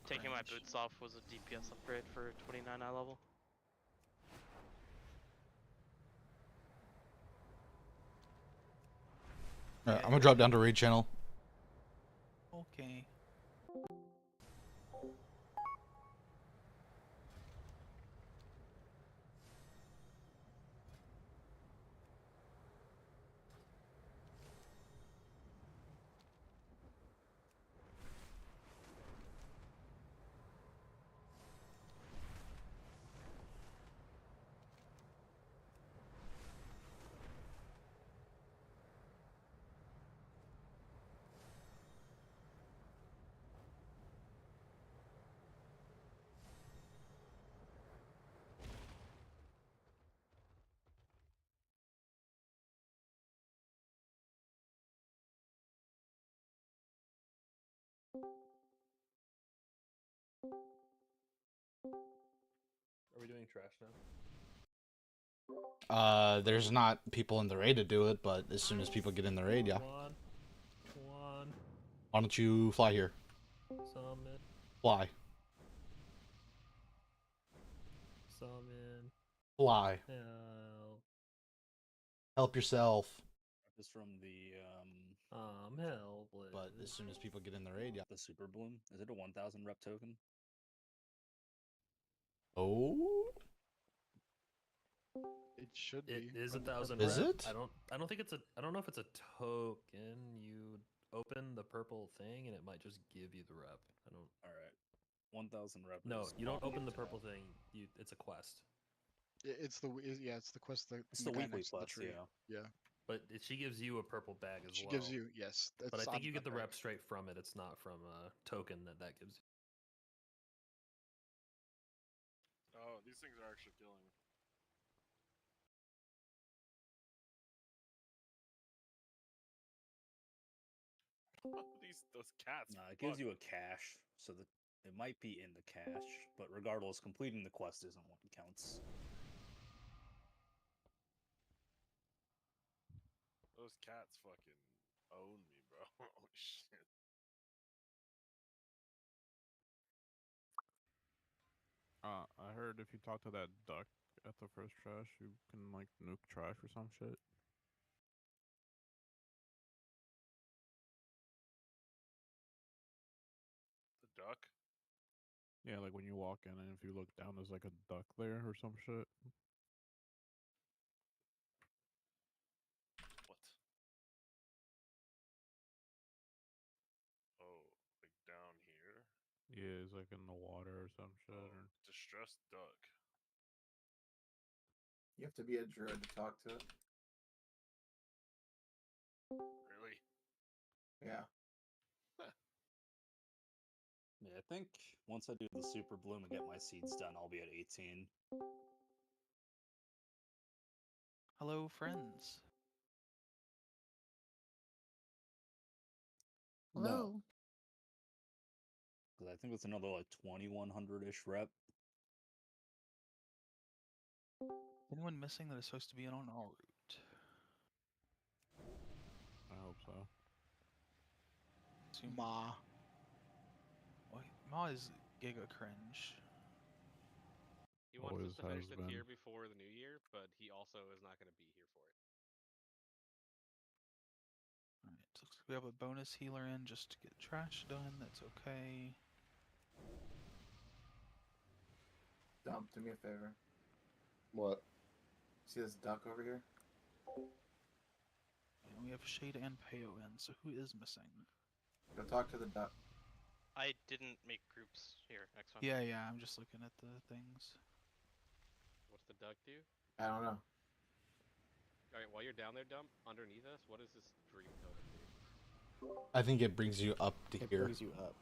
Taking my Cringe. boots off was a DPS upgrade for 29 eye level. Yeah, I'm gonna drop down to raid channel. Okay. Are we doing trash now? There's not people in the raid to do it, but as soon as people get in the raid, yeah. Come on. Come on. Why don't you fly here? Summon. Fly. Summon. Fly. Help. Help yourself. Is from the I'm helpless. But as soon as people get in the raid, yeah. the super bloom. Is it a 1,000 rep token? Oh. It should It be. is from the 1,000 Is rep. it? I don't think it's a. I don't know if it's a token. You open the purple thing and it might just give you the rep. I don't. All right, 1,000 rep. No, is you don't all open you the need to purple have. thing. It's a quest. It's the it's the quest that It's you the got weekly next to the quest, tree. yeah. Yeah. But she gives you a purple bag as She well. gives you yes. But I it's think on you get the that rep bag. straight from it. It's not from a token that gives you. Oh, these things are actually killing me. Those cats. Nah, it gives you a cache, so that it might be in the cache. But regardless, completing the quest isn't what counts. Those cats fucking own me, bro. Holy shit. I heard if you talk to that duck at the first trash, you can like nuke trash or some shit. The duck. Yeah, like when you walk in and if you look down, there's like a duck there or some shit. What? Oh, like down here. Yeah, it's like in the water or some shit. Oh, Or... distressed duck. You have to be a druid to talk to it. Really? Yeah. Yeah, I think once I do the super bloom and get my seeds done, I'll be at 18. Hello, friends. No. Because I think it's another like 2,100-ish rep. Anyone missing that is supposed to be on our route? I hope so. Ma. Wait, Ma is giga cringe. He wants Always us to finish has the been. tier before the new year, but he also is not going to be here for it. Alright, so looks like we have a bonus healer in just to get trash done. That's okay. Dump, do me a favor. What? See this duck over here? And we have Shade and Peo in, so who is missing? Go talk to the duck. I didn't make groups. Here, next one. Yeah, I'm just looking at the things. What's the duck do? I don't know. Alright, while you're down there, Dump, underneath us, what does this dream totem do? I think it brings you up to It here. brings you up.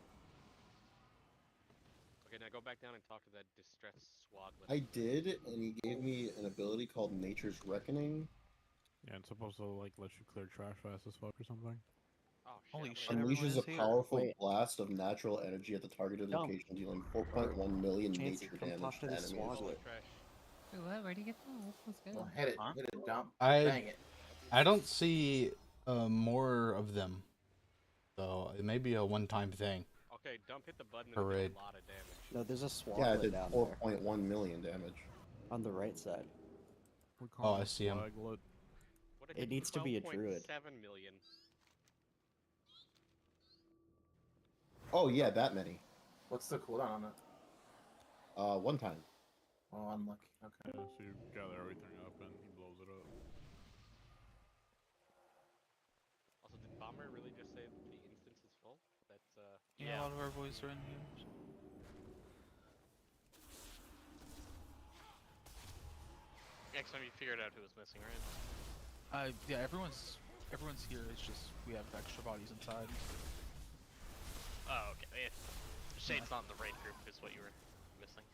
Okay, now go back down and talk to that distressed swadlin. I did, and he gave me an ability called Nature's Reckoning. Yeah, it's supposed to like let you clear trash fast as fuck or something. Oh, shit, Holy I'm shit, gonna- everyone Unleashes is a here. powerful Wait. blast of natural energy at the targeted Dump. location, dealing 4.1 million Chancey, nature come damage talk to to this enemies. Swazlet. Trash. Wait, what? Where'd you get that? Let's go. Well, hit it. Huh? Hit it, dump. I Bang it. I don't see more of them, so it may be a one-time thing. I'll Okay, dump hit the button and Parade. it did a lot of damage. No, there's a Yeah, it swamp did down there 4.1 million damage. on the right side. We call Oh, I him see him. Flaglet. What It needs to be a druid. 7 million. Oh yeah, that many. What's the cooldown on it? 1 time. Oh, unlucky. Okay. Yeah, so you gather everything up and he blows it up. Also, did Bomber really just say that the instance is full? That's Yeah, a lot of our boys are in here. Next time you figured out who was missing, right? Yeah, everyone's here. It's just we have extra bodies inside. Oh, okay. Shade's not in the raid group, is what you were missing.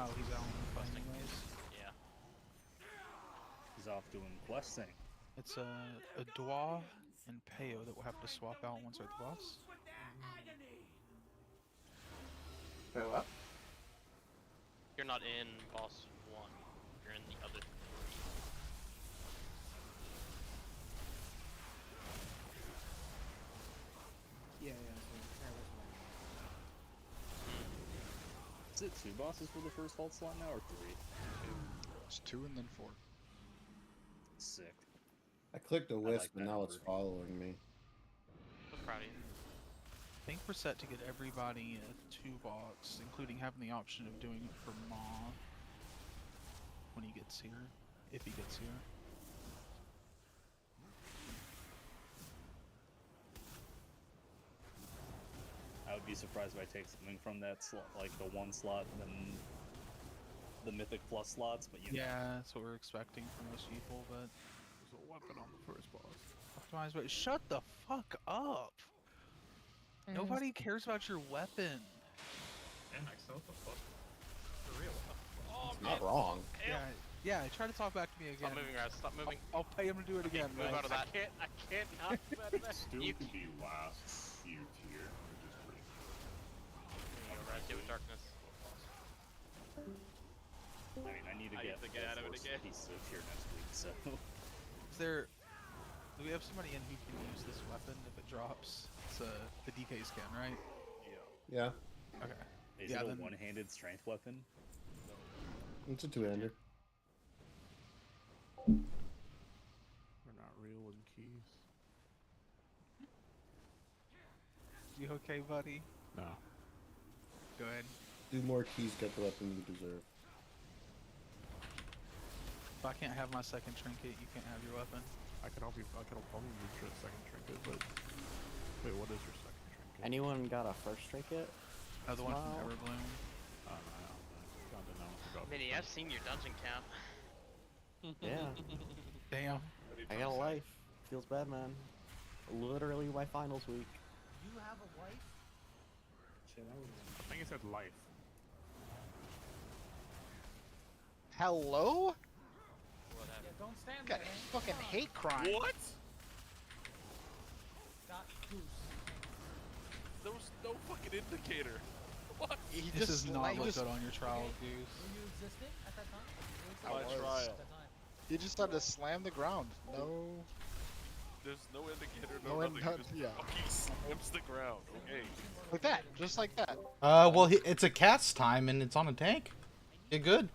Oh, he's out on the fight anyways. Yeah. He's off doing questing. It's a Dwa and Peo that we'll have to swap out once we're at the boss. Wait, what? You're not in boss 1. You're in the other 3. Yeah, Is it 2 bosses for the first vault slot now, or 3? It's 2 and then 4. Sick. I clicked a wisp that and now it's number. following me. I'm proud of you. I think we're set to get everybody a 2-box, including having the option of doing it for Ma when he gets here, if he gets here. I would be surprised if I take something from that slot, like the 1 slot, than the Mythic Plus slots, but you know. Yeah, that's what we're expecting from most people, but There's a weapon on the first boss. optimize. But shut the fuck up! Nobody cares about your weapon. What the fuck? For real? Oh, It's not wrong. Yeah. Try to talk back to me again. Stop moving, guys. Stop moving. I'll pay him to do it again. Move out of that. I can't not do that. Still You- could be last few tier, which is pretty Right, do it, darkness. I mean, I need to I get, have to get out of it again. pieces of tier next week, so. Do we have somebody in who can use this weapon if it drops? It's the DK's can, right? Yeah, Okay. Is Yeah, it a then- one-handed strength weapon? it's a 2-hander. We're not real with keys. You okay, buddy? No. Go ahead. Do more keys, get the weapon you deserve. If I can't have my second trinket, you can't have your weapon. I could help you. I could probably use your second trinket, but wait, what is your second trinket? Anyone got a first trinket? The one from Smile. Everbloom. I don't know. I forgot. Minnie, I've seen your dungeon count. Yeah. Damn. I got a life. Feels bad, man. Literally my finals week. You have a wife? I think it said life. Hello? What happened? Yeah, don't stand Got there. a fucking hate crime. What? Got goose. There was no fucking indicator. What? He This just is not he look just, good on your trial, Okay. Goose. Were you existing at that time? I My was. trial. At that time. he just started to slam the ground. No. There's no indicator, No no in- nothing. He yeah. just fucking slams the ground. Okay. Like that. Just like that. Well, it's a cat's time and it's on a tank. You're good.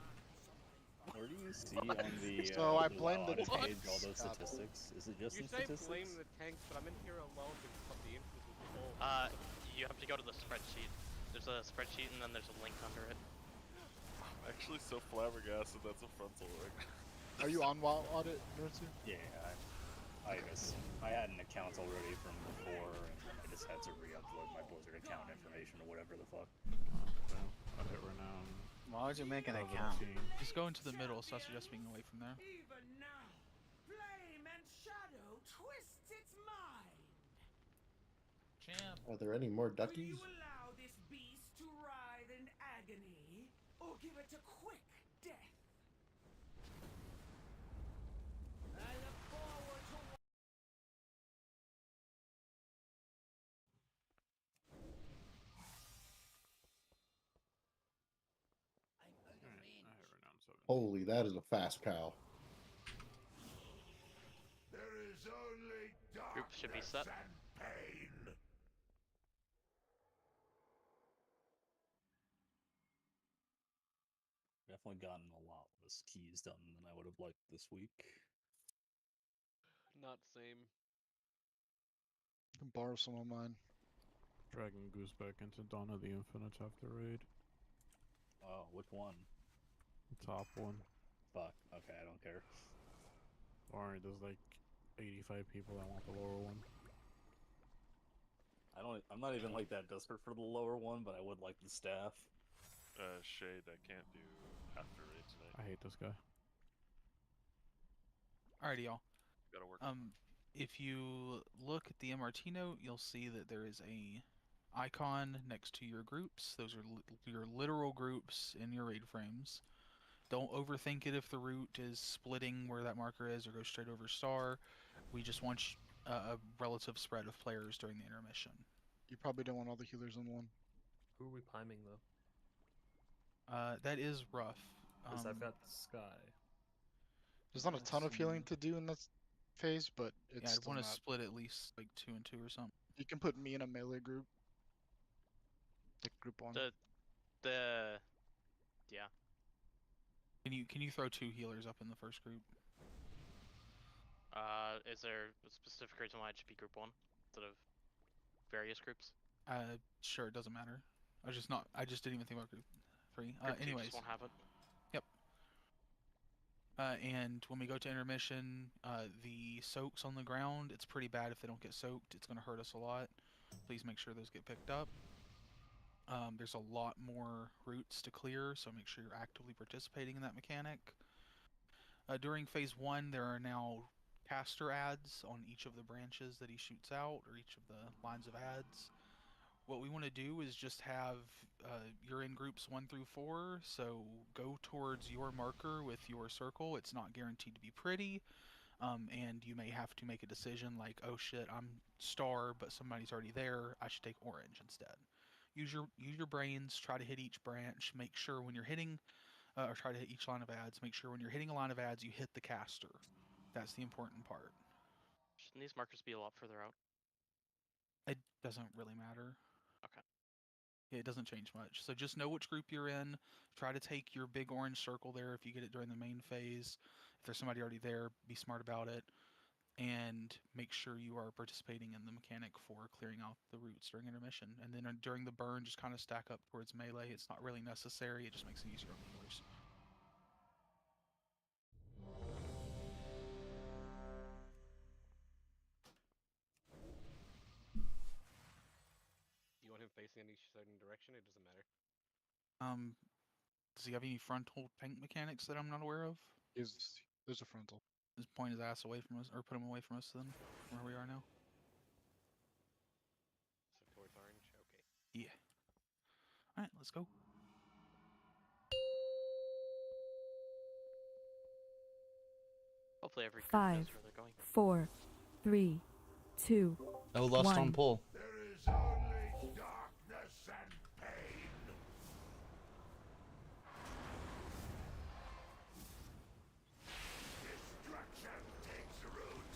Where do you see on the So I blame the audit tank. page all those Stop. statistics? Is it just You in say statistics? blame the tanks, but I'm in here alone because the instance was full. You have to go to the spreadsheet. There's a spreadsheet and then there's a link under it. I'm actually so flabbergasted that's a frontal rig. Are you on WoW audit, Nursu? Yeah, I had an account already from before, and I just had to re-upload my Blizzard account information or whatever the fuck. Well, I hit renown. Why would you make an level account? 18. Just go into the middle, so I suggest being away from there. Even now, flame and shadow twists its mind. Champ. Are there any more duckies? allow this beast to writhe in agony, or give it a quick death? I look forward to Alright, I hit renown 7. Holy, that is a fast cow. Group should be set. definitely gotten a lot less keys done than I would have liked this week. Not same. I can borrow some of mine. Dragging Goose back into Dawn of the Infinite after raid. Oh, which one? The top one. Fuck. Okay, I don't care. Alright, there's like 85 people that want the lower one. I'm not even like that desperate for the lower one, but I would like the staff. Shade, I can't do after raid tonight. I hate this guy. Alrighty, y'all. Gotta work. If you look at the MRT note, you'll see that there is a icon next to your groups. Those are your literal groups in your raid frames. Don't overthink it if the route is splitting where that marker is or goes straight over star. We just want a relative spread of players during the intermission. You probably don't want all the healers in one. Who are we priming though? That is rough. Because I've got Sky. There's not a ton of healing to do in this phase, but it's Yeah, I'd still want to not. split at least like 2 and 2 or something. You can put me in a melee group. Like group 1. Yeah. Can you throw 2 healers up in the first group? Is there a specific reason why it should be group 1 instead of various groups? Sure, it doesn't matter. I just didn't even think about group 3. Group 2 Anyways. just won't have it. Yep. And when we go to intermission, the soaks on the ground, it's pretty bad if they don't get soaked. It's going to hurt us a lot. Please make sure those get picked up. There's a lot more routes to clear, so make sure you're actively participating in that mechanic. During phase 1, there are now caster ads on each of the branches that he shoots out, or each of the lines of ads. What we want to do is just have, you're in groups 1 through 4, so go towards your marker with your circle. It's not guaranteed to be pretty, and you may have to make a decision like, oh shit, I'm star, but somebody's already there, I should take orange instead. Use your brains, try to hit each branch, make sure when you're hitting, or try to hit each line of ads, make sure when you're hitting a line of ads, you hit the caster. That's the important part. Shouldn't these markers be a lot further out? It doesn't really matter. Okay. Yeah, it doesn't change much. So just know which group you're in. Try to take your big orange circle there if you get it during the main phase. If there's somebody already there, be smart about it. And make sure you are participating in the mechanic for clearing out the routes during intermission. And then during the burn, just kind of stack up towards melee. It's not really necessary. It just makes it easier on the healers. You want him facing any certain direction? It doesn't matter. Does he have any frontal tank mechanics that I'm not aware of? There's a frontal. Just point his ass away from us, or put him away from us then, from where we are now. So towards orange? Okay. Yeah. Alright, let's go. Hopefully every group 5, knows where they're going. 4, 3, 2, No lust 1. on pull. There is only darkness and pain. Destruction takes root.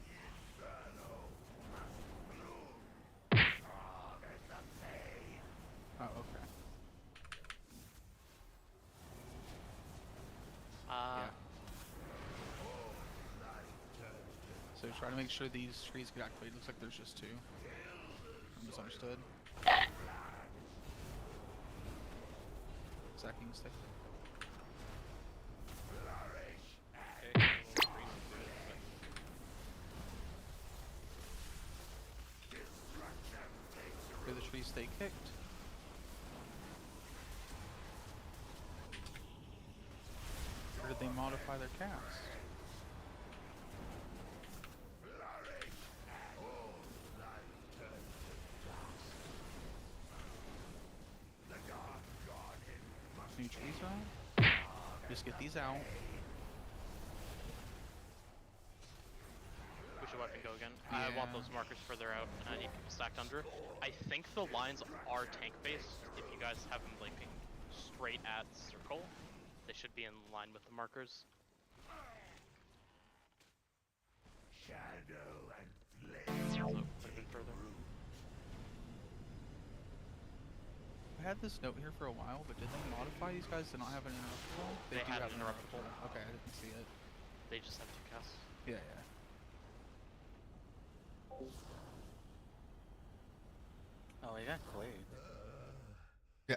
Inferno must bloom. Strong as the pain. Oh, okay. So try to make sure these trees get activated. Looks like there's just 2. I misunderstood. Sacking stick. Okay, a little green will do it, Hear the trees stay kicked. Or did they modify their cast? New trees around? Just get these out. Push a weapon go again. I want those markers further out, and I need people stacked under. I think the lines are tank-based. If you guys have them linking straight at circle, they should be in line with the markers. Shadow and flame. So, put a bit further. I've had this note here for a while, but did they modify these guys to not have an interruptible? They do had have an interruptible. Okay, I didn't see it. They just have 2 casts. Yeah, yeah. Oh, we got Quaid. Yeah.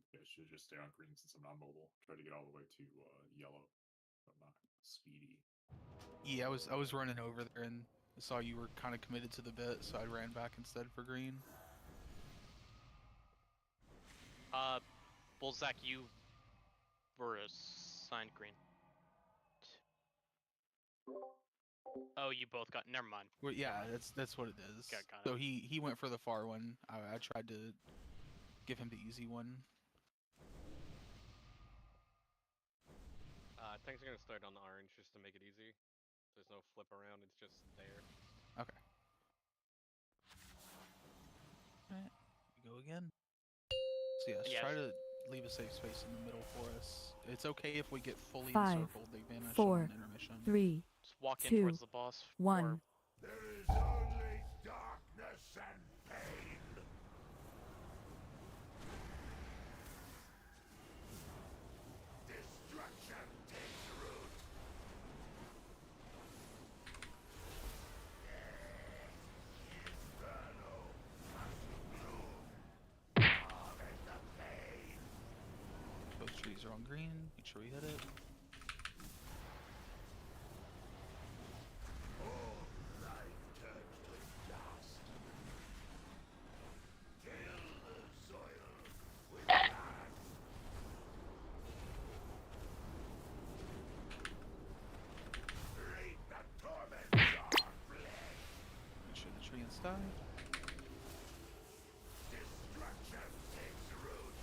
Yeah. I should just stay on green since I'm not mobile. Try to get all the way to yellow. I'm not speedy. Yeah, I was running over there and saw you were kind of committed to the bit, so I ran back instead for green. Bullsack, you were assigned green. Oh, you both got. Never mind. Well, yeah, that's what it is. Okay, got So it. he went for the far one. I tried to give him the easy one. Tanks are gonna start on the orange just to make it easy. There's no flip around, it's just there. Okay. Alright, we go again. So yes, Yeah. try to leave a safe space in the middle for us. It's okay if we get fully 5, encircled. They vanish 4, on intermission. 3, Just walk in 2, towards the boss. 1. There is only darkness and pain. Destruction takes root. Inferno must bloom. Vomit the pain. Both trees are on green. Make sure we hit it. All life turns to dust. Kill the soil with blood. Reap the torment's dark blade. Make sure the tree is died. Destruction takes root.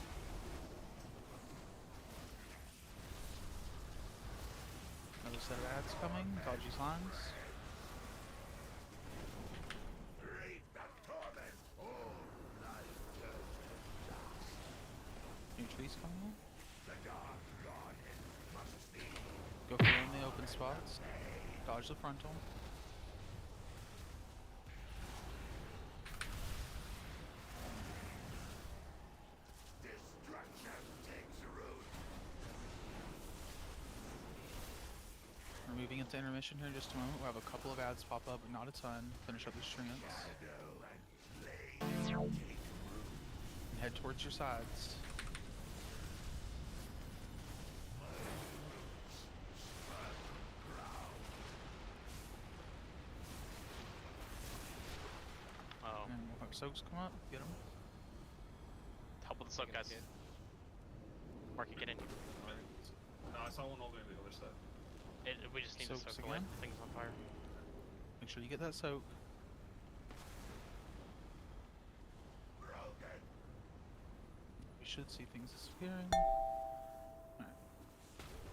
Another set of ads coming. Dodge these lines. Reap the torment. All life turns to dust. New trees coming in. The dark godhead must be. Go for in the open spots. Dodge the frontal. Destruction takes root. We're moving into intermission here in just a moment. We'll have a couple of ads pop up, but not a ton. Finish up these treants. And head towards your sides. Oh, And we'll have soaks come up. Get them. help with the soak, guys. Marky, get in. No, I saw one all the way on the other side. We just need to Soaks soak away. again? Things on fire. Make sure you get that soak. Broken. We should see things disappearing. Alright.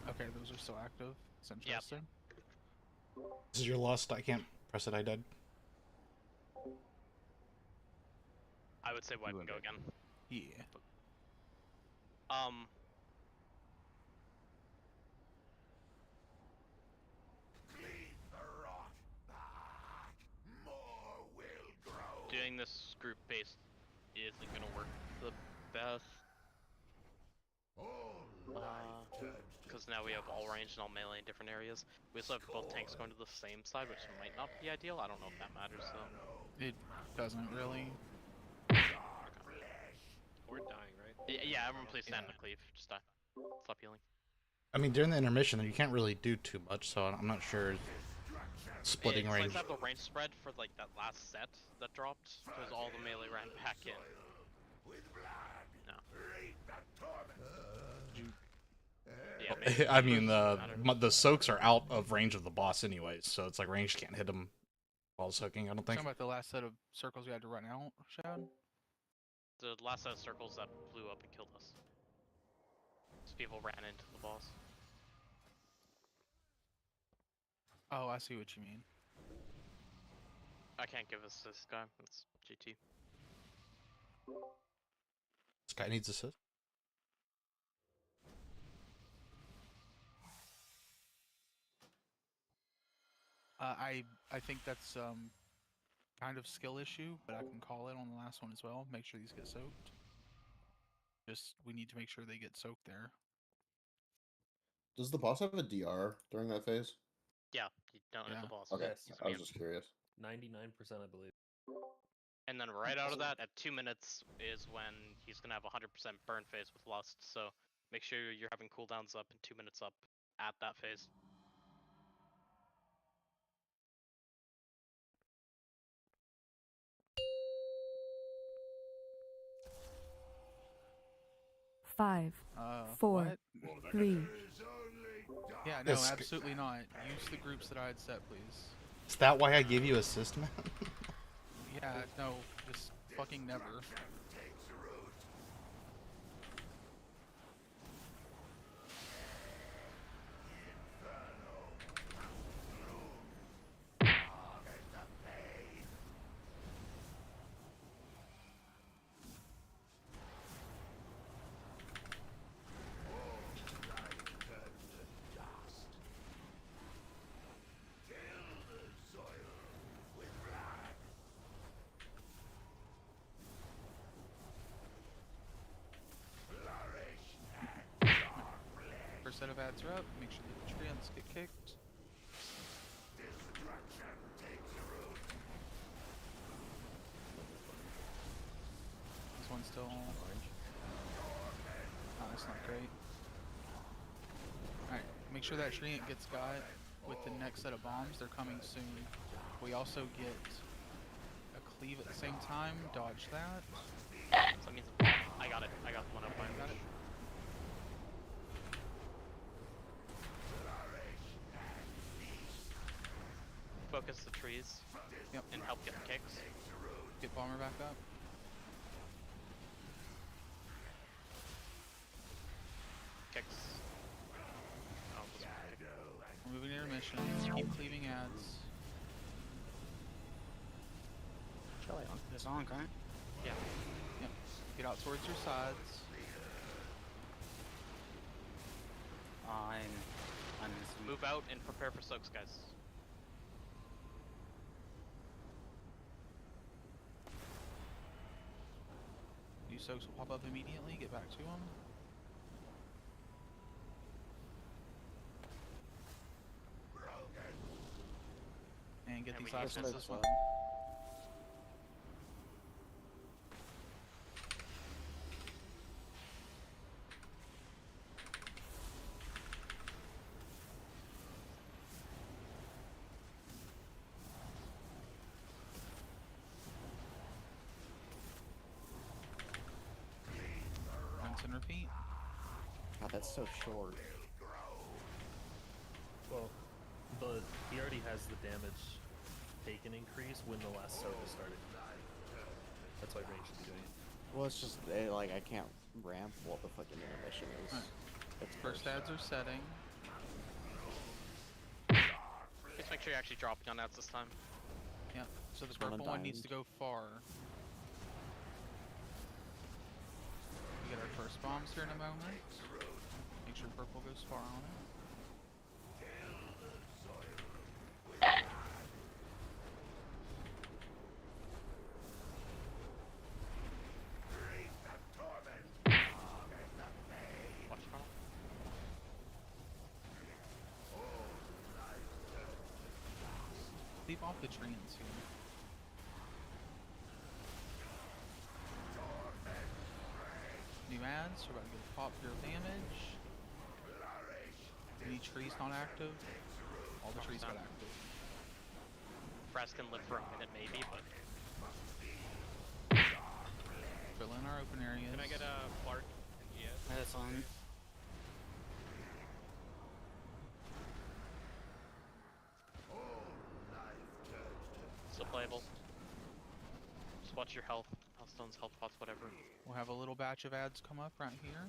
Okay, those are still active. It's interesting. This is your lost. I can't press it. I died. I would say wipe and go again. Yeah. Clean the rot back. More will grow. Doing this group based isn't gonna work the best. All life turns to Because now we have all range and all melee in different areas. We also have both tanks going to the same side, which might not be ideal. I don't know if that matters though. It doesn't really. dark flesh. We're dying, right? Yeah, everyone please stand in the cleave. Just die. Stop healing. I mean, during the intermission, you can't really do too much, so I'm not sure. Splitting It's range. nice to have the range spread for like that last set that dropped, because all the melee ran back in. With blood. No. Reap the torment. Yeah, maybe I mean, doesn't matter. the soaks are out of range of the boss anyways, so it's like range can't hit them while soaking. I don't think. Talking about the last set of circles you had to run out, Shad? The last set of circles that blew up and killed us. So people ran into the boss. Oh, I see what you mean. I can't give us this guy. It's GT. This guy needs assist. I think that's kind of skill issue, but I can call it on the last one as well. Make sure these get soaked. Just we need to make sure they get soaked there. Does the boss have a DR during that phase? Yeah, you don't have Yeah. the boss. Okay, He's I was immune. just curious. 99%, I believe. And then right out of that, at 2 minutes, is when he's gonna have 100% burn phase with Lust. So make sure you're having cooldowns up and 2 minutes up at that phase. Five, What? 4, 3, Yeah, no, Yes. absolutely not. Use the groups that I had set, please. Is that why I gave you assist, man? Yeah, no, just fucking never. First set of ads are up. Make sure the treants get kicked. This one's still orange. Oh, that's not great. Alright, make sure that treant gets got with the next set of bombs. They're coming soon. We also get a cleave at the same time. Dodge that. So that means I got it. I got the one up. I got it. Focus the trees. Yep. And help get the kicks. Get bomber back up. Kicks. Oh, this one kicked. We're moving intermission. Keep cleaving ads. Shelly on this on, right? Yeah. Yep. Get out towards your sides. I'm missing. Move out and prepare for soaks, guys. New soaks will pop up immediately. Get back to them. And get And these we last need ones this as well. Rinse and repeat. God, that's so short. Well, he already has the damage taken increase when the last soak is started. That's why range should be doing it. Well, it's just like I can't ramp what the fucking intermission is. Right. It's First ads are setting. Just make sure you're actually dropping on ads this time. Yep. So the Just one purple one needs to undying. go far. We get our first bombs here in a moment. Make sure purple goes far on it. Watch funnel. Leave off the treants here. New ads, we're about to get a pop for your damage. Any trees not active? All the trees got active. Press can live for a minute maybe, but Fill in our open areas. Can I get a Clark and GS? That's on. still playable. Just watch your health, healthstones, health pots, whatever. We'll have a little batch of ads come up right here.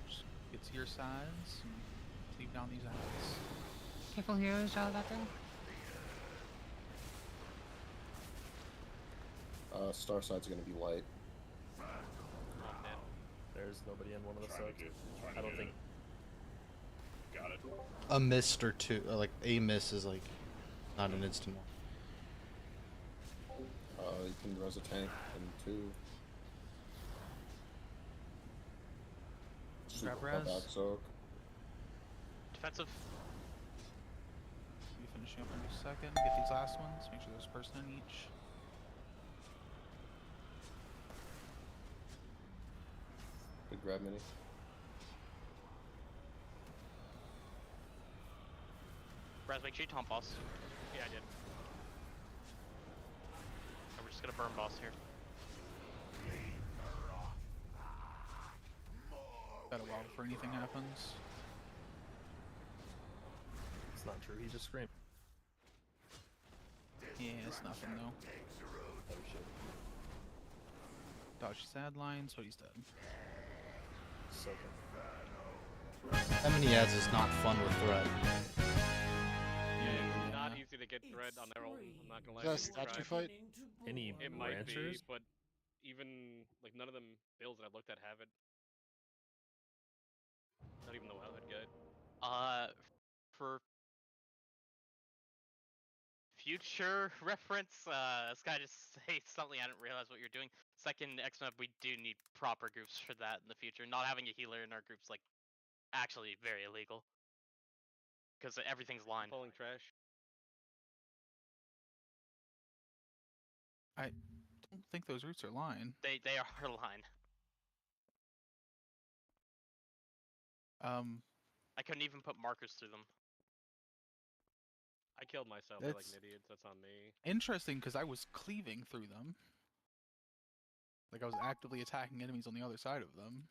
Just get to your sides and cleave down these ads. Careful heroes out that thing. Star side's gonna be white. There's nobody in one of the Trying to soaks. get, trying I to don't get think. Got it. A mist or two, like a miss is like not an instant one. You can res a tank in 2. Grab Super res. back soak. Defensive. Be finishing up in a second. Get these last ones. Make sure there's a person in each. Good grab mini. Raz, make sure you taunt boss. Yeah, I did. And we're just gonna burn boss here. Got a while before anything happens. It's not true. He just screamed. Yeah, it's nothing though. Oh shit. Dodge sad lines, but he's dead. So good. How many ads is not fun with threat. It's not easy to get thread on their own. I'm not gonna lie. Is that a statue fight? Any It might be, ranchers? but even like none of them builds that I've looked at have it. Not even the Wildhead guide. For future reference, this guy just say something I didn't realize what you're doing. Second XMAP, we do need proper groups for that in the future. Not having a healer in our group's like actually very illegal. Because everything's line. Pulling trash. I don't think those routes are line. They are line. I couldn't even put markers through them. I killed myself like That's an idiot. That's on me. interesting because I was cleaving through them. Like I was actively attacking enemies on the other side of them.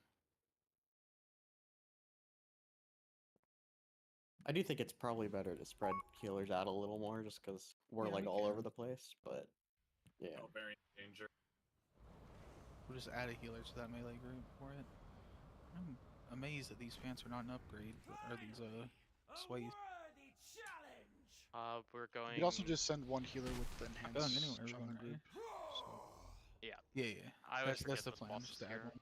I do think it's probably better to spread healers out a little more, just because we're Yeah, like we all can. over the place. But yeah, very danger. We'll just add a healer to that melee group for it. I'm amazed that these pants are not an upgrade. Or these sways. We're going. You could also just send one healer with the Going enhanced anywhere, we're shaman going group. So. Yeah. Yeah. I always That's forget the those plan. bosses Just to add here. one.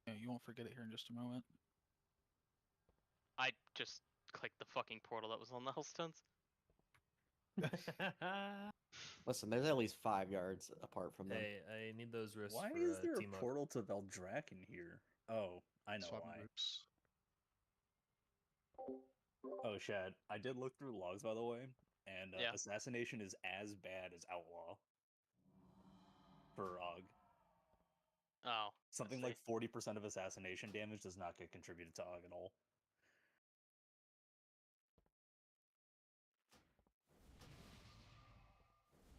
Yeah, you won't forget it here in just a moment. I just clicked the fucking portal that was on the Hellstones. listen, there's at least 5 yards apart from them. Hey, I need those wrists Why for is there team a up. portal to Veldraken here? Oh, I know Swapping why. groups. Oh, Shad, I did look through logs, by the way, and Yeah. assassination is as bad as outlaw for Og. Oh. Something see. like 40% of assassination damage does not get contributed to Og at all.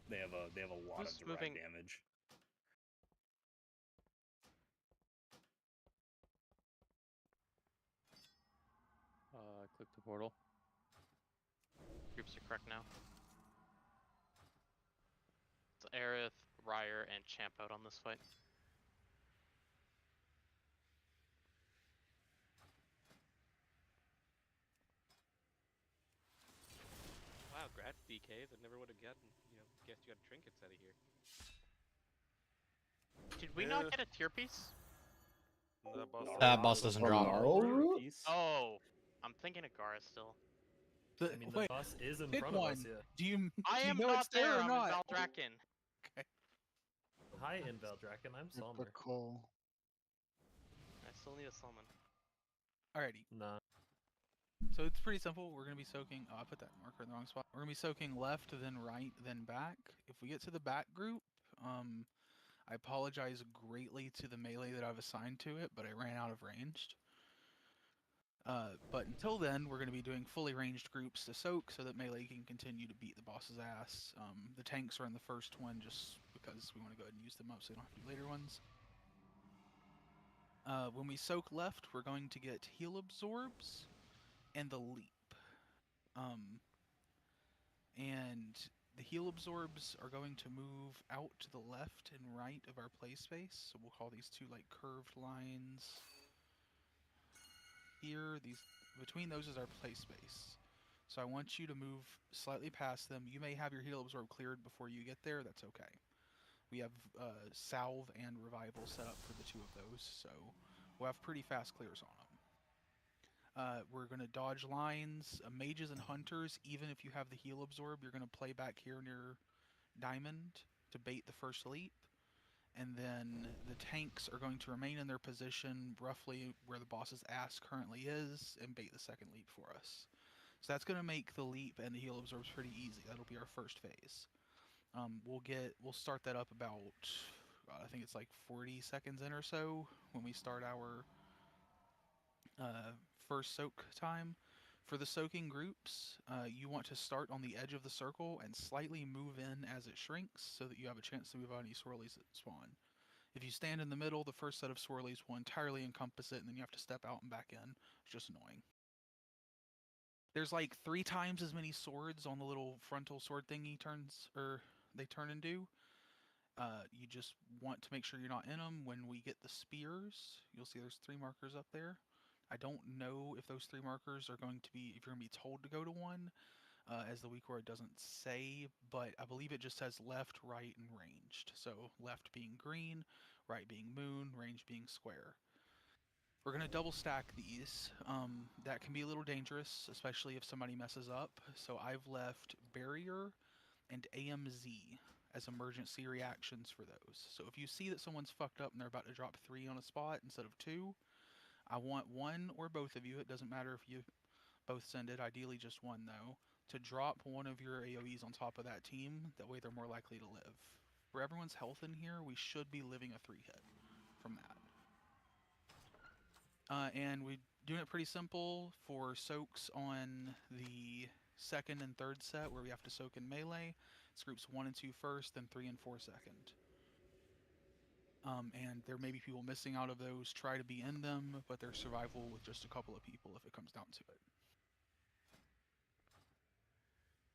They have a lot Who's of direct moving- damage. Click the portal. Groups are correct now. It's Aerith, Ryer, and Champ out on this fight. Wow, grats DKs. I never would have gotten, guessed you got trinkets out of here. Did we not get a tier piece? That boss doesn't drop. Oh, I'm thinking of Gara still. I mean, the boss is in pick front one. of us, yeah. Do you? I do you am know not it's there there. or I'm not? in Valdraken. Okay. Hi, Invel Draken. I'm Somber. Quick call. I still need a summon. Alrighty. Nah. So it's pretty simple. We're gonna be soaking. Oh, I put that marker in the wrong spot. We're gonna be soaking left, then right, then back. If we get to the back group, I apologize greatly to the melee that I've assigned to it, but I ran out of ranged. But until then, we're gonna be doing fully ranged groups to soak, so that melee can continue to beat the boss's ass. The tanks are in the first one just because we want to go ahead and use them up, so we don't have to do later ones. When we soak left, we're going to get heal absorbs and the leap. And the heal absorbs are going to move out to the left and right of our play space. So we'll call these two like curved lines. Here, between those is our play space. So I want you to move slightly past them. You may have your heal absorb cleared before you get there. That's okay. We have salve and revival set up for the two of those, so we'll have pretty fast clears on them. We're going to dodge lines, mages and hunters. Even if you have the heal absorb, you're going to play back here near diamond to bait the first leap. And then the tanks are going to remain in their position roughly where the boss's ass currently is and bait the second leap for us. So that's going to make the leap and the heal absorbs pretty easy. That'll be our first phase. We'll start that up about, I think it's like 40 seconds in or so when we start our first soak time. For the soaking groups, you want to start on the edge of the circle and slightly move in as it shrinks so that you have a chance to move out any swirlies that spawn. If you stand in the middle, the first set of swirlies will entirely encompass it, and then you have to step out and back in. It's just annoying. There's like 3 times as many swords on the little frontal sword thingy they turn into. You just want to make sure you're not in them. When we get the spears, you'll see there's 3 markers up there. I don't know if those 3 markers are going to be, if you're going to be told to go to one, as the WeakAura doesn't say, but I believe it just says left, right, and ranged. So left being green, right being moon, range being square. We're going to double stack these. That can be a little dangerous, especially if somebody messes up. So I've left barrier and AMZ as emergency reactions for those. So if you see that someone's fucked up and they're about to drop 3 on a spot instead of 2, I want one or both of you, it doesn't matter if you both send it, ideally just one though, to drop one of your AoEs on top of that team. That way they're more likely to live. For everyone's health in here, we should be living a 3 hit from that. And we're doing it pretty simple for soaks on the second and third set where we have to soak in melee. It's groups 1 and 2 first, then 3 and 4 second. And there may be people missing out of those. Try to be in them, but there's survival with just a couple of people if it comes down to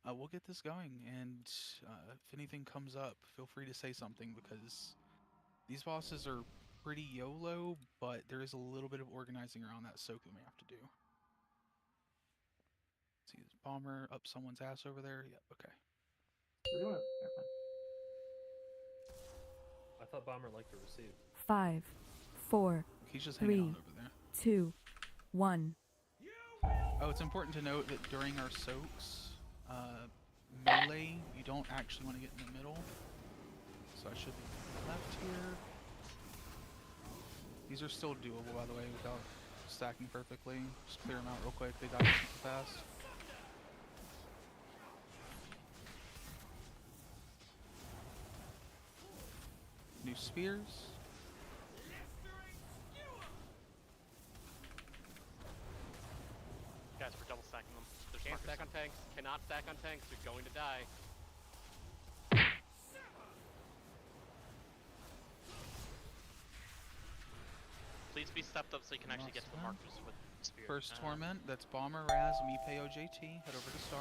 it. We'll get this going, and if anything comes up, feel free to say something, because these bosses are pretty YOLO, but there is a little bit of organizing around that soak we may have to do. See this bomber up someone's ass over there? Yep, okay. We're doing it. Never mind. I thought Bomber liked to receive. 5, 4, He's just hanging 3, out over there. 2, 1. Oh, it's important to note that during our soaks, melee, you don't actually want to get in the middle. So I should be left here. These are still doable, by the way, without stacking perfectly. Just clear them out real quick. They die super fast. New spears. Guys, we're double stacking them. There's Can't markers. stack on tanks. Cannot stack on tanks. You're going to die. Please be stepped up so you can actually get to the markers with spear. First Torment, that's Bomber, Raz, Mipe, OJT. Head over to Star.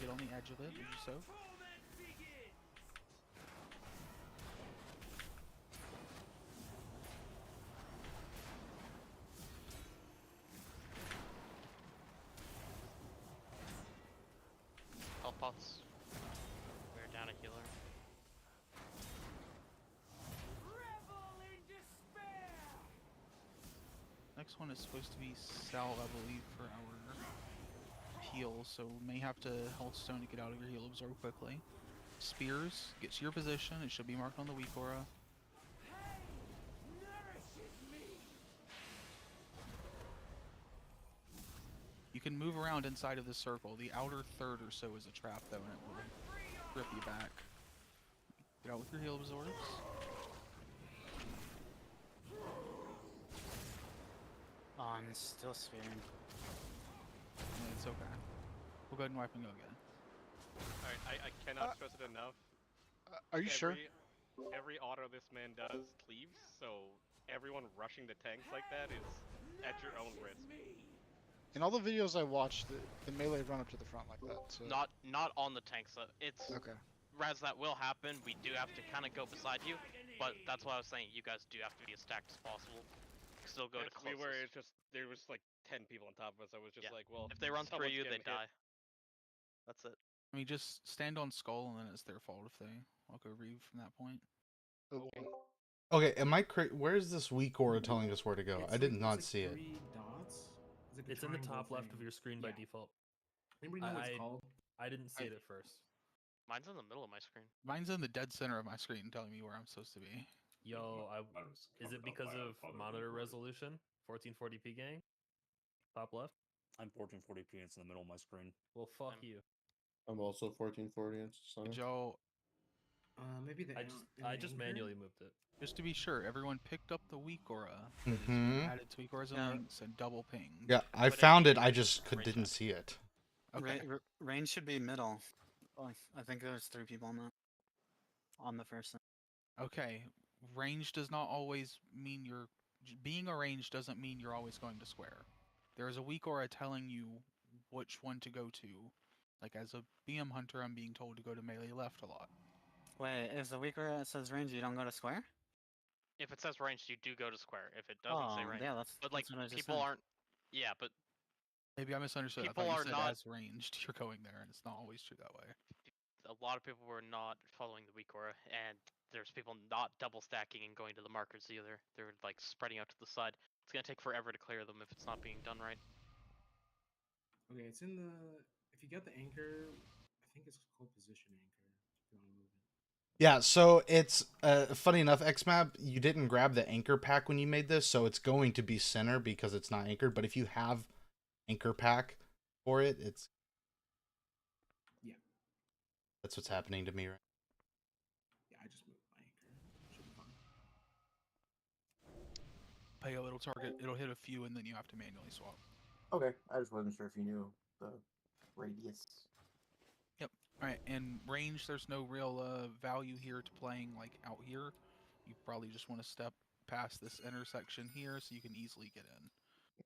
Get on the edge of it, do so. Health pots. We're down a healer. Next one is supposed to be Sal, I believe, for our heal, so we may have to Healthstone to get out of your heal absorb quickly. Spears, get to your position, it should be marked on the WeakAura. You can move around inside of the circle. The outer third or so is a trap though, and it will rip you back. Get out with your heal absorbs. Oh, I'm still spearing. Yeah, it's okay. We'll go ahead and wipe and go again. Alright, I cannot stress it enough. Are you sure? Every auto this man does cleaves, so everyone rushing the tanks like that is at your own risk. In all the videos I watched, the melee run up to the front like that. So. Not on the tanks. It's Okay. Raz, that will happen. We do have to kind of go beside you, but that's why I was saying you guys do have to be as stacked as possible. Still go to closest. Where it's just there was like 10 people on top of us. I was just like, well, if they run through you, they someone's die. That's it. I mean, just stand on Skull, and then it's their fault if they walk over you from that point. Okay. Okay, am I where is this weak aura telling us where to go? I did not see it. 3 dots. It's, like a It's in the triangle top left thing. of your screen by Yeah. default. Anybody know what it's I- called? I didn't see it at first. Mine's in the middle of my screen. Mine's in the dead center of my screen, telling me where I'm supposed to be. Yo, is it because of monitor resolution? 1440p gang? Top left? I'm 1440p and it's in the middle of my screen. Well, fuck you. I'm also 1440 inch center. Joe, Maybe the. I just manually moved it. just to be sure, everyone picked up the weak aura. that is Mhm. Added to weak auras and Yeah. links and double ping. Yeah, I But found if it. you I just range didn't that. see it. Okay. Range should be middle. Like, I think there's 3 people on that. On the first thing. Okay. Range does not always mean you're being arranged doesn't mean you're always going to square. There is a weak aura telling you which one to go to. Like as a BM hunter, I'm being told to go to melee left a lot. Wait, is the weaker that says range, you don't go to square? If it says ranged, you do go to square. If it doesn't say Oh, ranged, yeah, that's. but like that's what I just people said. aren't. Yeah, but Maybe I misunderstood. People I thought are you said not- as ranged. You're going there, and it's not always true that way. a lot of people were not following the weak aura, and there's people not double stacking and going to the markers either. They're like spreading out to the side. It's gonna take forever to clear them if it's not being done right. Okay, it's in the. If you get the anchor, I think it's called position anchor. If you want to move it. Yeah, so it's funny enough, XMAP, you didn't grab the anchor pack when you made this, so it's going to be center because it's not anchored. But if you have anchor pack for it, it's Yeah. That's what's happening to me right. Yeah, I just moved my anchor. Should be fine. Peo, it'll target. It'll hit a few, and then you have to manually swap. Okay, I just wasn't sure if you knew the radius. Yep. All right. And range, there's no real value here to playing like out here. You probably just want to step past this intersection here, so you can easily get in.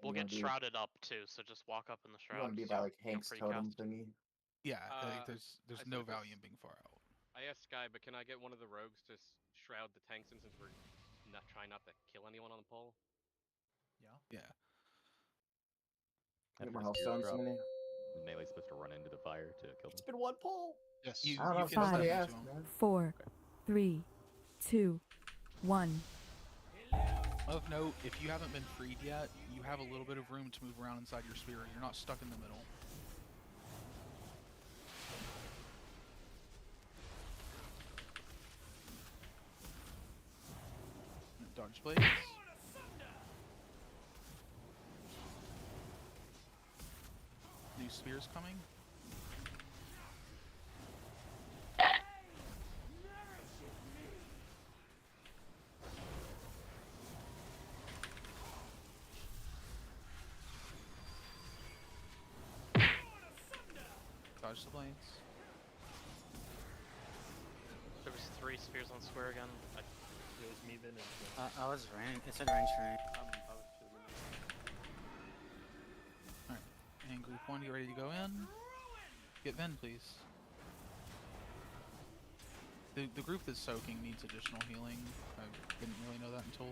We'll get shrouded up too, so just walk up in the You shroud. want to be by like Hank's totem thingy. Yeah. Uh, there's I no said this. value in being far out. I asked Sky, but can I get one of the rogues to shroud the tanks in since we're not trying not to kill anyone on the pole? Yeah. Get more health stones, Smitty. Melee's supposed to run into the fire to kill them. It's been one pull. Yes. You, I don't know you if can somebody step asked, into 'em. man. 4, 3, 2, 1. Of note, if you haven't been freed yet, you have a little bit of room to move around inside your sphere. You're not stuck in the middle. Dodge blades. New spears coming. Dodge the blades. There was 3 spears on square again. It was me then. And I was range. It said range for me. Alright. And group 1, get ready to go in. Get Ven, please. The group that's soaking needs additional healing. I didn't really know that until.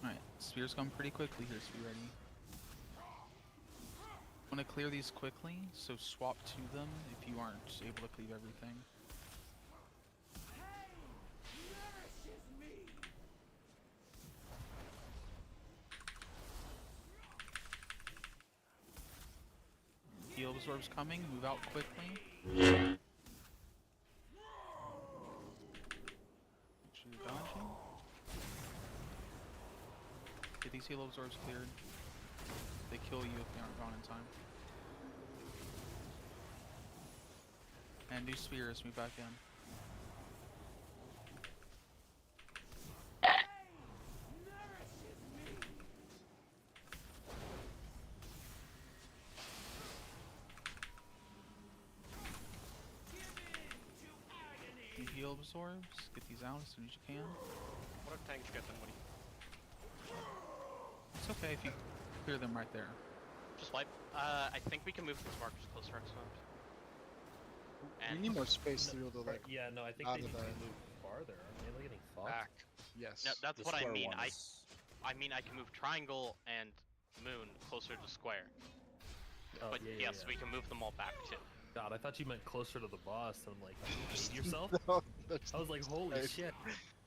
Alright, spears come pretty quickly here, so be ready. Want to clear these quickly, so swap to them if you aren't able to cleave everything. Heal absorbs coming, move out quickly. Make sure you're dodging. Get these heal absorbs cleared. They kill you if they aren't gone in time. And new spears, move back in. New heal absorbs, get these out as soon as you can. What if tanks get them? What do you... It's okay if you clear them right there. Just wipe. I think we can move these markers closer next round. We need more space to be able to like. Yeah, no, I think out they of need to the move farther. Aren't they getting fucked? back. Yes. No, that's The what I square mean. one I is I mean, I can move triangle and moon closer to square. Oh, But yeah, yes, yeah. we can move them all back too. God, I thought you meant closer to the boss. And I'm like, you hate yourself? No, that's I was like, holy right. shit.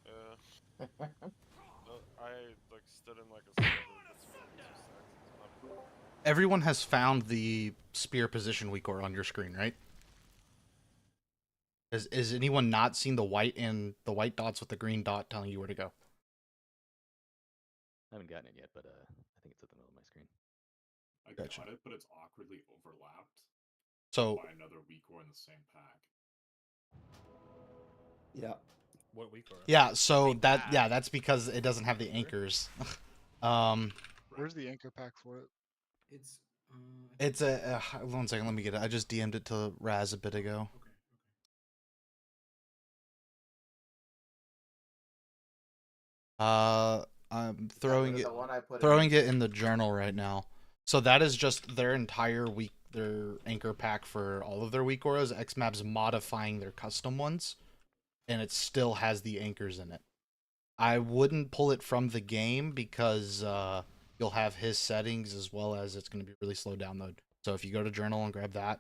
Yeah. I like stood in like a silver that's for 2 seconds. Everyone has found the spear position Weakor on your screen, right? Is anyone not seen the white dots with the green dot telling you where to go? I haven't gotten it yet, but I think it's at the middle of my screen. I Gotcha. got it, but it's awkwardly overlapped So by another Weakor in the same pack. Yeah. What week or? yeah, so that's because it doesn't have the anchors. Where's the anchor pack for it? It's It's a 1 second. Let me get it. I just DM'd it to Raz a bit ago. I'm throwing the it one I put throwing it in the journal right now. So that is just their entire week, their anchor pack for all of their weak auras. XMAP's modifying their custom ones, and it still has the anchors in it. I wouldn't pull it from the game because you'll have his settings as well as it's going to be really slow download. So if you go to journal and grab that,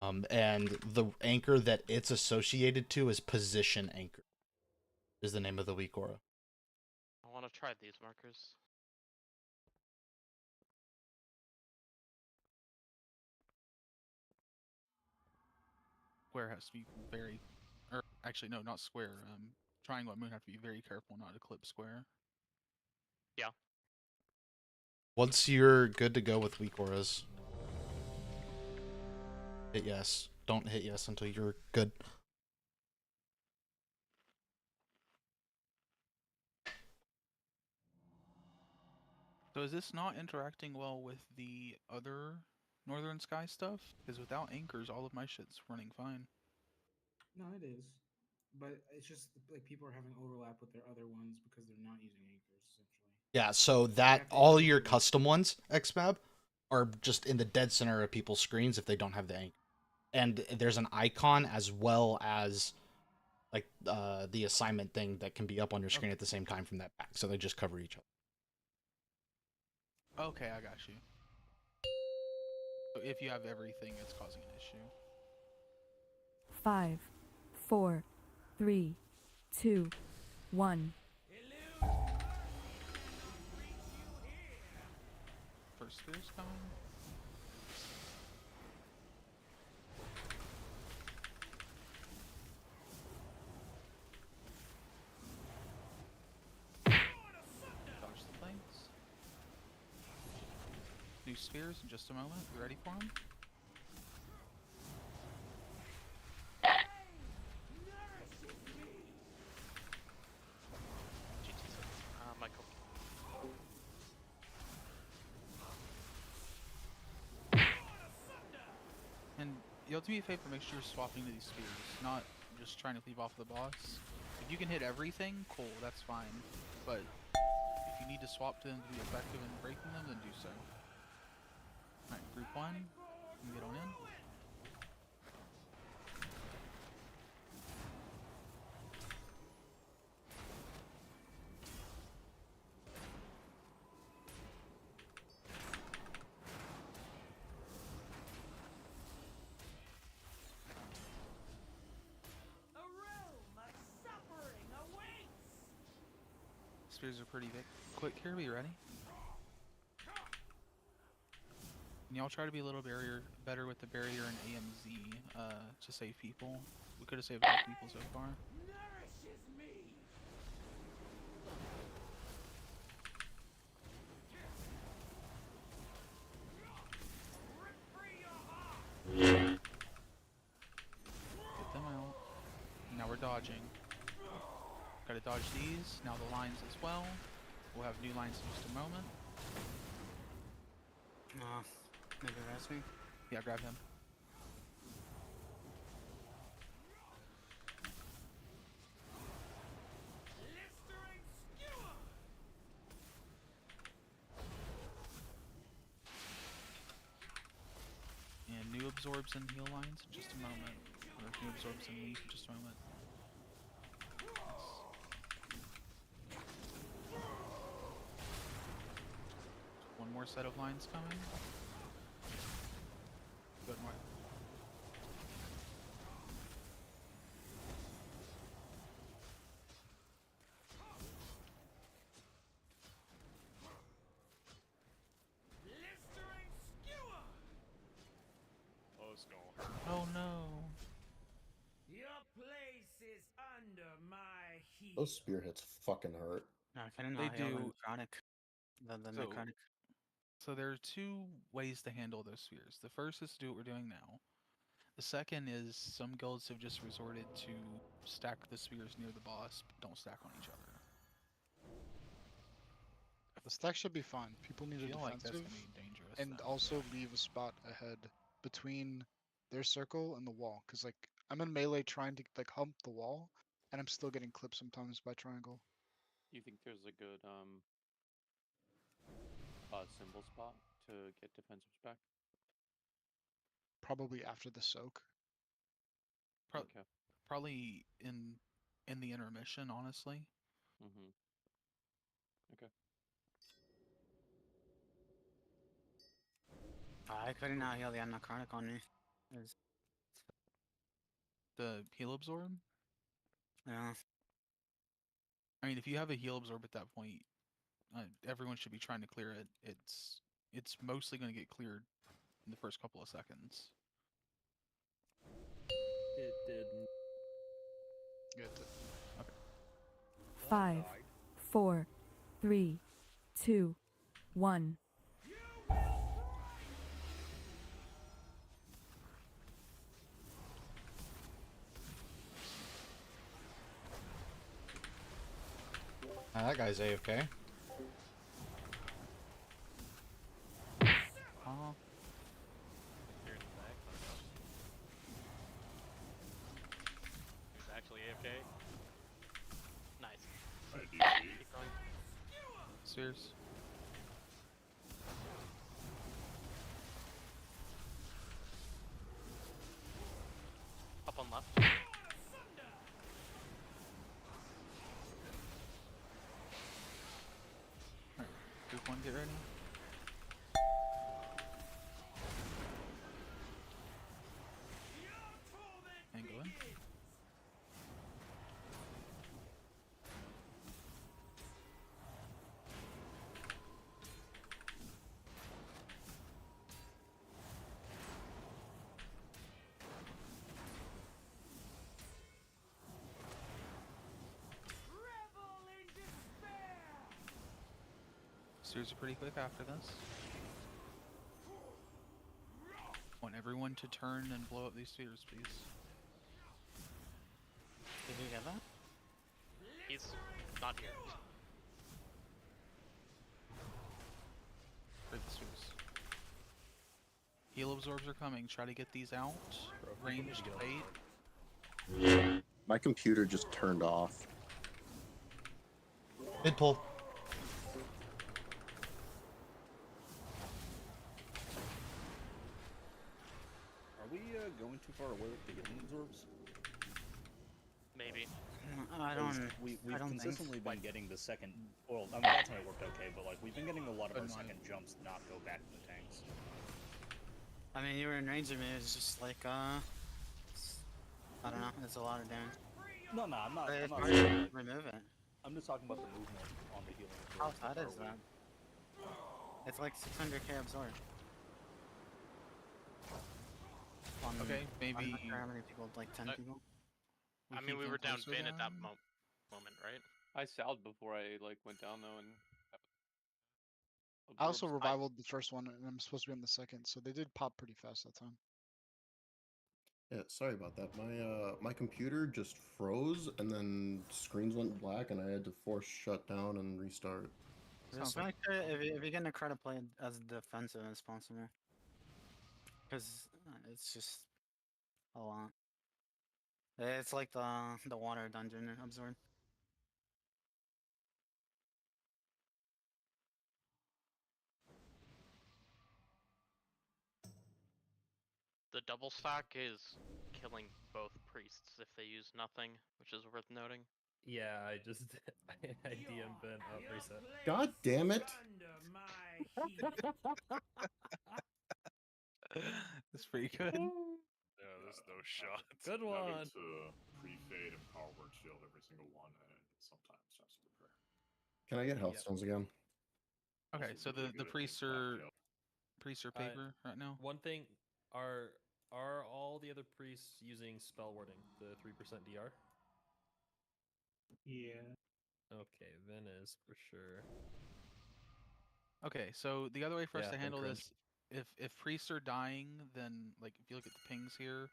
and the anchor that it's associated to is position anchor, is the name of the weak aura. I want to try these markers. Square has to be very, or actually no, not square. Triangle and moon have to be very careful not to clip square. Yeah. Once you're good to go with weak auras, hit yes. Don't hit yes until you're good. So is this not interacting well with the other Northern Sky stuff? Because without anchors, all of my shit's running fine. No, it is, but it's just like people are having overlap with their other ones because they're not using anchors essentially. Yeah, so that all your custom ones, XMAB, are just in the dead center of people's screens if they don't have the anchor. And there's an icon as well as like the assignment thing that can be up on your screen at the same time from that pack. So they just cover each other. Okay, I got you. So if you have everything, it's causing an issue. 5, 4, 3, 2, 1. First spear's coming. Dodge the flanks. New spears in just a moment. You ready for them? Michael. And you have to be a favor, make sure you're swapping to these spears, not just trying to leave off the boss. If you can hit everything, cool, that's fine. But if you need to swap to them to be effective in breaking them, then do so. Alright, group 1, you can get on in. Spears are pretty quick here, be ready. And y'all try to be a little better with the barrier and AMZ to save people. We could have saved a lot of people so far. Get them out. Now we're dodging. Gotta dodge these. Now the lines as well. We'll have new lines in just a moment. Maybe arrest me? Yeah, grab him. And new absorbs and heal lines in just a moment. Or new absorbs and leaf in just a moment. more set of lines coming. Good one. Blistering skewer! Oh, it's gonna hurt. Oh no. Your place is under my heel. Those spear hits fucking hurt. No, I couldn't They heal the do. necrotic. The So- necrotic. So there are two ways to handle those spheres. The first is to do what we're doing now. The second is some guilds have just resorted to stack the spheres near the boss, but don't stack on each other. The stack should be fine. People need I a feel like that's defensive, gonna be dangerous. and then. also leave a spot ahead between their circle and the wall. Cause like I'm in melee trying to like hump the wall, and I'm still getting clipped sometimes by triangle. You think there's a good symbol spot to get defensives back? Probably after the soak. Okay. Probably in the intermission, honestly. Mm-hmm. Okay. I couldn't heal the necrotic on me. It was- The heal absorb. Yeah. I mean, if you have a heal absorb at that point, everyone should be trying to clear it. It's mostly going to get cleared in the first couple of seconds. It did. Good. Okay. 5, 4, 3, 2, 1. That guy's AFK. Oh. Here in the back. He's actually AFK. Nice. Keep going. Spheres. Up on left. Alright, group 1, get ready. And go in. Revel in despair! Spheres are pretty quick after this. Want everyone to turn and blow up these spheres, please. Did you get that? He's not here. Break the spheres. Heal absorbs are coming. Try to get these out. Ranged bait. My computer just turned off. Mid pull. Are we going too far away with the healing absorbs? Maybe. I Because don't. We've I don't think consistently so. been getting the second. Well, I mean that time it worked okay, but like we've been getting a lot of our second jumps not go back to the tanks. I mean, you were in range of me. It's just like I don't know. It's a lot of damage. No, I'm not. But I'm it's not hard saying, to like, remove it. I'm just talking about the movement on the healing. How absorbs, fat far is away. that? It's like 600k absorb. Okay, I'm maybe. not sure how many people. Like 10 people. I mean, we were down Vin at that moment, right? I salved before I like went down though, and I also absorbs- revivaled the first one, and I'm supposed to be on the second, so they did pop pretty fast that time. Yeah, sorry about that. My computer just froze and then screens went black and I had to force shut down and restart. Just make sure if you're gonna try to play it as defensive as possible, because it's just a lot. It's like the water dungeon absorb. The double stack is killing both priests if they use nothing, which is worth noting. Yeah, I just I DM Ben reset. God damn it! That's pretty good. Yeah, there's no shot. Good Having one. to pre-fade and power word shield every single one, and sometimes just prepare. Can I get healthstones again? Okay, so the priests are paper right now. One thing, are all the other priests using spell wording, the 3% DR? Yeah. Okay, Vin is for sure. Okay, so the other way for us Yeah, to then handle cringe. this, if priests are dying, then like if you look at the pings here,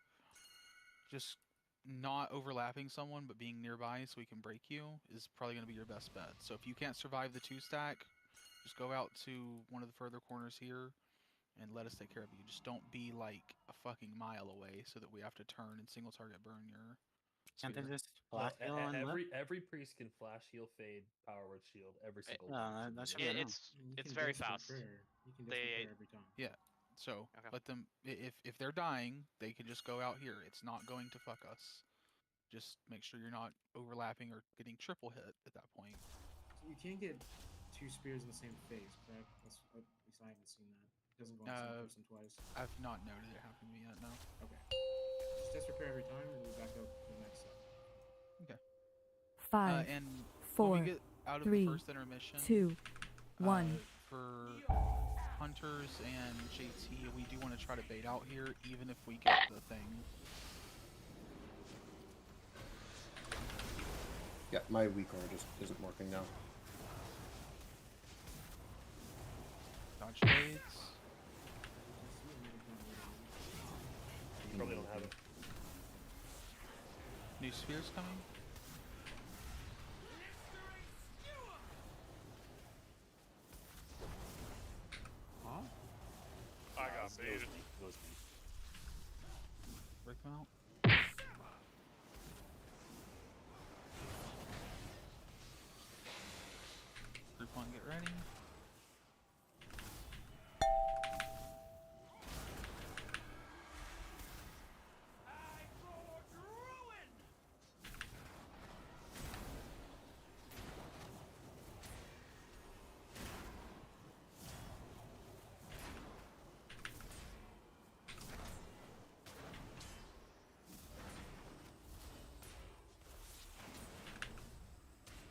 just not overlapping someone but being nearby so we can break you is probably going to be your best bet. So if you can't survive the 2-stack, just go out to one of the further corners here and let us take care of you. Just don't be like a fucking mile away so that we have to turn and single target burn your Can't they spear. just flash heal and live? Every priest can flash heal fade power word shield every single Yeah, time. that should be enough. It's very fast. You can desperate prayer every time. Yeah. So Okay. let them if they're dying, they can just go out here. It's not going to fuck us. Just make sure you're not overlapping or getting triple hit at that point. So you can't get 2 spears in the same phase, correct? That's at least I haven't seen that. It doesn't go on the same person twice. I've not noted it happen to me yet, no. Okay. Just test repair every time and we back up to the next set. Okay. 5, and 4, when we get out of 3, the first intermission, 2, 1. For hunters and JT, we do want to try to bait out here, even if we get the thing. Yeah, my weak aura just isn't working now. Dodge shades. You probably don't have it. New spheres coming. I got baited. Break them out. Group 1, get ready.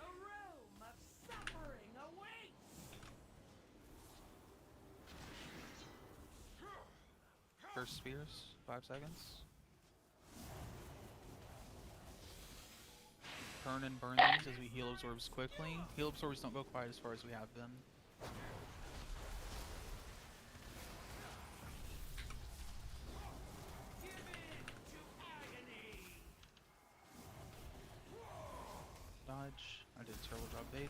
A realm of suffering awaits. First spheres, 5 seconds. Turn and burn these as we heal absorbs quickly. Heal absorbs don't go quite as far as we have them. Dodge. I did a terrible job baiting.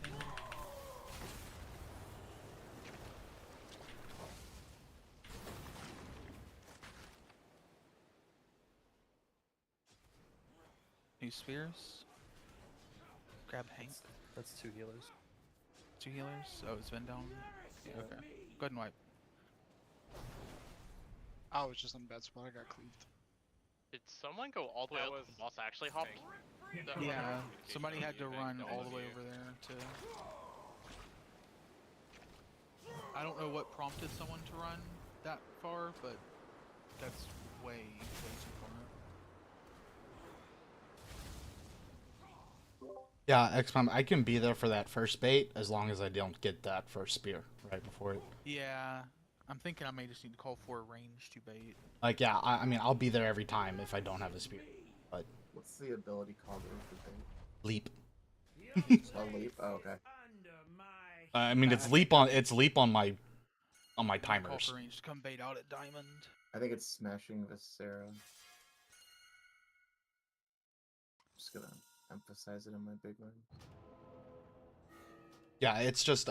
New spheres. Grab Hank. That's 2 healers. 2 healers. Oh, it's been down. Yeah, okay. Go ahead and wipe. I was just in a bad spot. I got cleaved. Did someone go all the way out to the boss actually hopped? Yeah, somebody had to run all the way over there to... I don't know what prompted someone to run that far, but that's way too far. Yeah, XPAM, I can be there for that first bait as long as I don't get that first spear right before it. Yeah, I'm thinking I may just need to call for a range to bait. Like, yeah, I mean, I'll be there every time if I don't have a spear. But What's the ability combo for thing? leap. A leap? Oh, okay. I mean, it's leap on my Call timers. for range to come bait out at Diamond. I think it's smashing Viscera. Just gonna emphasize it in my big one. Yeah, it's just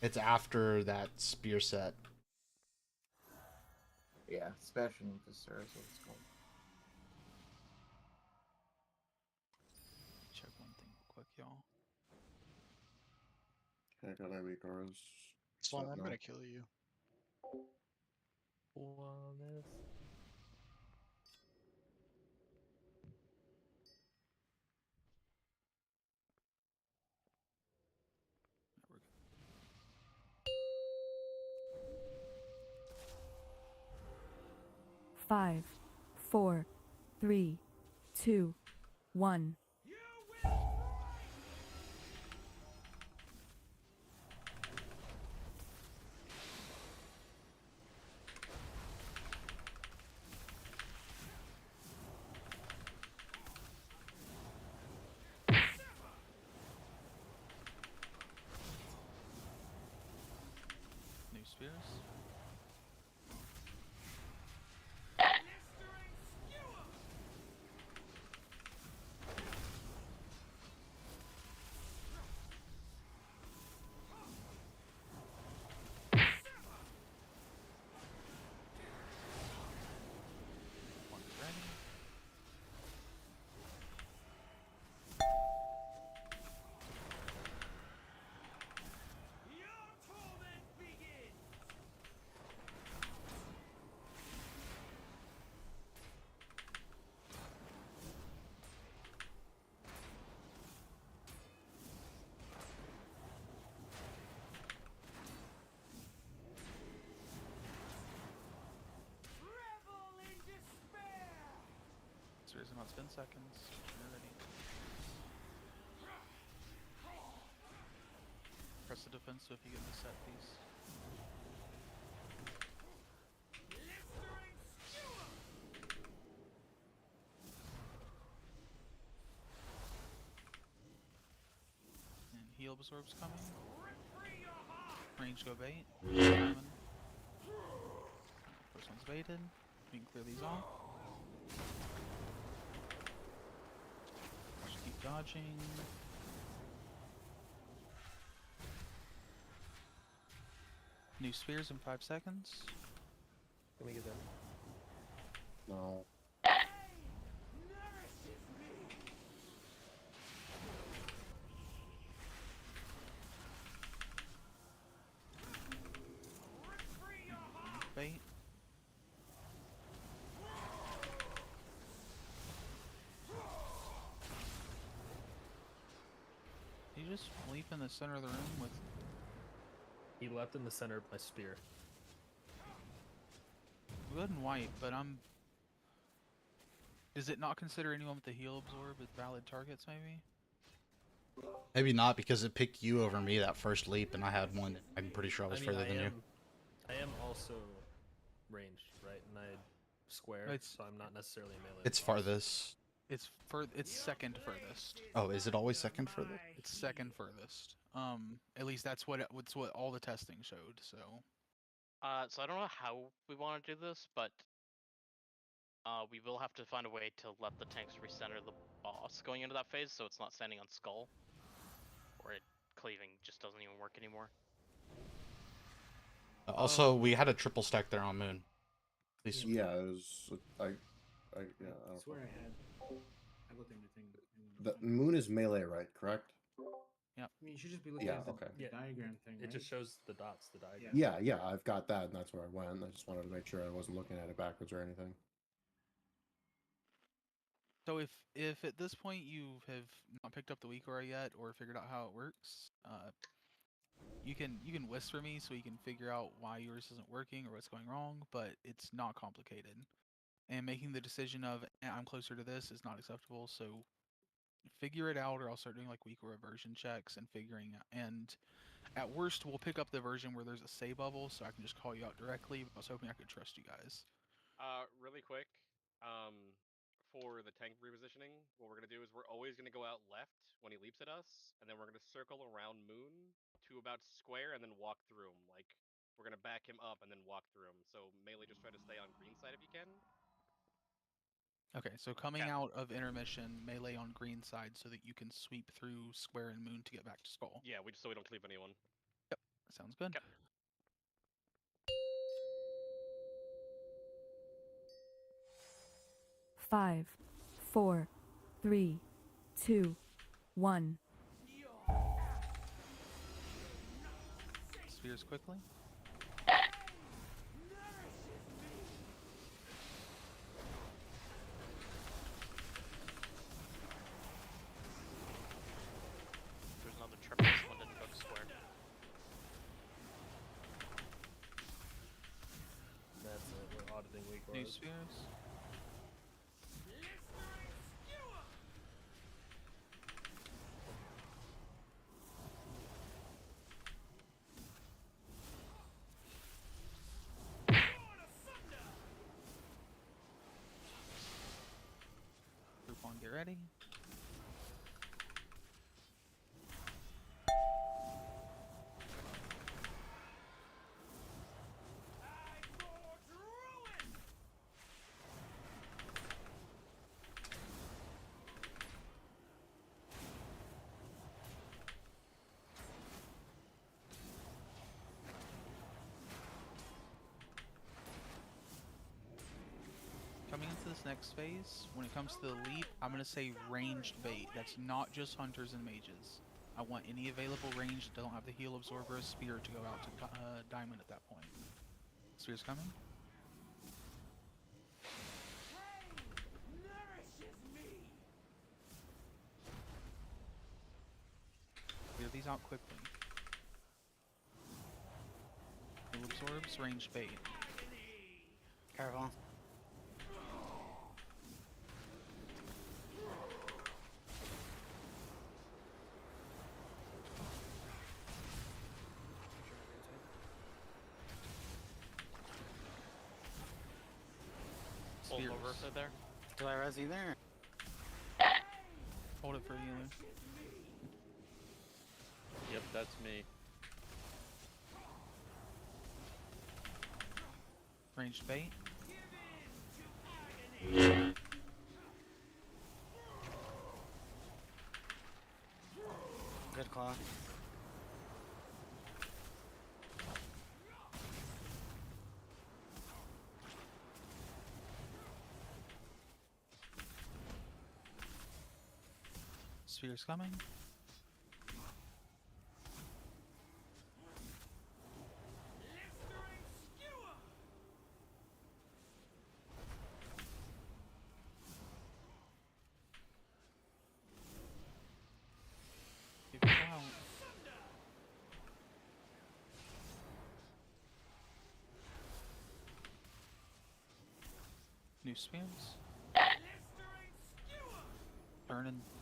it's after that spear set. Yeah, smashing Viscera is what it's called. Check one thing real quick, y'all. I got my weak auras. Slime, Stop I'm now. gonna kill you. 5, 4, 3, 2, 1. New spears. One is ready. Spears in about 10 seconds. You're ready. Press the defense so if you get the set piece. And heal absorbs coming. Range go bait. Coming. First one's baited. We can clear these off. Just keep dodging. New spears in 5 seconds. Can we get that? No. Bait. You just leap in the center of the room with. He leapt in the center of my spear. Good and white, but I'm. Does it not consider anyone with the heal absorb as valid targets, maybe? Maybe not because it picked you over me that first leap, and I had one. I'm pretty sure I was further than you. I am also ranged, right? And I square, It's- so I'm not necessarily melee. It's farthest. It's second furthest. Oh, is it always second furthest? It's second furthest. At least that's what all the testing showed. So. So I don't know how we want to do this, but we will have to find a way to let the tanks recenter the boss going into that phase, so it's not standing on skull, or it cleaving just doesn't even work anymore. Also, we had a triple stack there on Moon. At least Yeah, it was. I yeah. I I don't swear know. I looked at the thing. The moon is melee, right? Correct. Yeah. I mean, you should just be looking Yeah. at the, Okay. the diagram thing, It right? just shows the dots, the diagram. Yeah, I've got that, and that's where I went. I just wanted to make sure I wasn't looking at it backwards or anything. So if at this point you have not picked up the weak aura yet or figured out how it works, you can whisper me so we can figure out why yours isn't working or what's going wrong. But it's not complicated, and making the decision of I'm closer to this is not acceptable. So figure it out, or I'll start doing like weak aura version checks and figuring out. And at worst, we'll pick up the version where there's a say bubble, so I can just call you out directly. But I was hoping I could trust you guys. Really quick, for the tank repositioning, what we're gonna do is we're always gonna go out left when he leaps at us, and then we're gonna circle around Moon to about square and then walk through him. Like, we're gonna back him up and then walk through him. So melee, just try to stay on green side if you can. Okay, so coming out of intermission, melee on green side so that you can sweep through square and moon to get back to skull. Yeah, so we don't cleave anyone. Yep, sounds good. Okay. 5, 4, 3, 2, 1. Spheres quickly. There's another triple one didn't go to square. That's it. We're auditing weak before New us. spheres. Group 1, get ready. Coming into this next phase, when it comes to the leap, I'm going to say ranged bait. That's not just hunters and mages. I want any available range that don't have the heal absorber or spear to go out to diamond at that point. Spear's coming. Clear these out quickly. Heal absorbs, ranged bait. Careful. Hold Spears. over for there. Do I res either? Hold it for healer. Yep, that's me. Ranged bait. Good claw. Sphere's coming. Keep it out. New spears.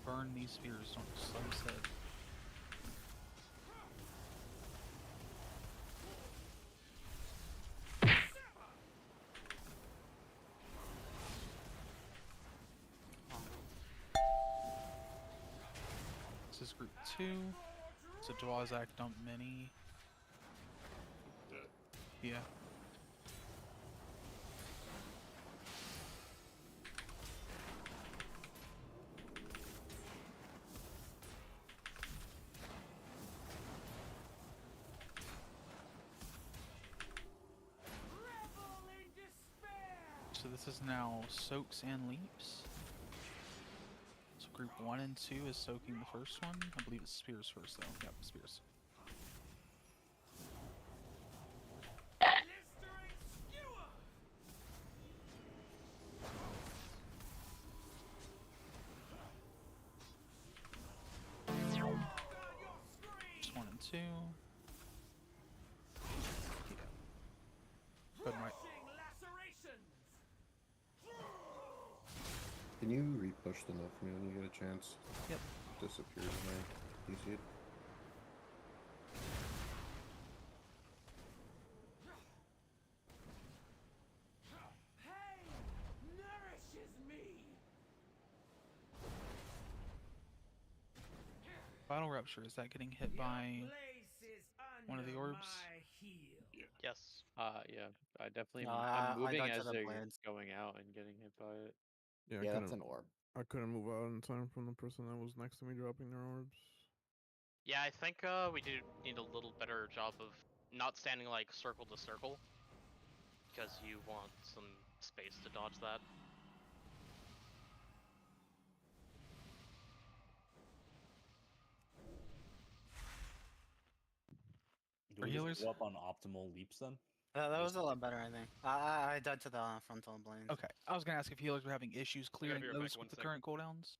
Burn these spears. Don't just let them sit. This is group 2. It's a Dwazak dump mini. Yeah. So this is now soaks and leaps. So group 1 and 2 is soaking the first one. I believe it's spears first though. Yep, spears. Just 1 and 2. Yeah. Good right. Can you repush the note for me when you get a chance? Yep. Disappears when I do you see it? Vital rupture, is that getting hit by one of the orbs? Yes. Yeah, I definitely. No, I'm I moving dodged as the they're blades. going out and getting hit by it. Yeah, Yeah, that's an orb. I couldn't move out in time from the person that was next to me dropping their orbs. Yeah, I think we do need a little better job of not standing like circle to circle, because you want some space to dodge that. Do we just go up on optimal leaps then? That was a lot better, I think. I died to the frontal blades. Okay, I was gonna ask if healers were having issues clearing be right back, those one with the sec. current cooldowns.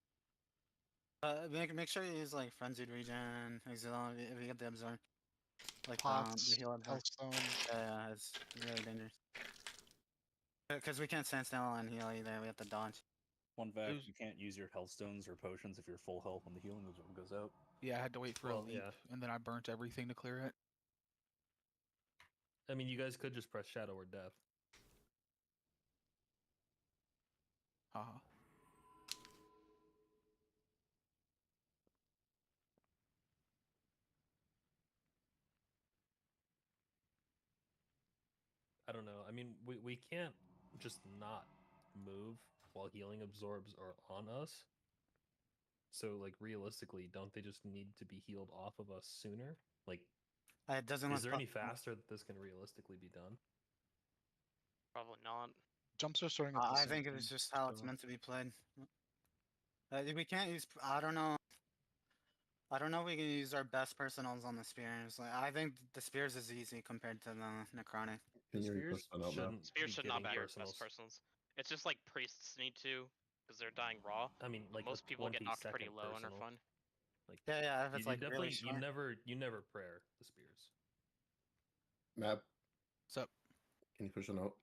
Make sure you use like frenzied regen, exile if you get the absorb. Like Pots, the heal absorb. Healthstone. Yeah, it's really dangerous. Because we can't stand still and heal either. We have to dodge. Fun fact: Who's- you can't use your health stones or potions if you're full health when the healing absorb goes out. Yeah, I had to wait for Well, a leap, yeah. and then I burnt everything to clear it. I mean, you guys could just press Shadow or Death. Haha. I don't know. I mean, we can't just not move while healing absorbs are on us. So, like, realistically, don't they just need to be healed off of us sooner? Like, It doesn't. is look there po- any faster that this can realistically be done? Probably not. Jumps are starting at the I same think time, it's just how it's so- meant to be played. We can't use. I don't know. I don't know if we can use our best personals on the spears. Like, I think the spears is easy compared to the necrotic. Can you Spears request that out now? shouldn't Spears be should not be getting your personals. best personals. It's just like priests need to, because they're dying raw. I mean, but like most a people get knocked pretty 20-second low and are personal. fun. Like, Yeah, if it's you like really definitely short. you never prayer the spears. Map, What's up? can you push a note?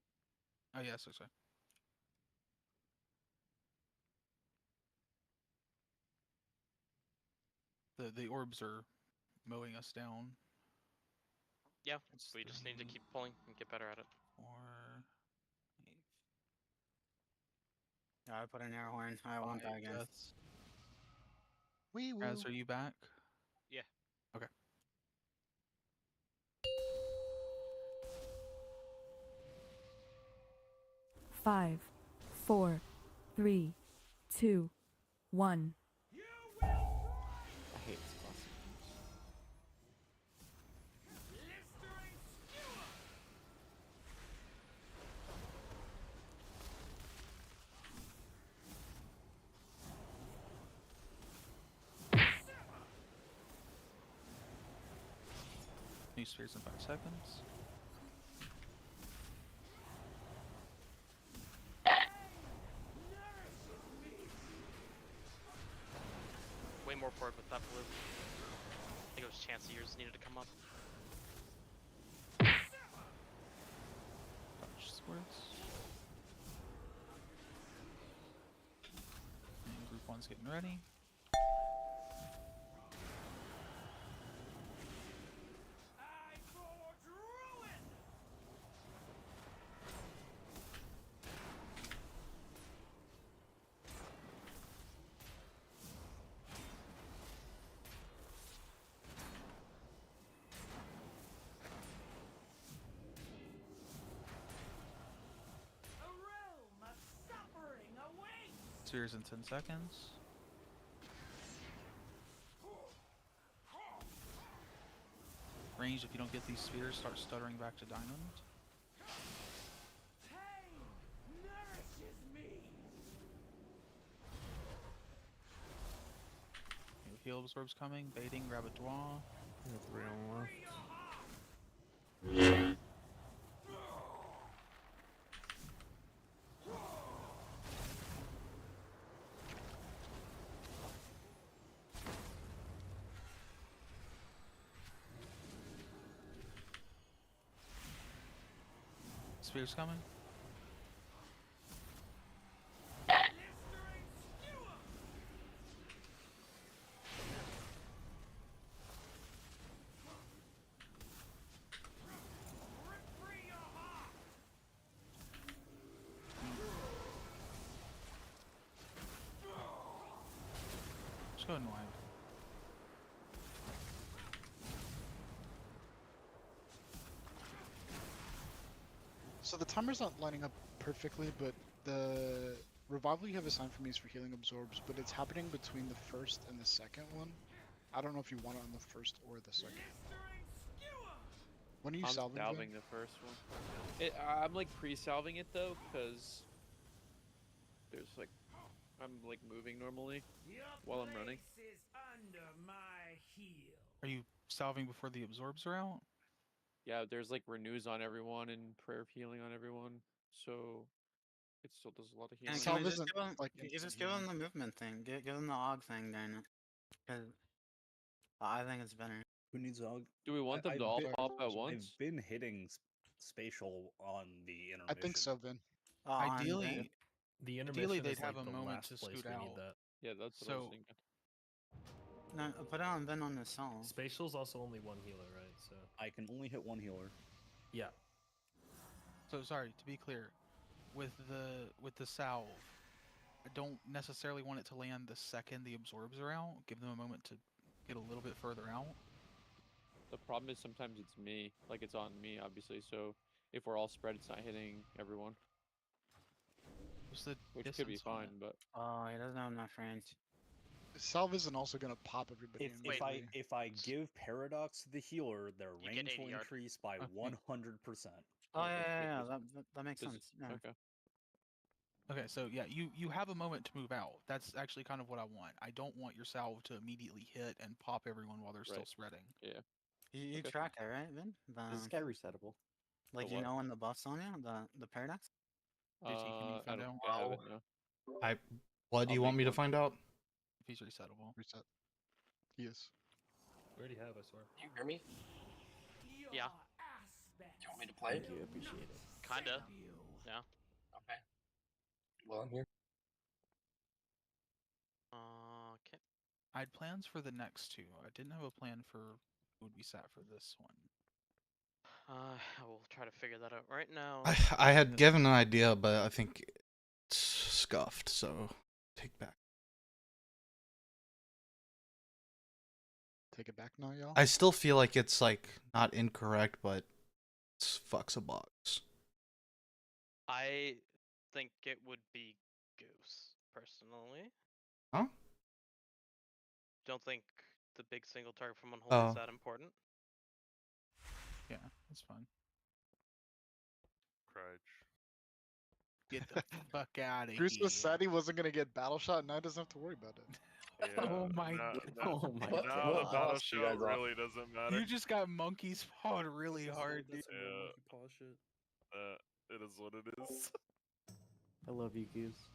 Oh yes, sorry. The orbs are mowing us down. Yeah, It's we just need to 3, keep pulling and get better at it. 4, 8, Yeah, I put an air horn. I won't 5 die again. deaths. Wee woo. Raz, are you back? Yeah. Okay. Five, 4, 3, 2, 1. I hate this class. New spheres in 5 seconds. Way more forward with that blue. I think it was Chance Ears needed to come up. Touch swords. And group 1's getting ready. Spheres in 10 seconds. Range, if you don't get these spheres, start stuttering back to diamond. New heal absorbs coming. Baiting, grab a dwa. 3 on left. Spheres coming. Just go ahead and wipe. So the timer's not lining up perfectly, but the revival you have assigned for me is for healing absorbs, but it's happening between the first and the second one. I don't know if you want it on the first or the second. When are you I'm salving? salving the first one. I'm like pre-salving it though, because there's like I'm like moving normally while I'm running. Are you salving before the absorbs are out? Yeah, there's like renews on everyone and prayer of healing on everyone, so it still does a lot of healing. And Salve can we just isn't give him, like you instant just give him healing. the movement thing. Give him the AUG thing, Dana. Because I think it's better. Who needs AUG? Do we want them to all pop at once? I've been hitting spatial on the intermission. I think so, Vin. Ideally, The ideally intermission they'd is have like a the moment last to place scoot we out. need that. Yeah, that's what I was So thinking. No, put it on Ven on the song. Spatial's also only one healer, right? So I can only hit one healer. yeah. So sorry, to be clear, with the salve, I don't necessarily want it to land the second the absorbs are out. Give them a moment to get a little bit further out. The problem is sometimes it's me, like it's on me, obviously. So if we're all spread, it's not hitting everyone. What's the Which could be distance on fine, it? but Oh, he doesn't have enough range. Salve isn't also gonna pop everybody. If I give Paradox to the healer, their You get range 80 will yard. increase by Okay. 100%. Oh yeah, that makes Does sense. it- Yeah. okay. Okay, so yeah, you have a moment to move out. That's actually kind of what I want. I don't want your salve to immediately hit and pop everyone while they're still Right. spreading. Yeah. You Okay. track it, right, Vin? Is this guy resettable? Like The you what? know when the buff's on you, the paradox. Did you, can you I find don't out? think I have it now. What do I'll you want make me to one. find out? If he's resettable. Reset. Yes. We already have, I swear. You hear me? Yeah, Do you want me to play? Thank you, appreciate it. kinda. Yeah. Okay. Well, I'm here. Okay. I had plans for the next two. I didn't have a plan for who would be sat for this one. I will try to figure that out right now. I had given an idea, but I think it's scuffed, so take back. Take it back now, y'all. I still feel like it's like not incorrect, but it's fucks a box. I think it would be Goose, personally. Huh? Don't think the big single target from Unholy is Oh. that important. Yeah, that's fine. Crutch. Get the fuck out of Bruce here. was sad he wasn't gonna get battle shot, now he doesn't have to worry about it. Oh my Now, god. Oh my now god. the battle lost you shot guys off. really doesn't matter. You just got monkey spawned really hard, dude. That's some real monkey paw shit. It is what it is. I love you, Goose.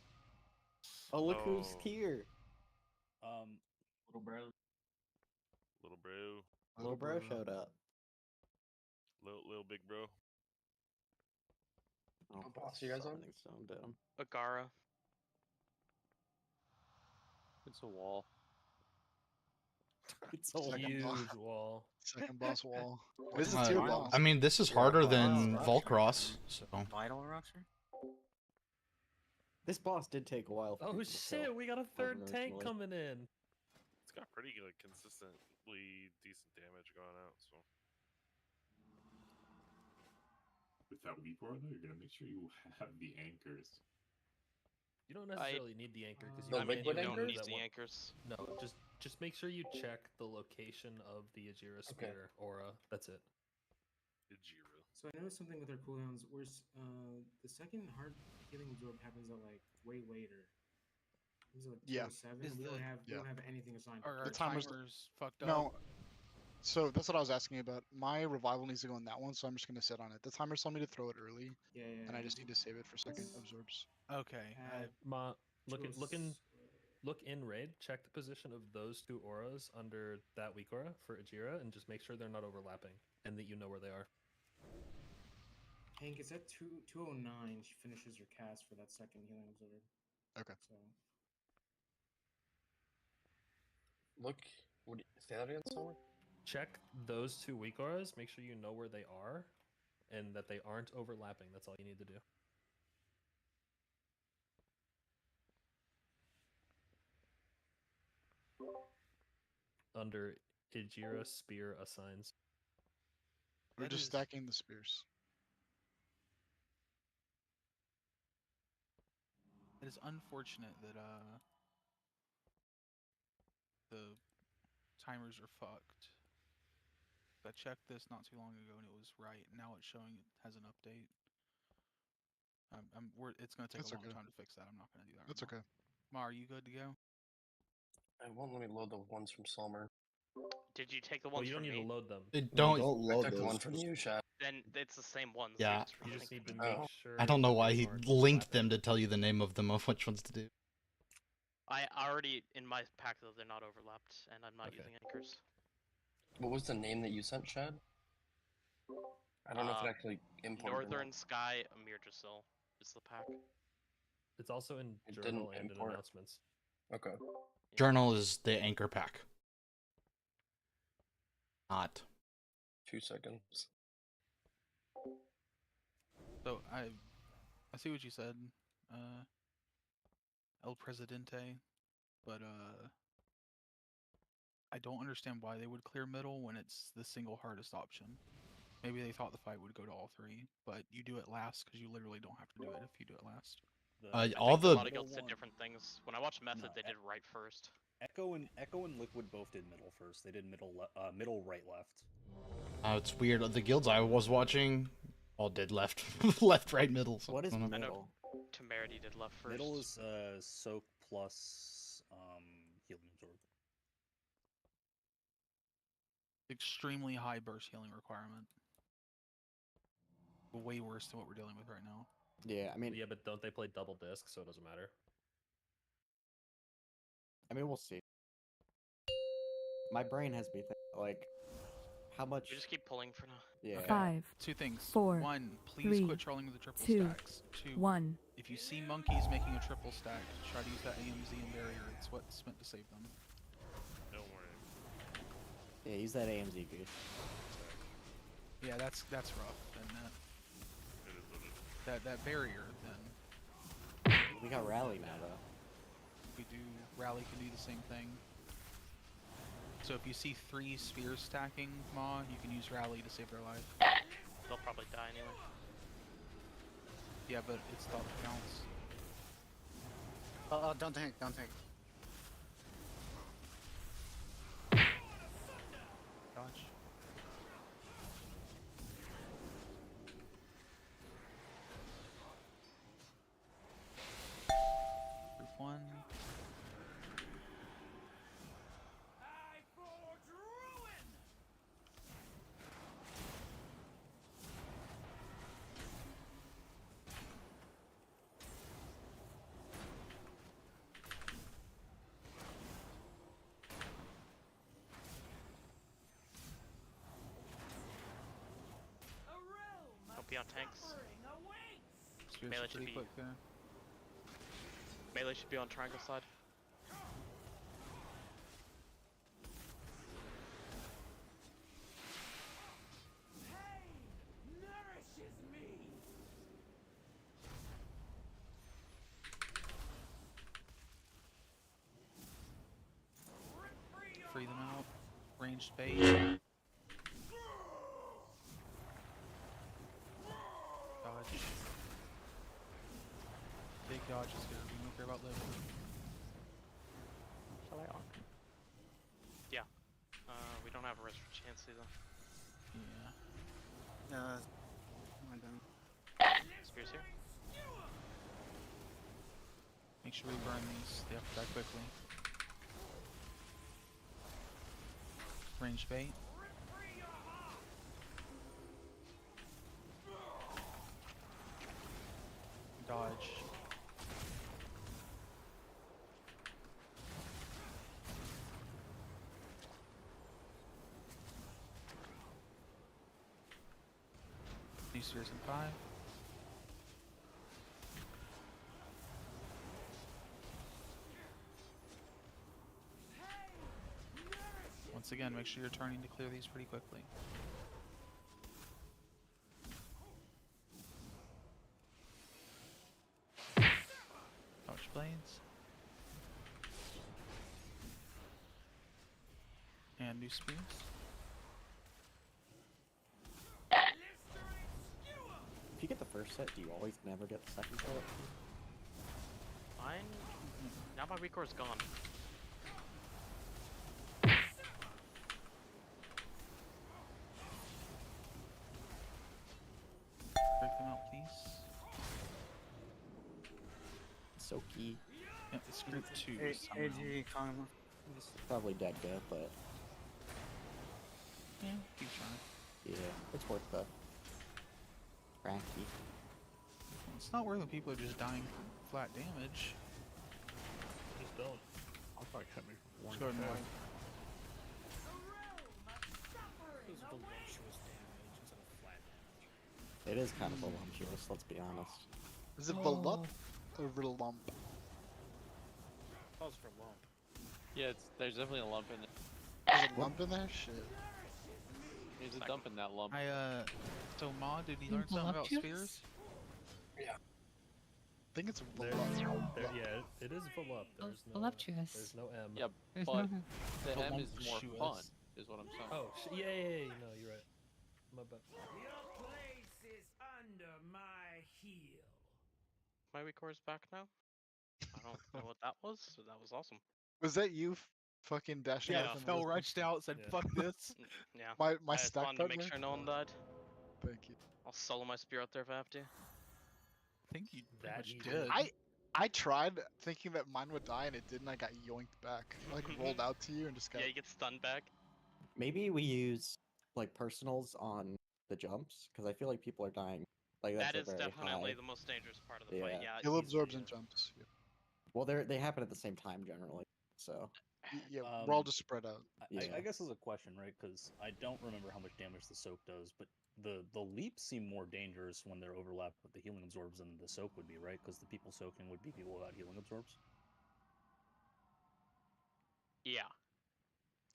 Oh, look who's Oh. here. Little bro. Little bro. Little bro showed up. Little big bro. Oh, What boss are you guys on? Summoning Stone Dome. Agara. It's a wall. It's a Second huge boss. wall. Second boss wall. This is Uh, tier boss. I mean, this is Yeah, harder oh, than wow. Volcross, so Vital Rusher. This boss did take a while. For Oh people to shit, kill, we got a third tank originally. coming in. It's got pretty like consistently decent damage going out. So With that weak aura, though, you're gonna make sure you have the anchors. You don't necessarily need the anchor because The you liquid can don't anchors? need the anchors. No, just make sure you check the location of the Ajira spear aura. That's it. Ijiro. So I noticed something with our cooldowns. Where the second hard healing absorb happens at like way later. This is like Yeah. 207. Is We don't the- have we yeah. don't have anything assigned. Are for our The it. timers- timers fucked up? No. So that's what I was asking about. My revival needs to go in that one, so I'm just gonna sit on it. The timers told me to throw it early, Yeah, and I just need to save it for second absorbs. Okay. Ma, look in 206. look in raid. Check the position of those two auras under that weak aura for Ajira, and just make sure they're not overlapping, and that you know where they are. Hank, it's at 209. She finishes your cast for that second healing absorb. Okay. So Look, say that again, somewhere? Check those two weak auras. Make sure you know where they are, and that they aren't overlapping. That's all you need to do. Under Ajira spear assigns. We're That just is- stacking the spears. It is unfortunate that the timers are fucked. I checked this not too long ago and it was right. Now it's showing it has an update. It's gonna take That's a long okay. time to fix that. I'm not gonna do that. That's right now. okay. Ma, are you good to go? It won't let me load the ones from Salmer. Did you take the Well, ones you don't from need me? to load them. don't. I took the one from you, Shad. Then it's the same ones. Yeah. You just need to Oh. make sure. I don't know that why they he aren't linked overlapping. them to tell you the name of them of which ones to do. I already in my pack though they're not overlapped, and I'm not Okay. using anchors. What was the name that you sent, Shad? I don't know if it actually imported or not. Northern Sky Amir Jasil. is the pack. It's also in It journal didn't and in import. announcements. Okay. Journal is the anchor pack. Not. 2 seconds. So I see what you said, El Presidente, but I don't understand why they would clear middle when it's the single hardest option. Maybe they thought the fight would go to all three, but you do it last because you literally don't have to do it if you do it last. I all think the a lot of guilds did different things. When I watched Method, they did right first. Echo and Liquid both did middle first. They did middle, middle, right, left. It's weird. The guilds I was watching all did left, left, right, middle. So What is I don't know. middle? Temerity did left first. Middle is soak plus healing absorb. Extremely high burst healing requirement. Way worse than what we're dealing with right now. Yeah, I mean, Yeah, but don't they play double disc, so it doesn't matter. we'll see. My brain has me like, how much? We just keep pulling for now. Yeah. 5, Two things. 4, One, please 3, quit trolling with the triple 2, stacks. Two, 1. if you see monkeys making a triple stack, try to use that AMZ and barrier. It's what's meant to save them. Don't worry. Yeah, use that AMZ goose. Yeah, that's rough. And that barrier, then We got rally now though. we do rally can do the same thing. So if you see 3 spears stacking, Ma, you can use rally to save their life. They'll probably die anyway. Yeah, but it's thought that counts. Oh, don't take. Dodge. Group 1. Don't be on tanks. Spears Melee are should pretty be quick there. melee should be on triangle side. Free them out. Ranged bait. Dodge. Big dodge is good. We don't care about living. Shall I arc? Yeah. We don't have a risk for chance either. Yeah. I don't. Spears here. Make sure we burn these. They have to die quickly. Range bait. Dodge. New spears in 5. Once again, make sure you're turning to clear these pretty quickly. Touch blades. And new spears. If you get the first set, do you always never get the second set? Mine. Now my recore is gone. Break them out, please. So key. Yep, it's group 2. somehow. AG Kama. It's probably dead good, but Yeah, keep trying. yeah, it's worth the cranky. It's not worth it. People are just dying from flat damage. Just don't. I'll probably hit me for Just go ahead and 1K. wipe. It's voluptuous damage instead of flat damage. It is kind of voluptuous, let's be honest. Is it Volump or Volump? Calls for lump. Yeah, there's definitely a lump in it. There's a lump in there? Shit. There's a dump in that lump. So Ma, did you learn something about spheres? Yeah. I think it's There, Volump. yeah, it is Voluptuous. There's no, Voluptuous. There's no M. Yeah, There's but no- the M is more Voluptuous. fun, is what I'm saying. Oh, yeah, no, you're right. My bad. Your place is under my heel. My weak core is back now. I don't know what that was. So that was awesome. Was that you fucking dashing Yeah, off in the Phil distance? rushed out, said, Yeah. "Fuck this." Yeah. My I just stack wanted to make project? sure no one died. Thank you. I'll solo my spear out there if I have to. I think you pretty That much you did. I tried thinking that mine would die and it didn't. I got yoinked back. I like rolled out to you and just got. Yeah, you get stunned back. Maybe we use like personals on the jumps because I feel like people are dying. Like that's That is a very definitely high. the most dangerous part of the fight. Yeah. Heal easily, absorbs yeah. and jumps. Yeah, Well, they happen at the same time generally. So yeah we're all just spread out. I guess is a question, right? Because I don't remember how much damage the soak does, but the leaps seem more dangerous when they're overlapped with the healing absorbs than the soak would be, right? Because the people soaking would be people without healing absorbs. Yeah.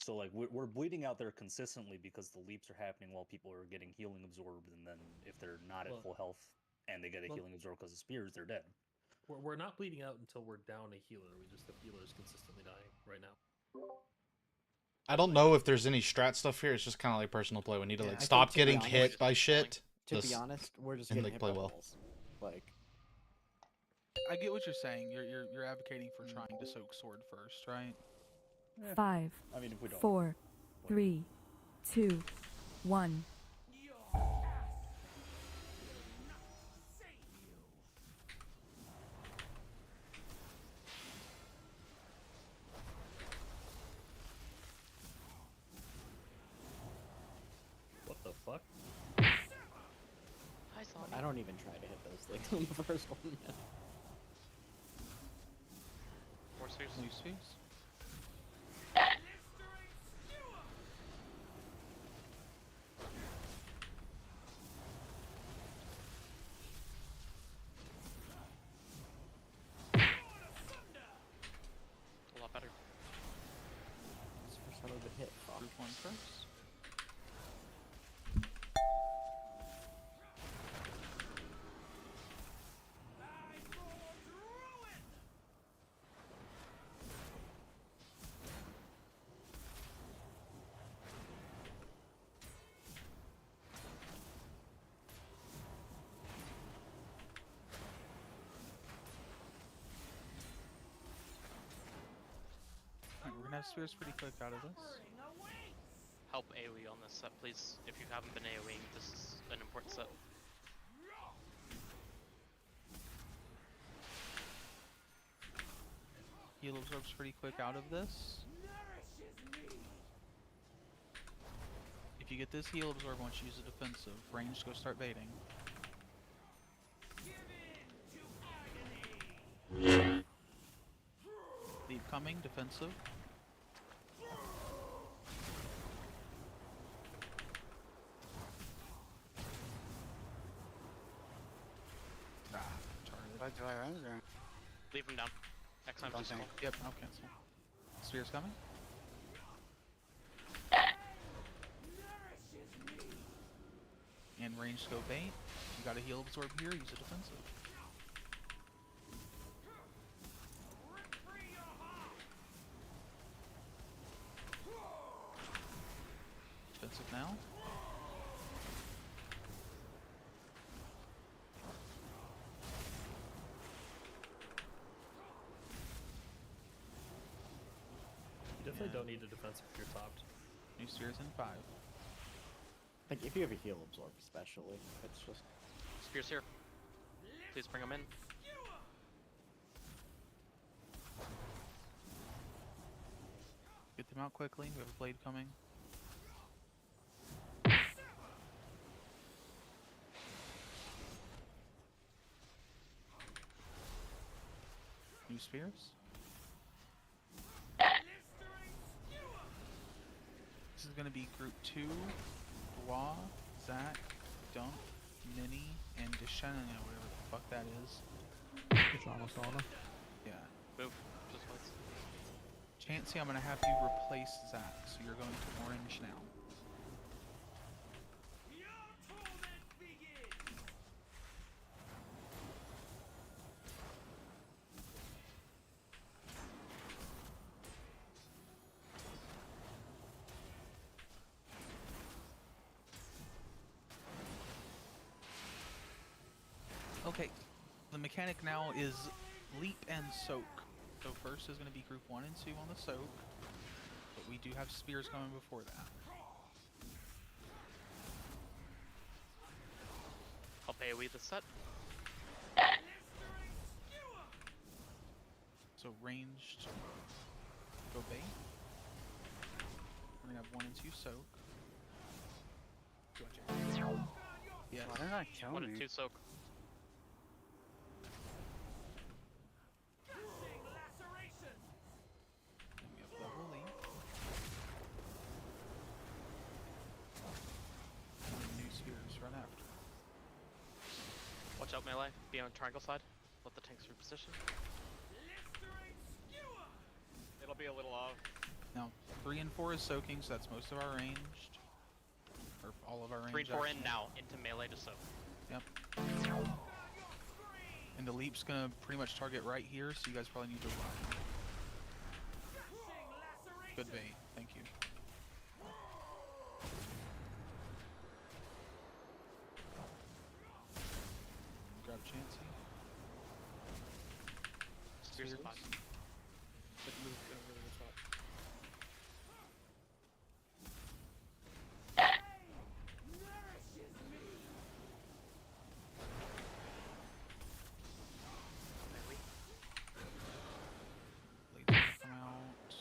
So like we're bleeding out there consistently because the leaps are happening while people are getting healing absorbed, and then if they're not at Well- full health and they get a well- healing absorb because of spears, they're dead. We're not bleeding out until we're down a healer. We just have healers consistently dying right now. I don't know if there's any strat stuff here. It's just kind of like personal play. We need to Yeah, like I think stop to be getting honest- hit by shit. to Just- be honest, we're just and, getting like, hit play by well. walls. Like I get what you're saying. You're advocating for trying to soak sword first, right? 5, I mean, if we don't. 4, 3, 2, 1. What the fuck? I don't even try to hit those things on the first one. Man. More spheres. New spheres. A lot better. It's the first time I've been hit. Fuck. Group 1 first. Alright, we're gonna have spheres pretty quick out of this. Help AoE on this set, please. If you haven't been AoEing, this is an important set. Heal absorbs pretty quick out of this. If you get this heal absorb once you use a defensive, ranged, go start baiting. Lead coming, defensive. But do I run or? Leave him down. Next time, just Okay. call. Yep, I'll cancel. Sphere's coming. And ranged go bait. If you got a heal absorb here, use a defensive. Defensive now. You definitely don't need a defensive if you're topped. New spheres in 5. Like if you have a heal absorb, especially, it's just Spears here. Please bring him in. Get them out quickly. We have a blade coming. New spears. This is going to be group 2. Bois, Zach, Dunk, Mini, and Deshenania, whatever the fuck that is. Yeah. Move. Just once. Chansey, I'm gonna have you replace Zach, so you're going to orange now. Okay, the mechanic now is leap and soak. So first is going to be group 1 and 2 on the soak, but we do have spears coming before that. I'll pay we the set. So ranged, go bait. We're going to have 1 and 2 soak. Yes. Why did that kill 1 me? and 2 soak. Then we have double leap. And then new spears right after. Watch out melee. Be on triangle side. Let the tanks reposition. It'll be a little off. Now, 3 and 4 is soaking, so that's most of our ranged. Or all of our range. 3 and 4 in actually. now. Into melee to soak. Yep. And the leap's gonna pretty much target right here, so you guys probably need to run. Good bait, thank you. Grab Chansey. Spears at 5. Like move over the top. Blades gonna come out.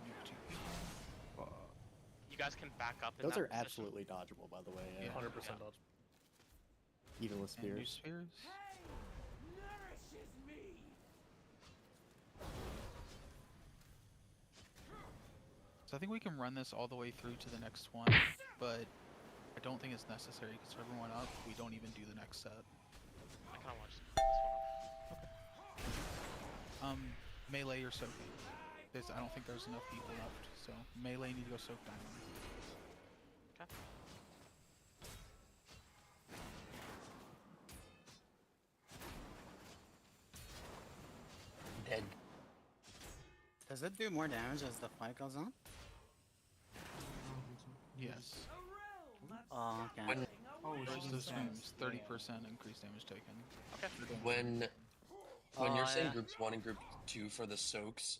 And nuke 2 people. You guys can back up in Those that are position. absolutely dodgeable, by the way. Yeah. 100% dodge. Even with And new spears. spears. So I think we can run this all the way through to the next one, but I don't think it's necessary because for everyone up, we don't even do the next set. I kind of want to this one off. Melee or soaking. I don't think there's enough people left, so melee need to go soak down. Okay. Dead. Does it do more damage as the fight goes on? Yes. Oh, okay. When First of streams, 30% increased damage taken. Okay. when you're Oh, saying yeah. groups 1 and group 2 for the soaks,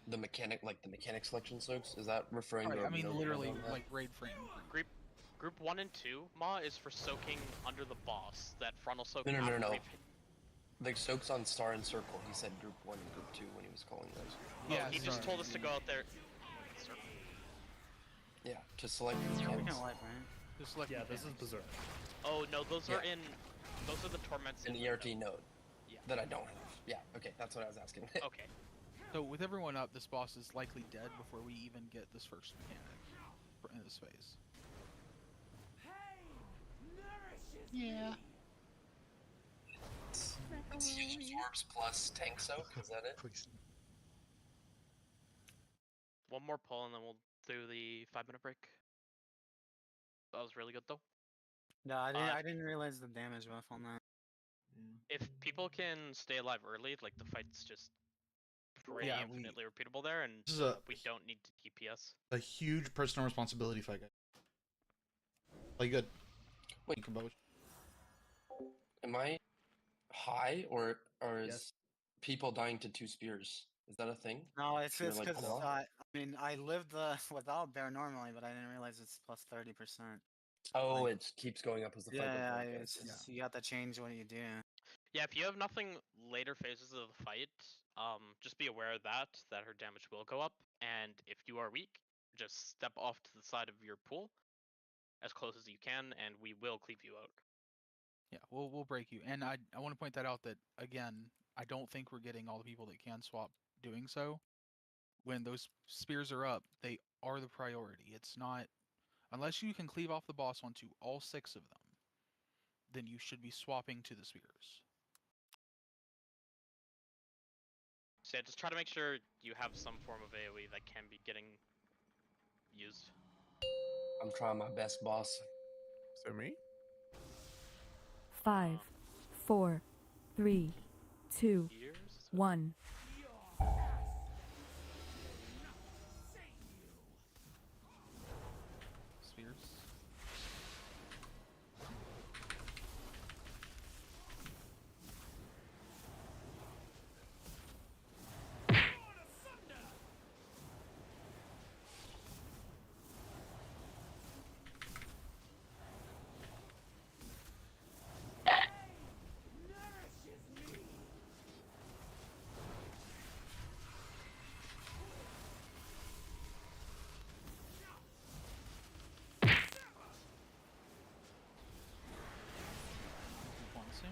the mechanic selection soaks, is that referring Right, to? I mean, no literally, count on that? like raid frame. Group 1 and 2, Ma, is for soaking under the boss. That frontal soak. No. after we've- The soaks on Star and Circle. He said group 1 and group 2 when he was calling those. Oh, he just told us to go out there. Yeah, to select the We mechanics. can wipe, right? Just select Yeah, this is mechanics. Berserk. Oh no, those are Yeah. in. Those are the torments An in ERT node. Yeah. That I don't have. Yeah, okay, that's what I was asking. Okay. So with everyone up, this boss is likely dead before we even get this first mechanic in this phase. Yeah. It's heal absorbs plus tank soak, is that it? One more pull and then we'll do the 5-minute break. That was really good though. No, I didn't realize the damage buff on that. If people can stay alive early, like the fight's just pretty Yeah, infinitely repeatable there, and This is a- we don't need to DPS. A huge personal responsibility fight, guys. Play good. Think about it. Am I high or is Yes. people dying to 2 spears? Is that a thing? No, it's You're because like, "Hello?" I mean I lived without bear normally, but I didn't realize it's plus 30%. Oh, it keeps going up as the fight goes Yeah, on. it's just, you got to change what you do. Yeah, if you have nothing later phases of the fight, just be aware of that her damage will go up, and if you are weak, just step off to the side of your pool as close as you can, and we will cleave you out. Yeah, we'll break you. And I want to point that out that again, I don't think we're getting all the people that can swap doing so. When those spears are up, they are the priority. It's not unless you can cleave off the boss onto all 6 of them, then you should be swapping to the spears. So yeah, just try to make sure you have some form of AoE that can be getting used. I'm trying my best, boss. So me? 5, 4, 3, 2, 1. Spheres. One soon.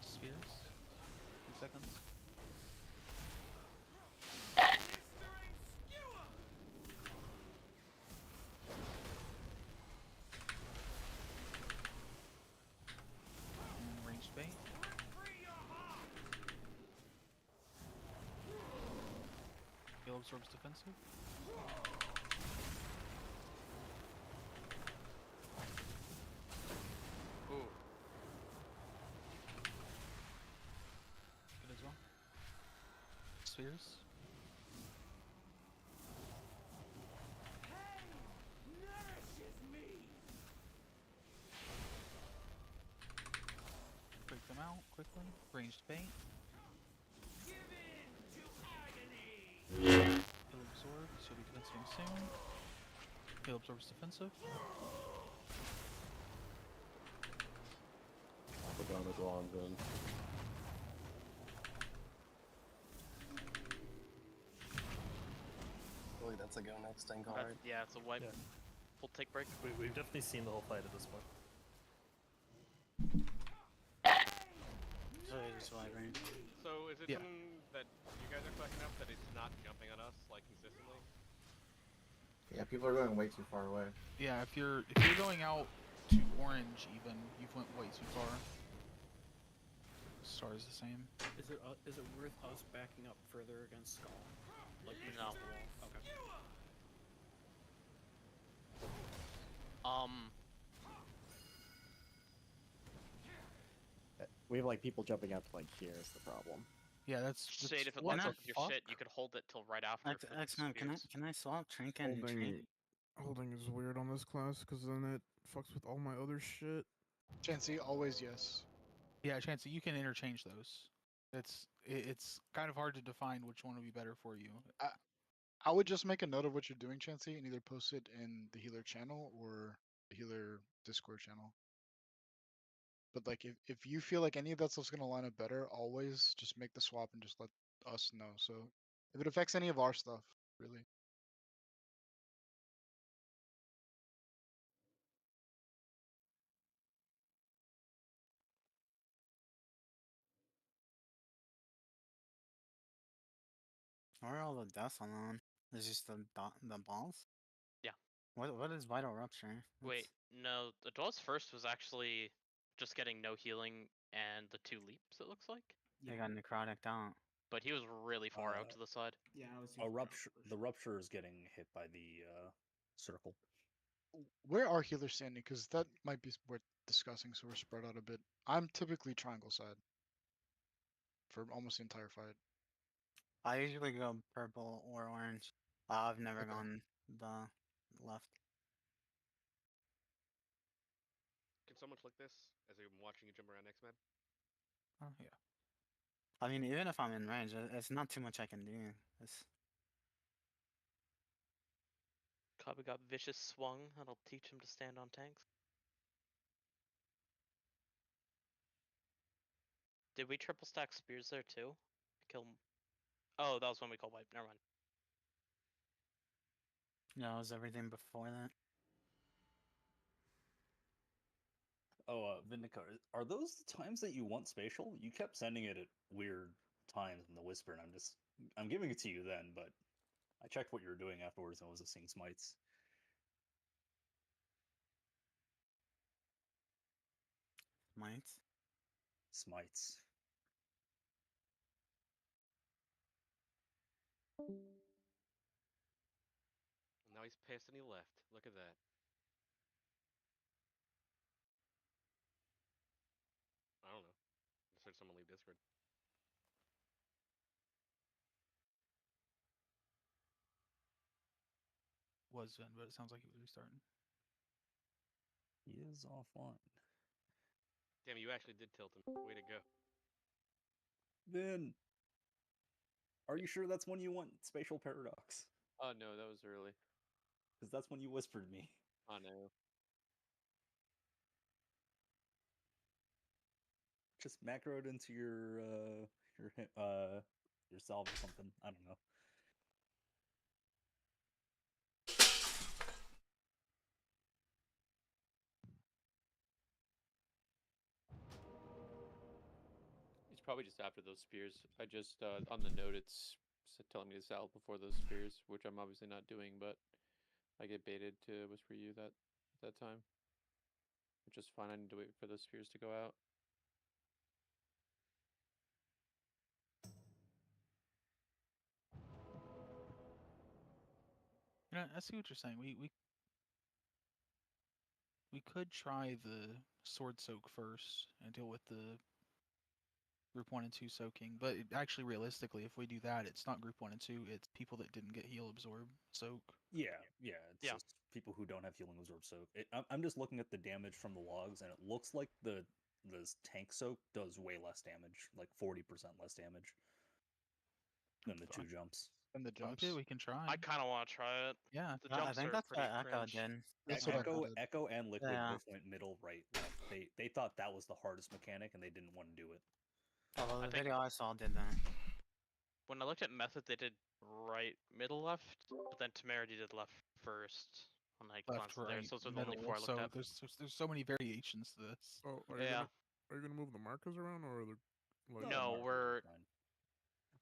Spheres. 2 seconds. And ranged bait. Heal absorbs defensive. Ooh. Good as well. Spheres. Break them out quickly. Ranged bait. Heal absorb. She'll be defensing soon. Heal absorbs defensive. Put down the draw and then. I feel like that's a go next tank That's- hard. yeah, it's a wipe. Yeah. Full take break. We've definitely seen the whole fight at this point. So they just like range. So is it Yeah. something that you guys are fucking up that it's not jumping on us like consistently? Yeah, people are going way too far away. Yeah, if you're going out to orange even, you've went way too far. Star is the same. Is it worth us backing up further against Skull? Like pushing No. against the wall? Okay. We have like people jumping out to like here is the problem. Yeah, that's Shade, if it what lines the up with your fuck? shit, you could hold it till right after. for the X-Man, spears. can I swap Trinket and Trink? Holding is weird on this class because then it fucks with all my other shit. Chansey, always yes. Yeah, Chansey, you can interchange those. It's kind of hard to define which one would be better for you. I would just make a note of what you're doing, Chansey, and either post it in the healer channel or the healer Discord channel. But like, if you feel like any of that stuff's gonna line up better, always just make the swap and just let us know. So if it affects any of our stuff, really. Where are all the deaths on that one? It's just the balls? Yeah. What is Vital Rupture? Wait, no, the Dwell's first was actually just getting no healing and the 2 leaps, it looks like. They got necrotic out. But he was really far out to the side. Yeah, I was. A rupture. The rupture is getting hit by the circle. Where are healers standing? Because that might be worth discussing. So we're spread out a bit. I'm typically triangle side for almost the entire fight. I usually go purple or orange. I've never Okay. gone the left. Can someone click this as I'm watching you jump around X-Men? Oh yeah. I mean, even if I'm in range, it's not too much I can do. It's we got Vicious Swung. That'll teach him to stand on tanks. Did we triple stack spears there too? Kill him. Oh, that was when we called wipe. Never mind. No, it was everything before that. Oh, Vindica, are those the times that you want spatial? You kept sending it at weird times in the whisper, and I'm giving it to you then, but I checked what you were doing afterwards and I wasn't seeing smites. Mites? Smites. Now he's pissed and he left. Look at that. I don't know. Just heard someone leave Discord. Was Zen, but it sounds like he was restarting. He is offline. Damn, you actually did tilt him. Way to go. Vin, are you sure that's when you want spatial paradox? Oh no, that was early. Because that's when you whispered me. I know. Just macro it into your salve or something. I don't know. It's probably just after those spears. I just on the note it's telling me to sell before those spears, which I'm obviously not doing, but I get baited to whisper you that time. Which is fine. I need to wait for those spears to go out. Yeah, I see what you're saying. We could try the sword soak first and deal with the group 1 and 2 soaking, but actually realistically, if we do that, it's not group 1 and 2, it's people that didn't get heal absorb soak. Yeah, it's just people who don't have healing absorb soak. I'm just looking at the damage from the logs, and it looks like the tank soak does way less damage, like 40% less damage than the 2 jumps. And the Fuck jumps. it, we can try. I kind of want to try it. Yeah, The jumps I think are that's pretty what Echo cringe. did. That's what Echo, I did. Echo and Liquid Yeah. both went middle, right, left. They thought that was the hardest mechanic, and they didn't want to do it. Although I the think- video I saw did that. When I looked at method, they did right, middle, left, but then Temerity did left first. When I left, glanced there, right, so those are the only middle. 4 I looked So at. there's so many variations to this. Oh, are Yeah. you gonna move the markers around or the like? No, we're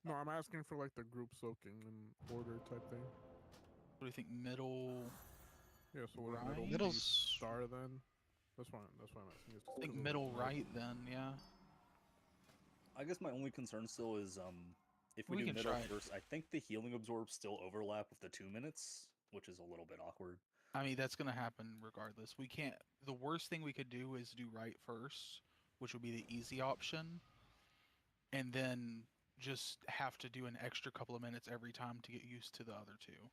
No, I'm asking for like the group soaking and order type thing. What do you think? Middle. Yeah, so would right? middle be Middle's- star then? That's why I'm asking. Just I 'cause think of the middle mark. right then, yeah. I guess my only concern still is if we We do can middle try it. first, I think the healing absorbs still overlap with the 2 minutes, which is a little bit awkward. I mean, that's gonna happen regardless. We can't. The worst thing we could do is do right first, which would be the easy option, and then just have to do an extra couple of minutes every time to get used to the other 2.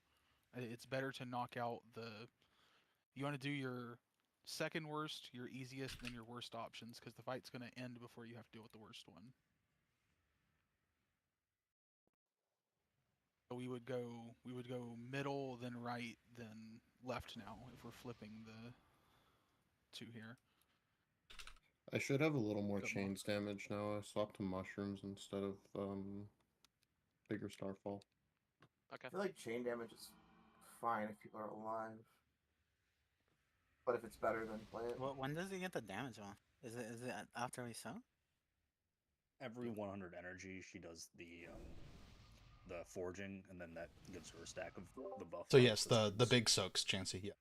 It's better to knock out the. You want to do your second worst, your easiest, and then your worst options, because the fight's gonna end before you have to deal with the worst one. So we would go middle, then right, then left now if we're flipping the 2 here. I should have a little more Good luck. chains damage now. I swapped to mushrooms instead of bigger starfall. Okay. I feel like chain damage is fine if people are alive. But if it's better, then play it. Well, when does he get the damage on? Is it after we soak? Every 100 energy, she does the forging, and then that gives her a stack of the buff. So yes, the big soaks, Chansey. Yeah.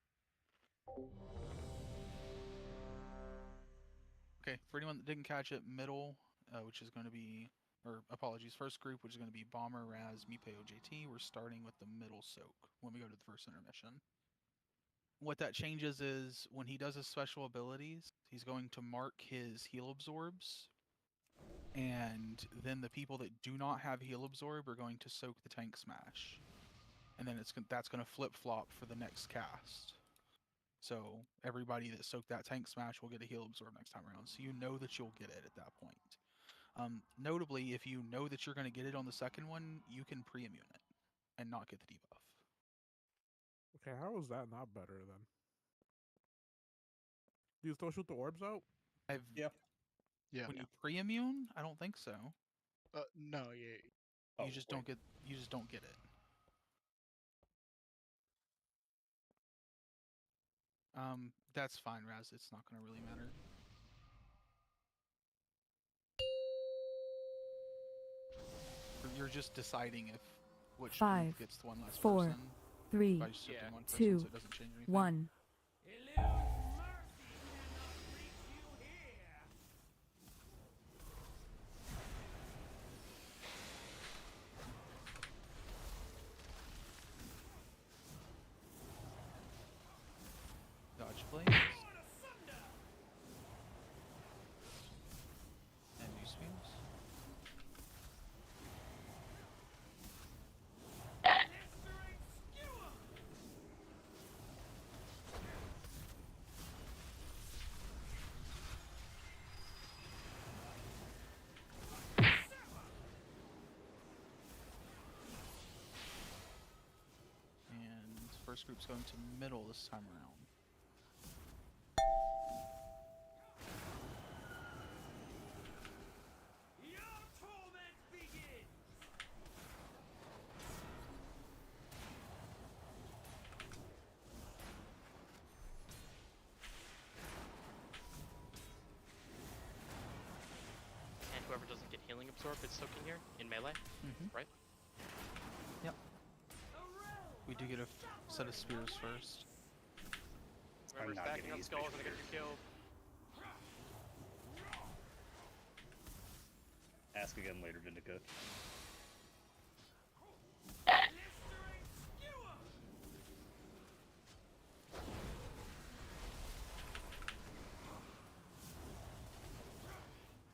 Okay, for anyone that didn't catch it, middle, which is going to be, or apologies, first group, which is going to be Bomber, Raz, Mipe, OJT. We're starting with the middle soak when we go to the first intermission. What that changes is when he does his special abilities, he's going to mark his heal absorbs, and then the people that do not have heal absorb are going to soak the tank smash, and then that's going to flip flop for the next cast. So everybody that soaked that tank smash will get a heal absorb next time around. So you know that you'll get it at that point. Notably, if you know that you're going to get it on the second one, you can pre-immune it and not get the debuff. Okay, how is that not better then? Do you still shoot the orbs out? Yeah. Yeah. When you pre-immune, I don't think so. No, yeah. Oh, You just don't get. You just don't get it. That's fine, Raz. It's not gonna really matter. You're just deciding if which group 5, gets the one less 4, person 3, by shifting one person, 2, so it doesn't change anything. 1. Dodge blades. And new spears. And first group's going to middle this time around. And whoever doesn't get healing absorb is soaking here in melee, right? Yep. We do get a set of spears first. Remember, not stacking getting up these skulls big and get you killed. Ask again later, Vindica.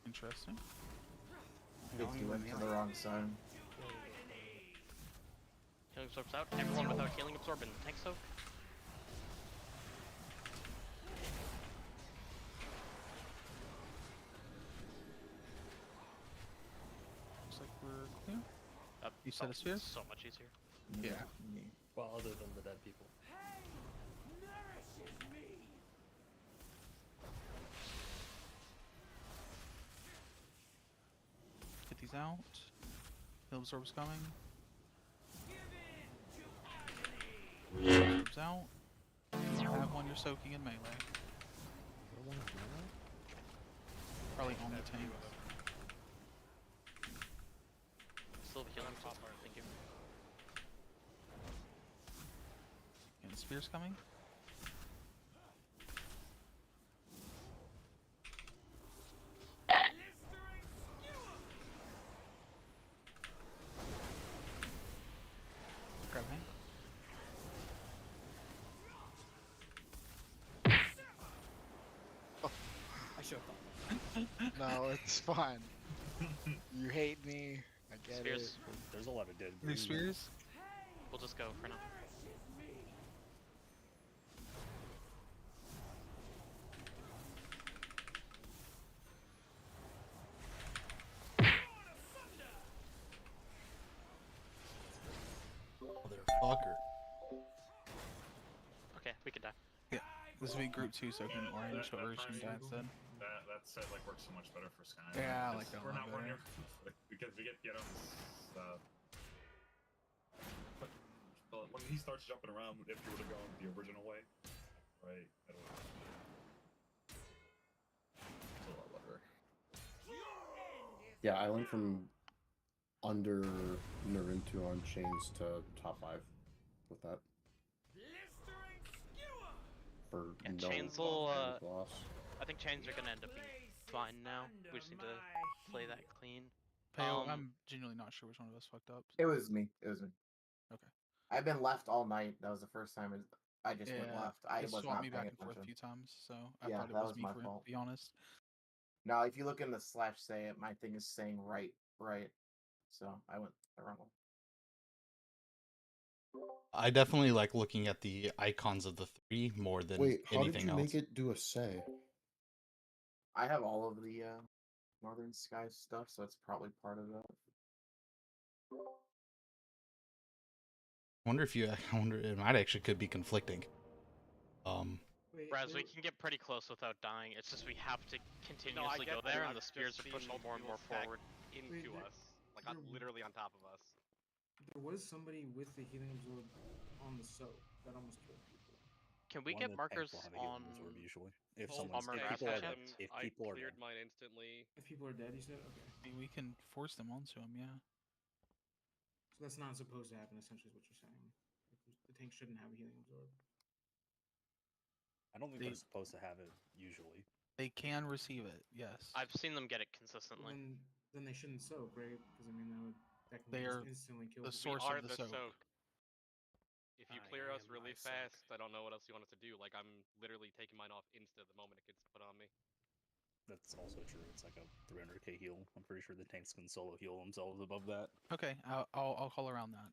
Interesting. I think you went to the wrong side. Healing absorbs out. Everyone without healing absorb and tank soak. Looks like we're clear. You set of spears? So much easier. Yeah. Well, other than the dead people. Get these out. Heal absorb's coming. Absorb's out. You don't have one, you're soaking in melee. Probably on the tank. Still have healing absorb. Thank you. And spears coming. Grab me. I should have thought. No, it's fine. You hate me. I get Spears. it. There's a lot of dead. New spears? We'll just go for now. Motherfucker. Okay, we can die. Yeah. This will be group 2 soaking orange, what Rishon Dad said. That set like works so much better for Sky. Yeah, I like that We're one not better. running because we get on but when he starts jumping around, if you would have gone the original way, right? It's a lot better. Yeah, I went from under Naruto on chains to top 5 with that. For And no chains will, damage loss. I think chains are gonna end up being fine now. We just need to play that clean. Pale, I'm genuinely not sure which one of us fucked up. It was me. It was me. Okay. I've been left all night. That was the first time I just went Yeah, left. I it was swapped not me paying back and forth a attention. few times, so I Yeah, thought it that was was me my for fault. to be honest. Now, if you look in the /say it, my thing is saying right. So I went the wrong one. I definitely like looking at the icons of the 3 more than Wait, how anything did you else. make it do a say? I have all of the Northern Skies stuff, so it's probably part of that. wonder if you. I wonder it might actually could be conflicting. Raz, we can get pretty close without dying. It's just we have to continuously go there, and the spears are pushing more and more forward. Into us, like literally on top of us. There was somebody with the healing absorb on the soak that almost killed people. Can we One get of the tanks markers will have a healing on absorb usually. If full someone's, armor if grass people are, patch? if I people are cleared dead. mine instantly. If people are dead, you said? Okay. I mean, we can force them onto him, yeah. So that's not supposed to happen, essentially, is what you're saying. Like, the tank shouldn't have a healing absorb. I don't think They- they're supposed to have it usually. They can receive it, yes. I've seen them get it consistently. Then they shouldn't soak, right? Because I mean, that can They just are instantly kill the people. source We are of the soak. If you I clear us am really my soak. fast, I don't know what else you want us to do. Like, I'm literally taking mine off insta the moment it gets put on me. That's also true. It's like a 300k heal. I'm pretty sure the tanks can solo heal themselves above that. Okay, I'll call around that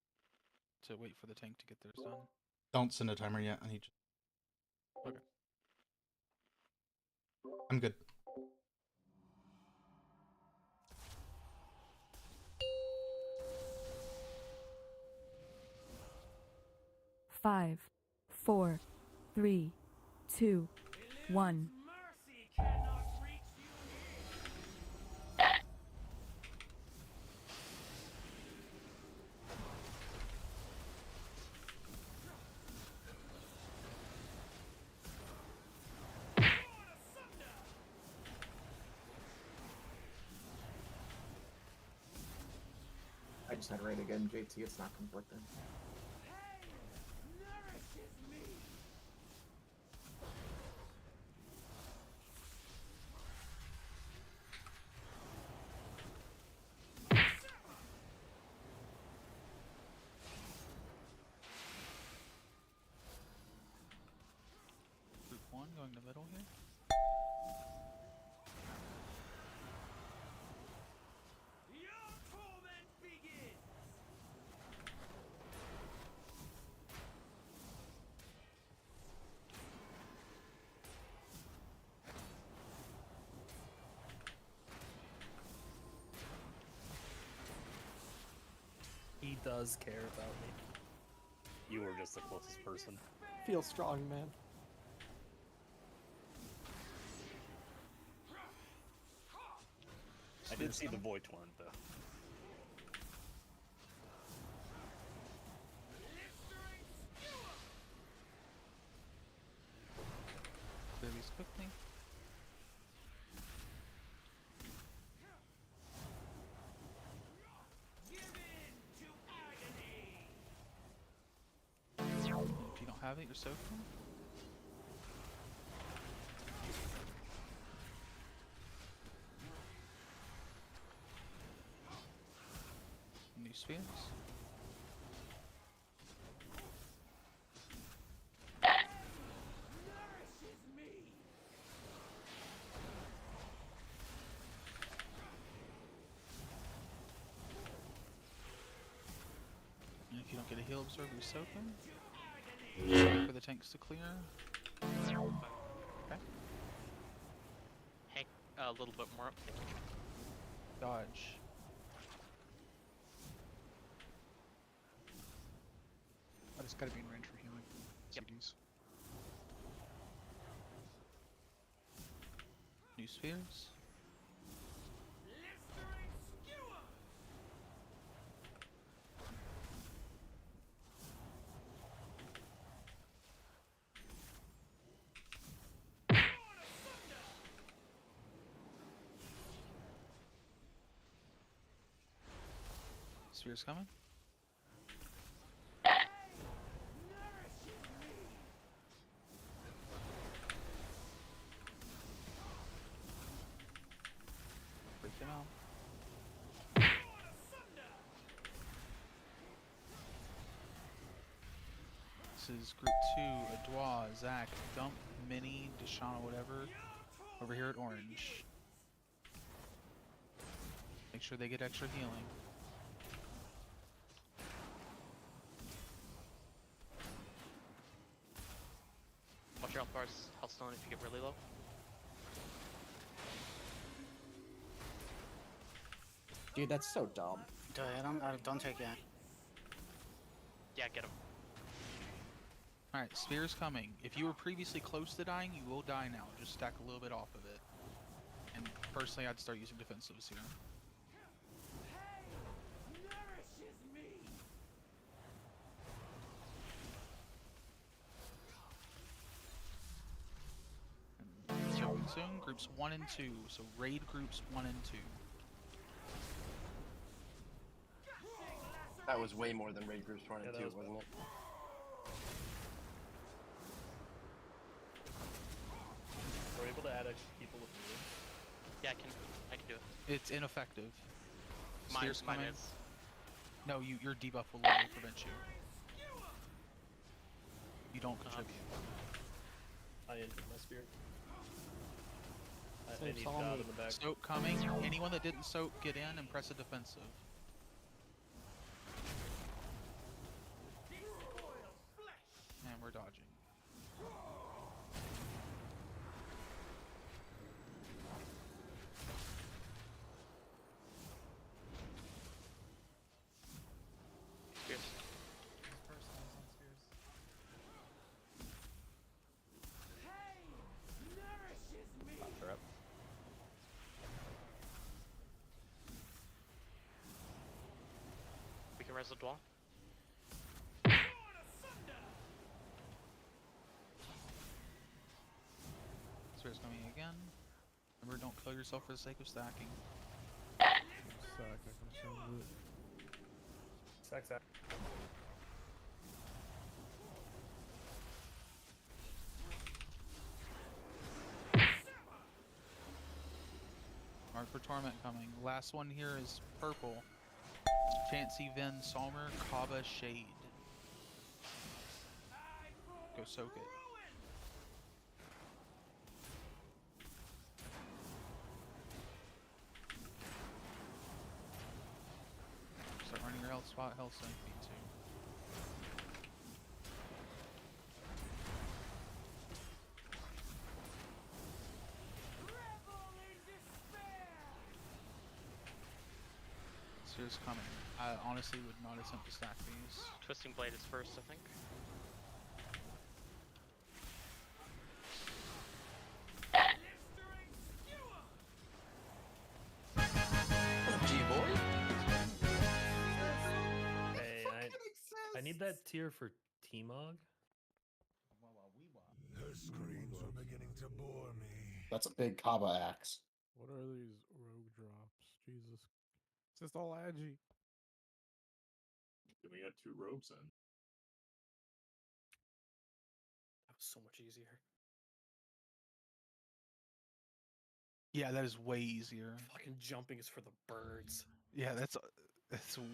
to wait for the tank to get theirs done. Don't send a timer yet. I need. Okay. I'm good. Five, 4, 3, 2, 1. I just had raid again, JT. It's not conflicting. Group 1 going to middle here. He does care about me. You were just the closest person. Feel strong, man. I did see the Void Torrent though. Clear these quickly. If you don't have it, you're soaking. New spheres. And if you don't get a heal absorb, you're soaking. Just wait for the tanks to clear. Okay. Hank, a little bit more up. Dodge. I just gotta be in range for healing. CDs. New spheres. Spheres coming. Break them out. This is group 2, Adwa, Zach, Dump, Minnie, Deshauna, whatever. Over here at Orange. Make sure they get extra healing. Watch your health bars, Healthstone if you get really low. Dude, that's so dumb. Don't take it. Yeah, get him. Alright, spear's coming. If you were previously close to dying, you will die now. Just stack a little bit off of it. And personally, I'd start using defensives here. Jumping soon, groups 1 and 2. So raid groups 1 and 2. That was way more than raid groups 1 and 2, wasn't it? Are we able to add extra people with me? Yeah, I can do it. It's ineffective. Mine Spear's coming. is. No, your debuff will literally prevent you. You don't contribute. I injured my spear. I Save need Solomon. God in the back. Soak coming. Anyone that didn't soak, get in and press a defensive. And we're dodging. Spears. They're up. We can res the wall. Spear's coming again. Remember, don't kill yourself for the sake of stacking. Sack, I can send it. Sack. Mark for Torment coming. Last one here is purple. Chansey, Ven, Salmer, Kaba, Shade. Go soak it. Start running your health spot, health sync V2. Spear's coming. I honestly would not attempt to stack these. Twisting Blade is first, I think. Hey, I need that tier for T-Mog. Her screams are beginning to bore me. That's a big Kaba axe. What are these rogue drops? Jesus. It's just all agi. We got 2 robes in. That was so much easier. Yeah, that is way easier. Fucking jumping is for the birds. Yeah, that's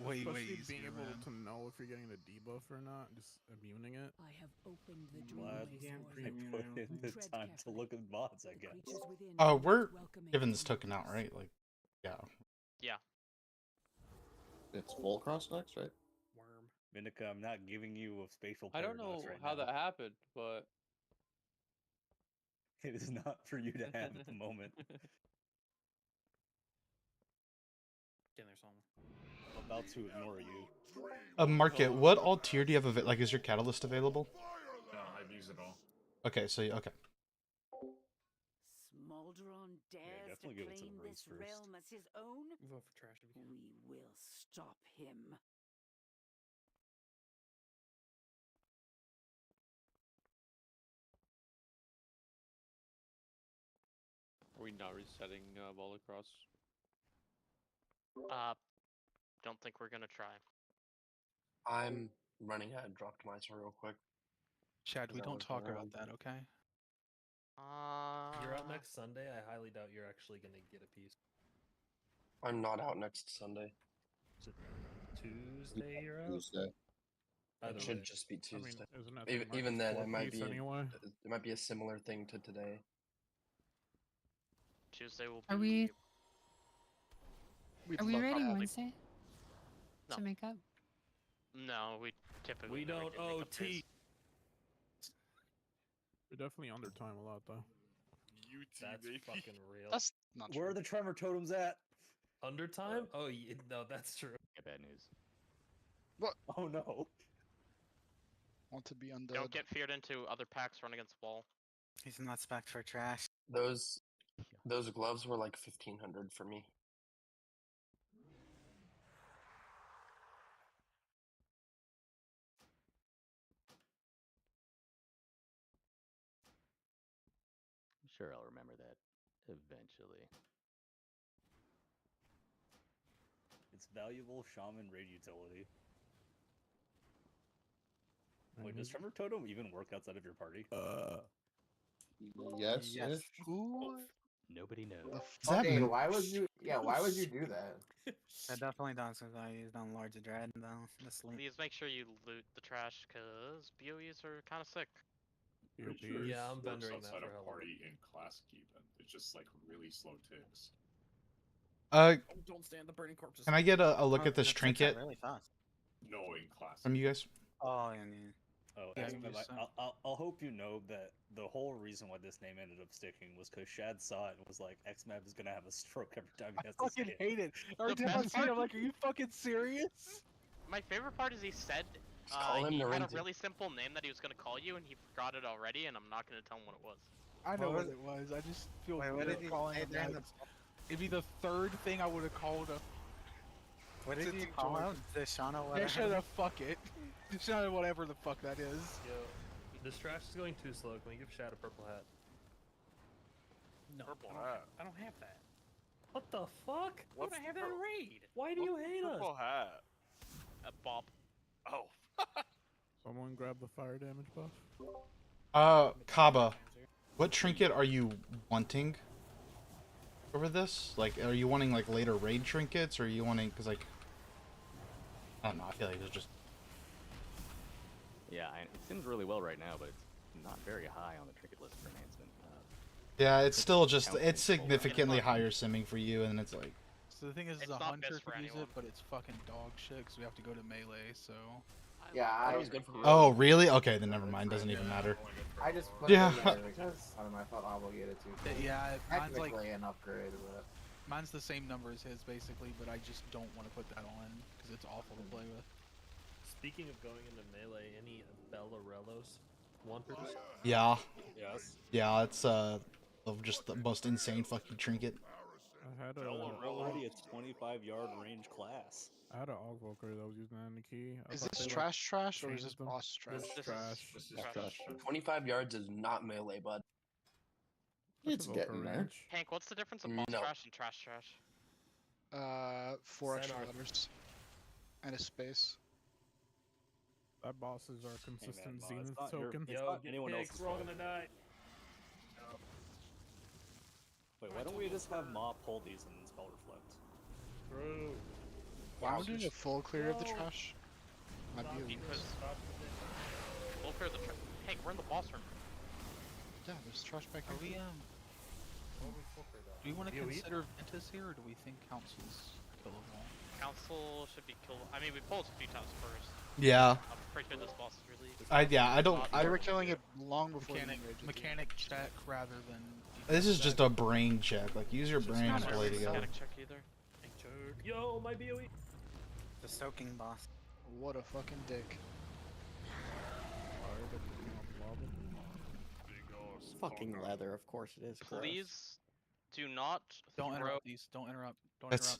way Especially easier. being able man. to know if you're getting the debuff or not, just immuning it. I have opened the Glad dream I put in the time to look at mods, I guess. Oh, we're Given's taken out, right? Like, yeah. Yeah. It's full cross next, right? Worm. Minika, I'm not giving you a spatial I don't paradox know right how now. that happened, but It is not for you to have at the moment. Get there, Solomon. I'm about to ignore you. Market, what all tier do you have? Like, is your catalyst available? No, I've used it all. Okay, so okay. Smoldron dares to definitely give it to the claim rogues this first. realm as his own. Vote for trash if you can. We will stop him. are we not resetting Ball across? Don't think we're gonna try. I'm running ahead, dropped my real quick. Chad, Is we that don't what's talk going about on? that, okay? You're out next Sunday. I highly doubt you're actually gonna get a piece. I'm not out next Sunday. Is it Tuesday you're out? Tuesday. It Either should way. just be I mean, Tuesday. isn't that even the even then, March it might 4th be piece anyway? it might be a similar thing to today. Tuesday will Are be. Are we raiding probably- Wednesday No. to make up? No, we typically We never don't do makeup OT. days. You're definitely under time a lot though. That's fucking real. That's not Where true. are the tremor totems at? Under time? Oh, no, that's true. Yeah, bad news. Oh no. Want to be undead. Don't get feared into other packs. Run against the wall. He's not spec for trash. Those gloves were like 1500 for me. I'm sure I'll remember that eventually. It's valuable shaman raid utility. Wait, does Tremor Totem even work outside of your party? Yes. Yes. Who? Nobody knows. The that Dane, move? why would you? Yeah, why would you do that? I definitely don't since I used on Lords of Dread though. This link. Please make sure you loot the trash, cause BOEs are kind of sick. Pretty sure Yeah, I'm works vendoring that outside for of Hellblade. party in classic even. It's just like really slow ticks. Don't stand the burning corpses. Can I get a look at this That ticks out trinket really fast. No, in classic. from you guys? Oh, yeah. Oh, Yeah, X-Meb, you just- I'll hope you know that the whole reason why this name ended up sticking was because Shad saw it and was like, X-Meb is gonna have a stroke every time he has to say Fucking it. hate it. Every The time I best see it, I'm part- like, are you fucking serious? My favorite part is he said call him he had a Narinzi. really simple name that he was gonna call you, and he forgot it already, and I'm not gonna tell him what it was. I know What what it was. I just feel Wait, what weird did you calling say him during that. the- It'd be the third thing I would have called a. What did you call him? Deshana Yeah, shut whatever? up, fuck it. Shut whatever the fuck that is. Yo, this trash is going too slow. Can we give Shad a purple hat? No, Purple I don't hat. have- I don't have that. What the fuck? Why would I have that in raid? Why do you hate us? Purple hat. Bob. Oh. Someone grab the fire damage buff. Kaba, what trinket are you wanting over this? Like, are you wanting like later raid trinkets, or are you wanting, cause like, I don't know. I feel like there's just Yeah, it seems really well right now, but it's not very high on the trinket list for enhancement. yeah, it's still just Count it's control. significantly higher simming for you, and it's like So the thing is, It's a not hunter best for could use anyone. it, but it's fucking dog shit because we have to go to melee. So. Yeah, That I was good for oh really? Okay, then never mind. Doesn't even matter. I just put Yeah. it in there because I don't know. I felt obligated to. Yeah, mine's like Technically an upgrade, but mine's the same number as his basically, but I just don't want to put that on because it's awful to play with. Speaking of going into melee, any Bellarellos wanters? Yeah, Yes. yeah. It's just the most insane fucking trinket. I had a Already a 25-yard range class. I had an Ogvoker that was using that in the key. I Is thought this they, like, trash or is changed this them. boss trash? This is Trash. This is Trash. trash. 25 yards is not melee, bud. It's Evoker getting there. range. Hank, what's the difference of boss No. trash and trash trash? 4 extra Senarth. letters. And a space. That bosses are consistent Ma, it's Zenith not your- token. It's not anyone kicked, else's we're all fault. gonna die. Wait, why don't we just have Ma pull these and then spell reflect? Bro. Why don't we do a full clear of the Oh. trash? Might be Because we'll clear the Hank, we're in the boss room. yeah, there's trash back Are here. we do we want to consider Ventus here, or do we think Council's killable? Council should be killed. I mean, we pulled a few times first. Yeah. I'm pretty sure this boss is really. I don't. They were killing it long before the Mechanic, enrage. mechanic check rather than. This is just a brain check. Like, use your brain Not to a play really together. mechanic check either. Yo, my BOE. The soaking boss. What a fucking dick. Fucking leather, of course it is. gross. Please do not Don't throw. interrupt these. Don't interrupt. Don't That's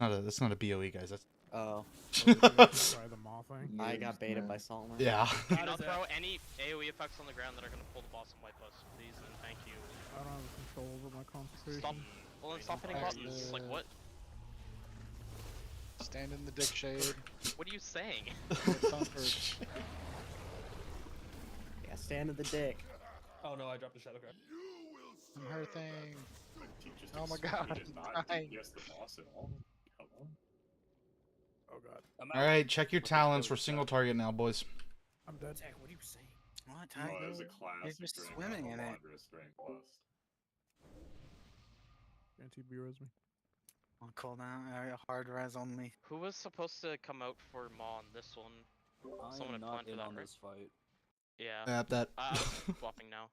interrupt. not a BOE, guys. That's Oh. Try the moth thing. I got baited by Saltner. yeah. Do not throw any AoE effects on the ground that are going to pull the boss and wipe us, please, and thank you. I don't have control over my concentration. Stop. Well, then stop hitting buttons. Like what? Stand in the dick shade. What are you saying? Yeah, stand in the dick. Oh no, I dropped a shadow crack. I'm hurting. He just Oh my exploded god, and I'm not dying. DPS the boss at all. Hello? Oh god. All right, check your talents. We're single target now, boys. I'm dead. Zach, what are you saying? What? Oh, that was a classic. You're just during swimming in it. Alondra Strength Plus. Anti-bureaus me. On cooldown, hard res only. Who was supposed to come out for Maw on this one? I Someone am had not planned for in that, on right? this fight. Yeah. That. I'm swapping now.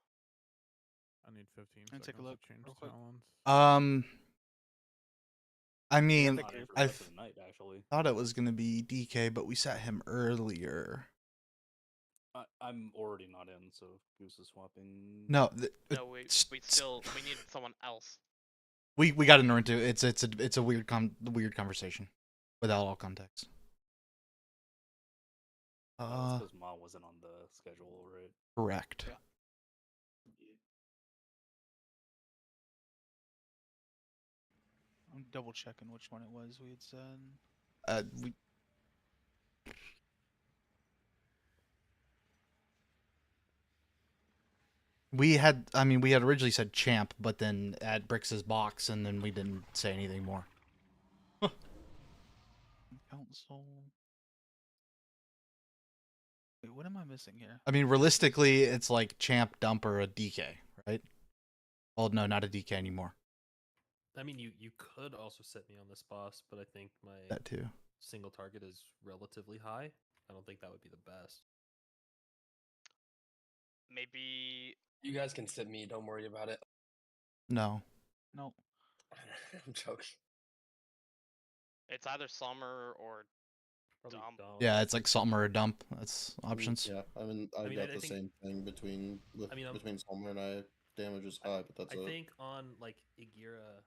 I need 15 Can I take a seconds look to change real quick? talents. I mean, Not in for the I rest of the night, actually. thought it was gonna be DK, but we sat him earlier. I'm already not in, so if Goose is swapping. No, No, we need someone else. we got to Naruto. It's a weird conversation, without all context. That's because Ma wasn't on the schedule, right? Correct. Yeah. I'm double checking which one it was we had said. We had originally said champ, but then at Brix's box, and then we didn't say anything more. Council. Wait, what am I missing here? I mean, realistically, it's like champ, dump, or a DK, right? Well, no, not a DK anymore. I mean, you could also set me on this boss, but I think my That too. single target is relatively high. I don't think that would be the best. Maybe You guys can sit me. Don't worry about it. No. No. I'm joking. it's either summer or Probably dump. dumb. Yeah, it's like something or a dump. That's options. Yeah, I mean, I I got the think- same thing between between Sommer and I. Damage is high, but that's I it. think on like Igira,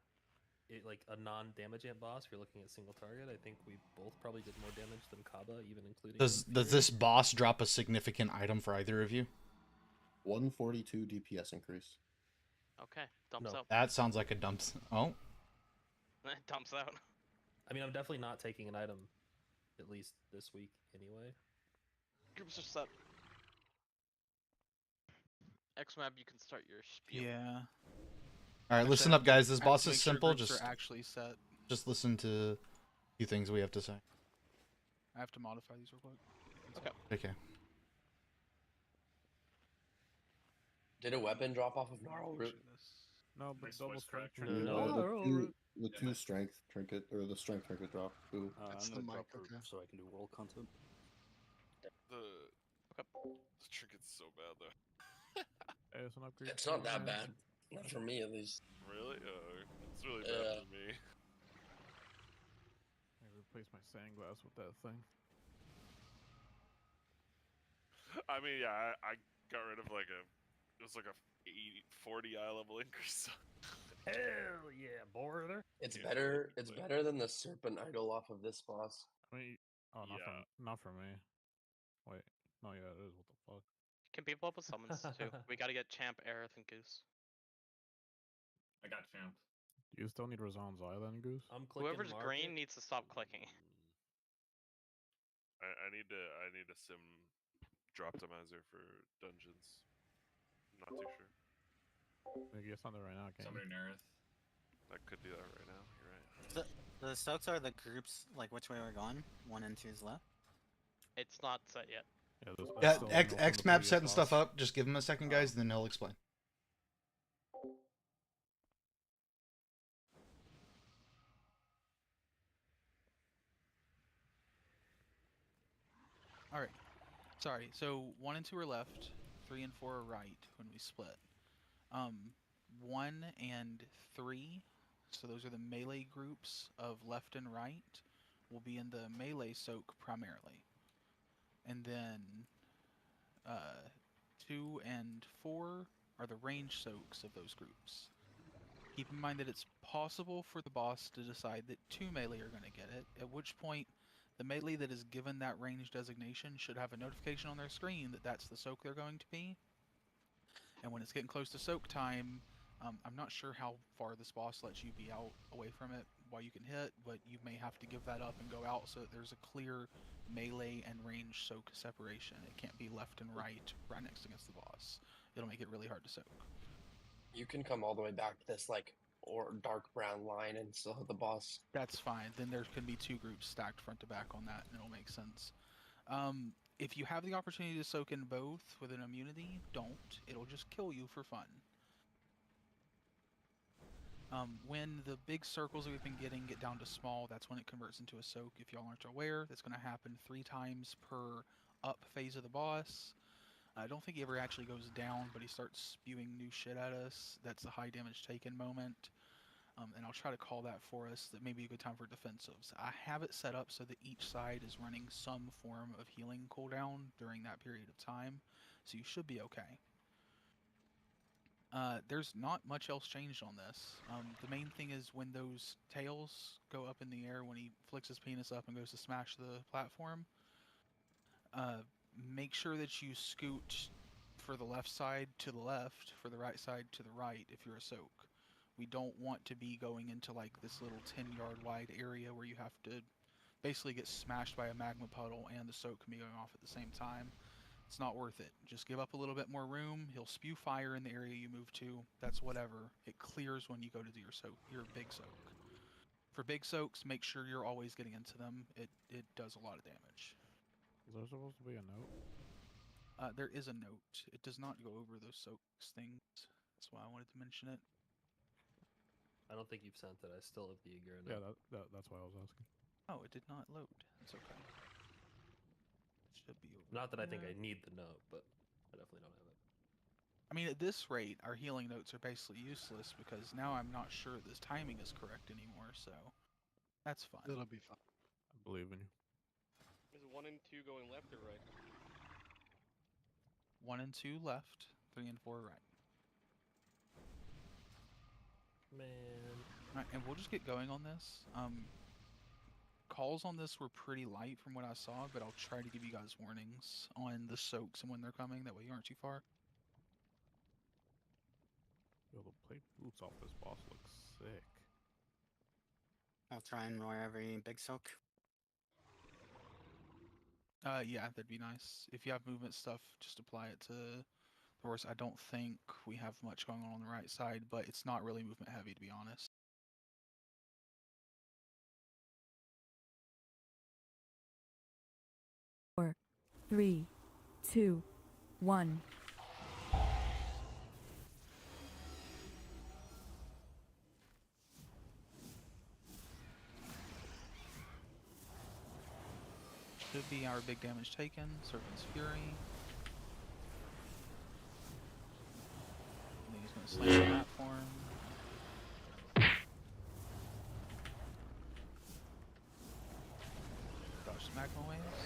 like a non-damage ant boss, if you're looking at single target, I think we both probably did more damage than Kaba, even including. Does this boss drop a significant item for either of you? 142 DPS increase. Okay, dumps out. That sounds like a dump. Oh, Dumps out. I mean, I'm definitely not taking an item, at least this week anyway. Groups are set. XMAB, you can start your spiel. Yeah. all right. Listen up, guys. This I have boss to is make sure simple. groups Just are actually set. listen to a few things we have to say. I have to modify these real quick. Okay. Okay. Did a weapon drop off of Gnarl Root? No, but Nice double voice strength crack. trinket. The two strength trinket or the strength trinket drop. Ooh. That's I'm the gonna mic, drop her okay. so I can do world content. The trinket's so bad though. Hey, it's an upgrade. It's not that bad. Not for me, at least. Really? It's really bad for me. I replace my sandglass with that thing. I mean, yeah, I got rid of it was like a 40 eye level increase. Hell yeah, border. It's Yeah, better. It's like- better than the serpent idol off of this boss. I mean, oh, not for me. Wait, no, yeah, it is. What the fuck? Can people up with summons too? We gotta get Champ, Aerith, and Goose. I got champ. You still need Razan's Eye then, Goose? I'm clicking Whoever's market. green needs to stop clicking. I need a sim drop optimizer for dungeons. I'm not too sure. Maybe it's not there right now. Can Somebody you? Nerith. I could do that right now. You're right. The Stokes are the groups, like which way we're going. 1 and 2's left. It's not set yet. Yeah, there's Yeah, still X no from the XMAP previous setting boss. stuff up. Just give him a second, guys, then he'll explain. All right. Sorry. So 1 and 2 are left. 3 and 4 are right when we split. 1 and 3. So those are the melee groups of left and right. Will be in the melee soak primarily, and then 2 and 4 are the range soaks of those groups. Keep in mind that it's possible for the boss to decide that 2 melee are going to get it, at which point the melee that is given that range designation should have a notification on their screen that that's the soak they're going to be. And when it's getting close to soak time, I'm not sure how far this boss lets you be out away from it while you can hit, but you may have to give that up and go out so that there's a clear melee and range soak separation. It can't be left and right next against the boss. It'll make it really hard to soak. You can come all the way back to this or dark brown line and still hit the boss. That's fine. Then there can be 2 groups stacked front to back on that, and it'll make sense. If you have the opportunity to soak in both with an immunity, don't. It'll just kill you for fun. When the big circles that we've been getting get down to small, that's when it converts into a soak. If y'all aren't aware, that's going to happen 3 times per up phase of the boss. I don't think he ever actually goes down, but he starts spewing new shit at us. That's the high damage taken moment. and I'll try to call that for us. That may be a good time for defensives. I have it set up so that each side is running some form of healing cooldown during that period of time, so you should be okay. There's not much else changed on this. The main thing is when those tails go up in the air, when he flicks his penis up and goes to smash the platform, make sure that you scoot for the left side to the left, for the right side to the right if you're a soak. We don't want to be going into like this little 10-yard wide area where you have to basically get smashed by a magma puddle and the soak can be going off at the same time. It's not worth it. Just give up a little bit more room. He'll spew fire in the area you move to. That's whatever. It clears when you go to do your big soak. For big soaks, make sure you're always getting into them. It does a lot of damage. Is there supposed to be a note? There is a note. It does not go over those soaks things. That's why I wanted to mention it. I don't think you've sent it. I still have the Igura Yeah, note. that's why I was asking. Oh, it did not load. It's okay. It should be over. Not that I think there. I need the note, but I definitely don't have it. I mean, at this rate, our healing notes are basically useless because now I'm not sure this timing is correct anymore, so that's fine. It'll be fine. I believe in you. Is 1 and 2 going left or right? 1 and 2 left, 3 and 4 right. Man. Alright, and we'll just get going on this. Calls on this were pretty light from what I saw, but I'll try to give you guys warnings on the soaks and when they're coming. That way you aren't too far. Yo, the plate boots off this boss looks sick. I'll try and roar every big soak. Yeah, that'd be nice. If you have movement stuff, just apply it to the horse. I don't think we have much going on the right side, but it's not really movement heavy, to be honest. Four, 3, 2, 1. Should be our big damage taken. Serpent's Fury. And then he's going to slam the platform. Dodge the magma waves.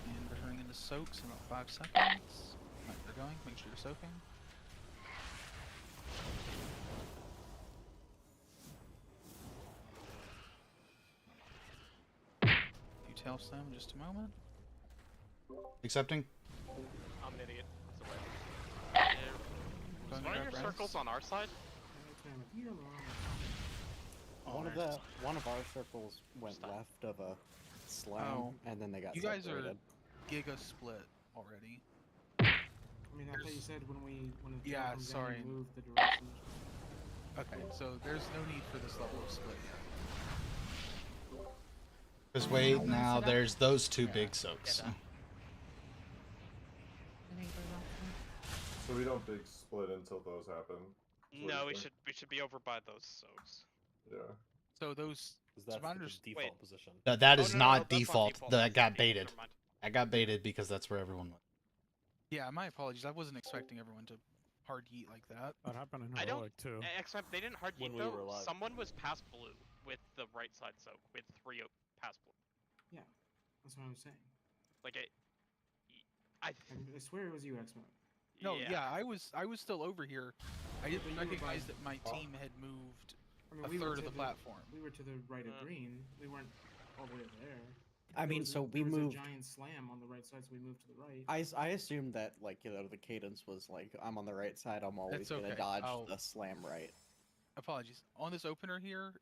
And returning into soaks in about 5 seconds. Right, they're going. Make sure you're soaking. Tail slam in just a moment. Accepting. I'm an idiot. Is one of your circles on our side? One of our circles went left of a slam, and then they got You guys separated. are giga split already. I mean, I thought you said when the tail comes down, you move the direction. Okay, so there's no need for this level of split yet. Because wait, now there's those two big soaks. So we don't big split until those happen. No, we should be over by those soaks. Yeah. So those. That's so the default position. That is no, not that's not default. default. That got Never baited. mind. I got baited because that's where everyone went. Yeah, my apologies. I wasn't expecting everyone to hard yeet like that. That happened in I don't. Heroic too. Except they didn't hard When yeet we though. were alive. Someone was past blue with the right side soak with 3 past blue. Yeah, that's what I'm saying. Like I swear it was you, X-Mo. No, yeah, I was still over here. I didn't But you were recognize by- that my team had moved I mean, a we were third to of the platform. We were to the right of green. We weren't all the way over there. I mean, so we there was moved. a giant slam on the right side, so we moved to the right. I assumed that, like, you know, the cadence was like, I'm on the right side, I'm always That's gonna okay. dodge I'll- the slam right. Apologies. On this opener here,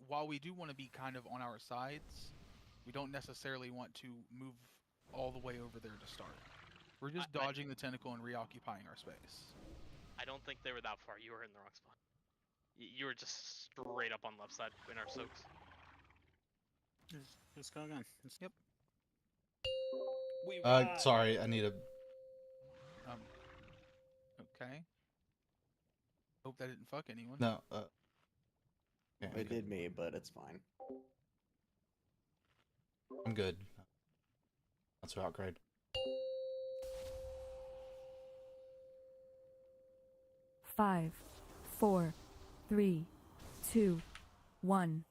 while we do want to be kind of on our sides, we don't necessarily want to move all the way over there to start. We're just dodging the tentacle and reoccupying our space. I don't think they were that far. You were in the wrong spot. You were just straight up on left side in our soaks. Let's go again. Yep. Sorry, I need a. Okay. Hope that didn't fuck anyone. No. Yeah, It did me, but it's fine. I'm good. That's about great. Five, 4, 3, 2, 1.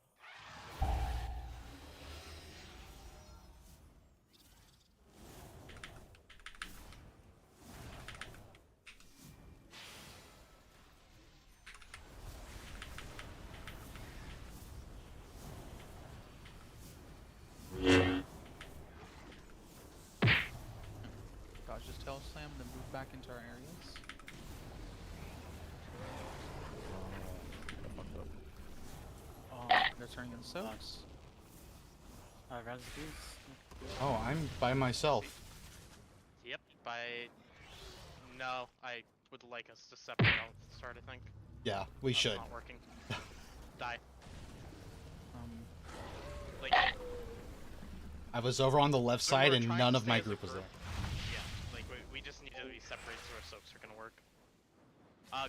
Dodge just tail slam, then move back into our areas. They're turning in soaks. Res beats. Oh, I'm by myself. Yep. No, I would like us to separate out at the start. I think. Yeah, we That's should. Not working. Die. Like. I was over on the left So side we're and trying none to of my stay as a group was there. Yeah, like we just need to be separated so our soaks are gonna work.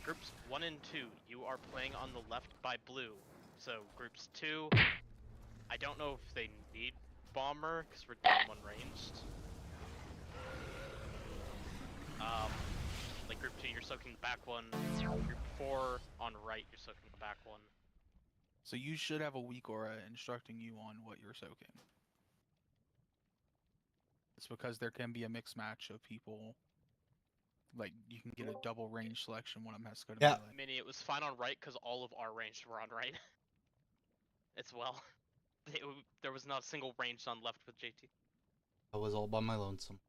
Groups 1 and 2, you are playing on the left by blue. So groups 2, I don't know if they need bomber because we're down one ranged. Like group 2, you're soaking the back one. Group 4 on right, you're soaking the back one. So you should have a weak aura instructing you on what you're soaking. It's because there can be a mixed match of people. Like, you can get a double range selection. One of them has to go to Yeah. melee. Mini, it was fine on right because all of our ranged were on right. As well. There was not a single ranged on left with JT. I was all by my lonesome.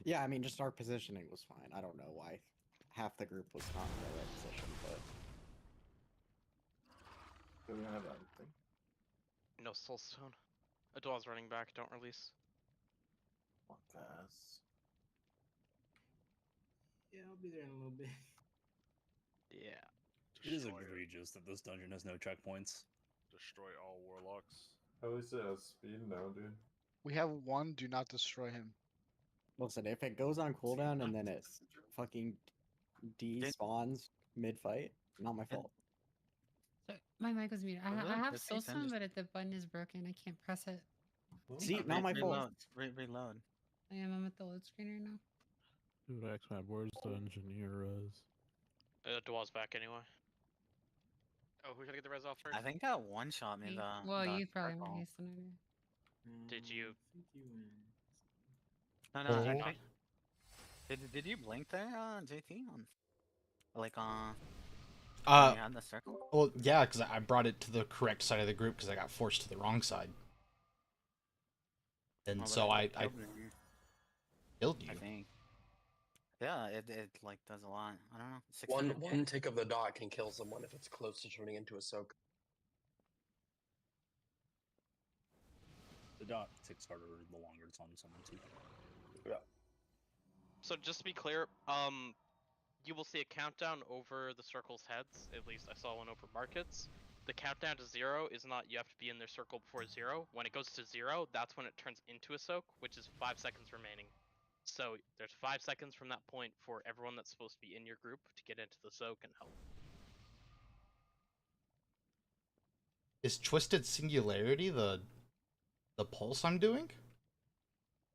Yeah, I mean, just our positioning was fine. I don't know why half the group was not in the right position, but Do we have anything? No soulstone. Adwal's running back, don't release. Podcast. Yeah, I'll be there in a little bit. Yeah. It is egregious that this dungeon has no checkpoints. Destroy all warlocks. At least it has speed now, dude. We have one. Do not destroy him. listen, if it goes on cooldown and then it fucking despawns mid-fight, not my fault. My mic was muted. I Really? have This thing's Soulstone, just- but the button is broken. I can't press it. See, not my fault. Reload. I'm at the load screen right now. Dude, X-Man, where's the engineer res? Adwal's back anyway. Oh, who's gonna get the res off first? I think that one shot me. Well, the you probably circle. want haste than I do. Did you? No, Oh. I think. Did you blink there, JT? Like when you had the circle? Well, yeah, because I brought it to the correct side of the group because I got forced to the wrong side. And Oh, but so it I killed me, killed you. I think. Yeah, it like does a lot. I don't know. One tick of the dot can kill someone if it's close to turning into a soak. The dot ticks harder the longer it's on someone too. Yeah. So just to be clear, you will see a countdown over the circle's heads. At least I saw one over markets. The countdown to 0 is not you have to be in their circle before 0. When it goes to 0, that's when it turns into a soak, which is 5 seconds remaining. So there's 5 seconds from that point for everyone that's supposed to be in your group to get into the soak and help. Is Twisted Singularity the pulse I'm doing?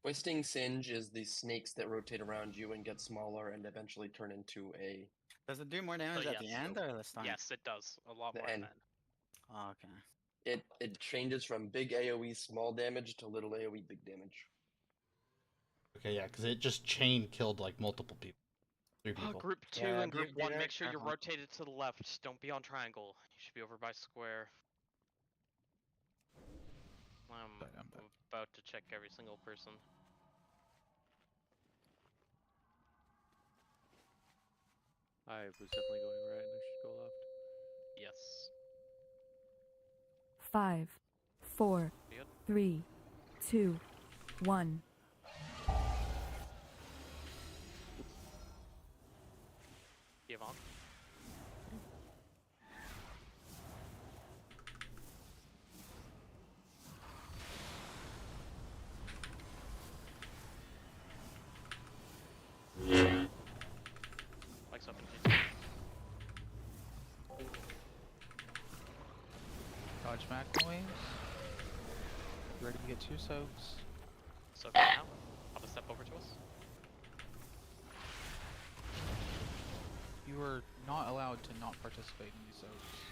Twisting Singe is the snakes that rotate around you and get smaller and eventually turn into a... Does it do more damage at the yes, end or the start? Yes, it does. A lot The more end. than that. Oh, okay. It changes from big AoE small damage to little AoE big damage. Okay, yeah, because it just chain killed like multiple people. 3 people. Group 2 Yeah, and Group be 1, very make sure you're careful. rotated to the left. Don't be on triangle. You should be over by square. I'm about to check every single person. I was definitely going right, and I should go left. Yes. 5, 4, Good. 3, 2, 1. Yvonne. Mike's up in GT. Dodge Mac noise. Ready to get 2 soaks. So now, have a step over to us. You were not allowed to not participate in these soaks.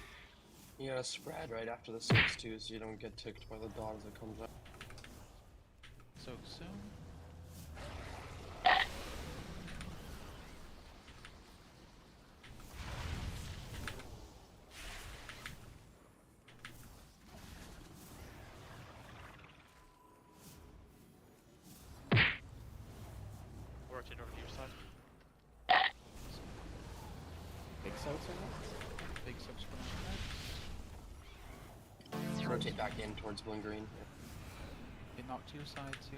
You gotta spread right after the soaks too, so you don't get ticked by the dogs that comes up. Soak soon. Rotate over to your side. Big soaks or not? Big soaks for next. Rotate back in towards blue and green. Get knocked to your side too.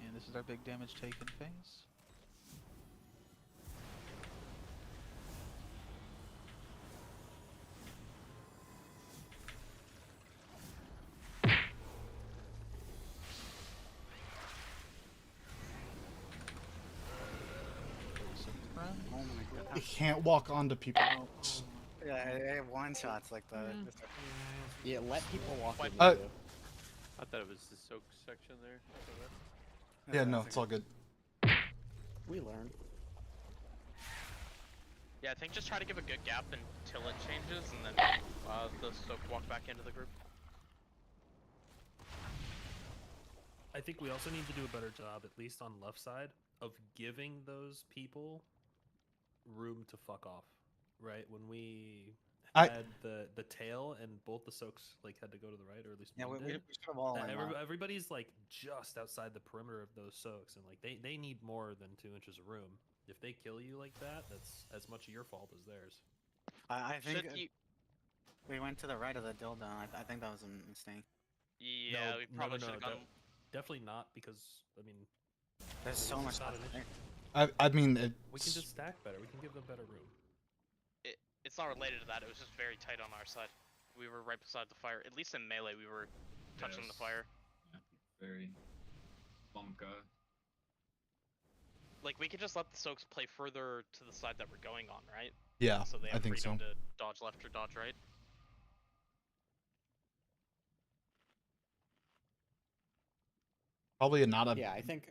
And this is our big damage taken phase. Oh my You god. can't walk onto people. Yeah, I have one shots like that. Yeah. Just- Yeah, let people walk in. Uh, too. I thought it was the soak section there. Yeah, no, it's all good. We learn. Yeah, I think just try to give a good gap until it changes, and then the soak walk back into the group. I think we also need to do a better job, at least on left side, of giving those people room to fuck off. Right when we I- had the tail and both the soaks like had to go to the right, or at least Yeah, one we did. should have all in that. Everybody's like just outside the perimeter of those soaks, and like they need more than 2 inches of room. If they kill you like that, that's as much your fault as theirs. I think Should you? we went to the right of the dildo. I think that was a mistake. Yeah, we probably should have gone. Definitely not, because I mean, There's so it's much not left an issue. I mean, We can just stack better. We can give them better room. It's not related to that. It was just very tight on our side. We were right beside the fire. At least in melee, we were touching the Yes. fire. Yeah, very bunker. Like we could just let the soaks play further to the side that we're going on, right? Yeah, So they I have think freedom so. to dodge left or dodge right. Probably not a. Yeah, I think.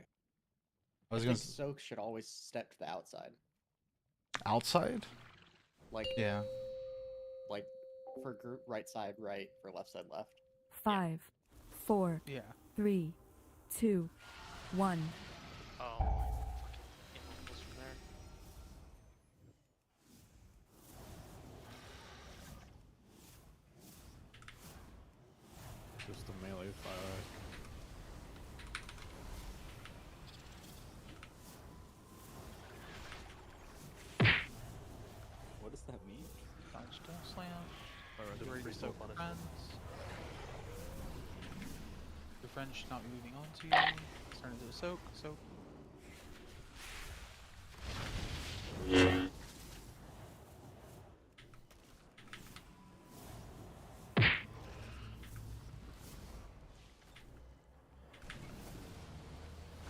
I was I gonna think soaks should always step to the outside. outside. Like Yeah. like for group right side right, for left side left. 5, 4, Yeah. 3, 2, 1. Oh, fucking immortals from there. Just a melee fire. What does that mean? Dodge, don't slam. Alright, Get ready to free soak soak on us. friends. Your friend should not be moving on to you. Turn into a soak. Soak.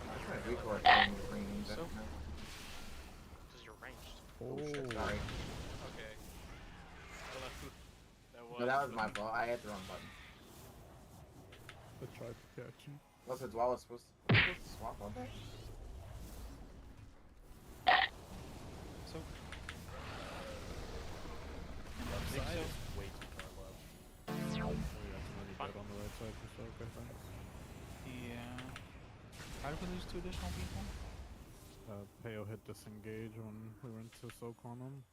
I'm trying to recoil from the green So- Because you're ranged. Oh shit, sorry. Okay. I don't know who that was. No, that was but- my fault. I hit the wrong button. I tried to catch you. Plus, it's while I was supposed to swap on that. Soak. Left Big side soak. is way too far left. Oh, yeah, somebody dead on the right side for soak, I think. Yeah. How did we lose 2 additional people? Peo hit disengage when we went to soak on him.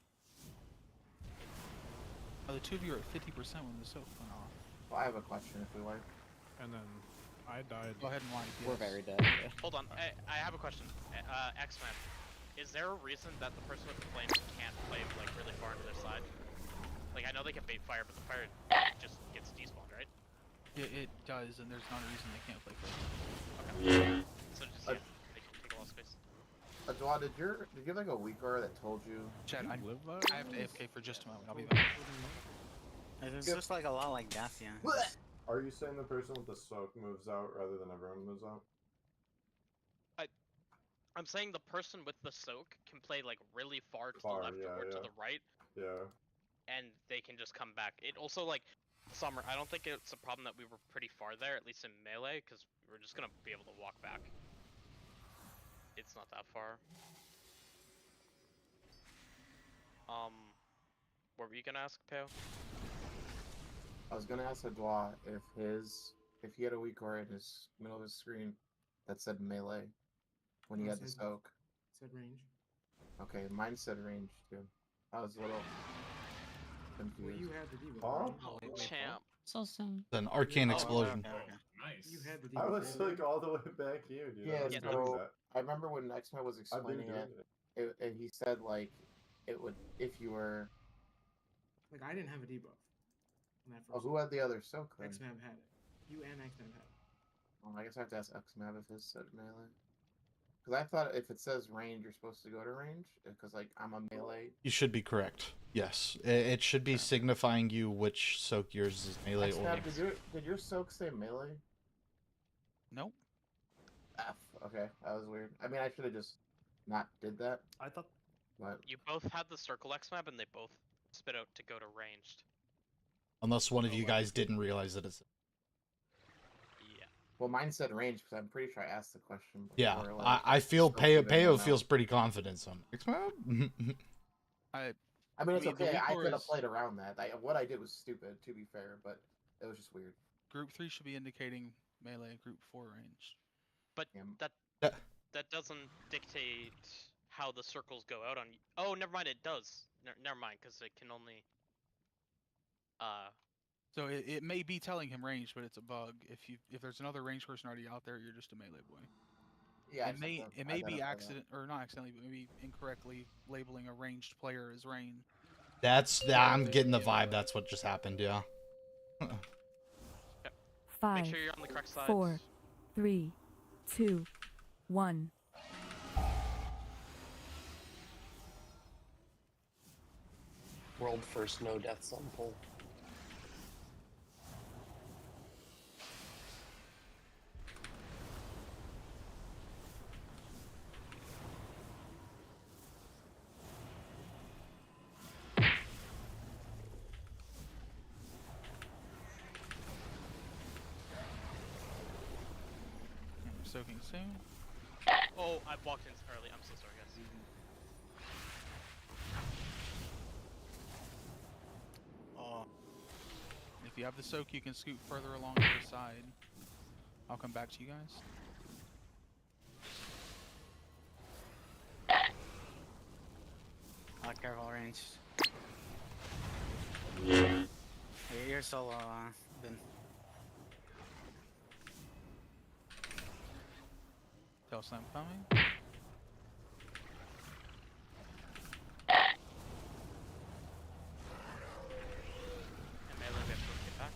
Oh, the 2 of you are at 50% when the soak went off. Well, I have a question if we like. And then I died. Go ahead and wipe. We're yes. very dead. Yeah. Hold on, I have a question. X-Men, is there a reason that the person with the flames can't play like really far into their side? Like I know they can bait fire, but the fire just gets despawned, right? It does, and there's not a reason they can't play first. Okay. So just yeah, they can take a lot of space. Adwa, did you have like a weak aura that told you? Chad, I live have to AFK for just a moment. I'll be back. It's just like a lot like Dacia. Are you saying the person with the soak moves out rather than everyone moves out? I'm saying the person with the soak can play like really far to Far, the left yeah, or to yeah. the right, Yeah. and they can just come back. It also like Summer. I don't think it's a problem that we were pretty far there, at least in melee, because we're just gonna be able to walk back. it's not that far. What were you gonna ask, Peo? I was gonna ask Adwa if he had a weak aura in his middle of his screen that said melee when he Oh, had the said- soak. Said range. Okay, mine said range too. I was a little confused. Well, you had the debuff. Huh? right? Oh, champ. So soon. An arcane Oh, explosion. Nice. You had the I debuff. was right? like all the way back here, dude. I Yeah, was Yeah, doing so that. I remember when X-Men was I've been explaining doing it, and he said like it would if you were. Like I didn't have a debuff. When that Oh, first who had the other soak then? X-Mab had it. You and X-Mab had it. Well, I guess I have to ask X-Mab if his said melee. Because I thought if it says range, you're supposed to go to range. Because like I'm a melee. You should be correct. Yes, it should be signifying you which soak yours is melee or. X-Mab, did your soak say melee? Nope. F. Okay, that was weird. I mean, I should have just not did that. I thought. But You both had the circle X-Map, and they both spit out to go to ranged. Unless one of you guys didn't realize that it's. Yeah. well, mine said range because I'm pretty sure I asked the question. Yeah, before, like, I feel so Peo that everyone feels knows. pretty confident. So I mean, it's the okay. weak I could have auras- played around that. What I did was stupid, to be fair, but it was just weird. Group 3 should be indicating melee. Group 4 range. But Yeah. that doesn't dictate how the circles go out on. Oh, never mind. It does. Never mind, because it can only. So it may be telling him range, but it's a bug. If there's another range person already out there, you're just a melee boy. Yeah, I It just may have to it may be identify that. accident or not accidentally, but maybe incorrectly labeling a ranged player as rain. I'm getting the vibe. That's what just happened. Yeah. Make 5, sure you're on the correct side. 4, 3, 2, 1. World first no deaths on pole. I'm soaking soon. Oh, I walked in early. I'm so sorry, guys. If you have the soak, you can scoot further along to the side. I'll come back to you guys. Careful range. You're solo, Ben. Tail slam coming. And melee, we have to get back.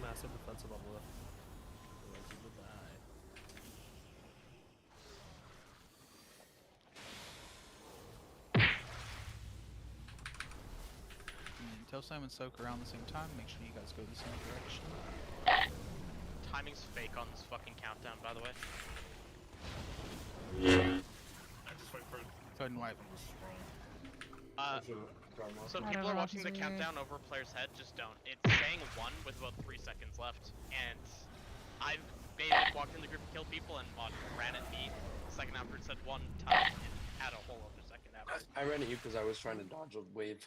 Massive defensive on the left. Goodbye. Tail slam and soak around the same time. Make sure you guys go the same direction. Timing's fake on this fucking countdown, by the way. I just wait for it. Go ahead and wipe. So I people don't are know, watching the it's weird. countdown over a player's head, just don't. It's saying 1 with about 3 seconds left, and I've baited, walked in the group, killed people, and ran at me. The second after it said 1 time, and had a whole other second after. I ran at you because I was trying to dodge a wave.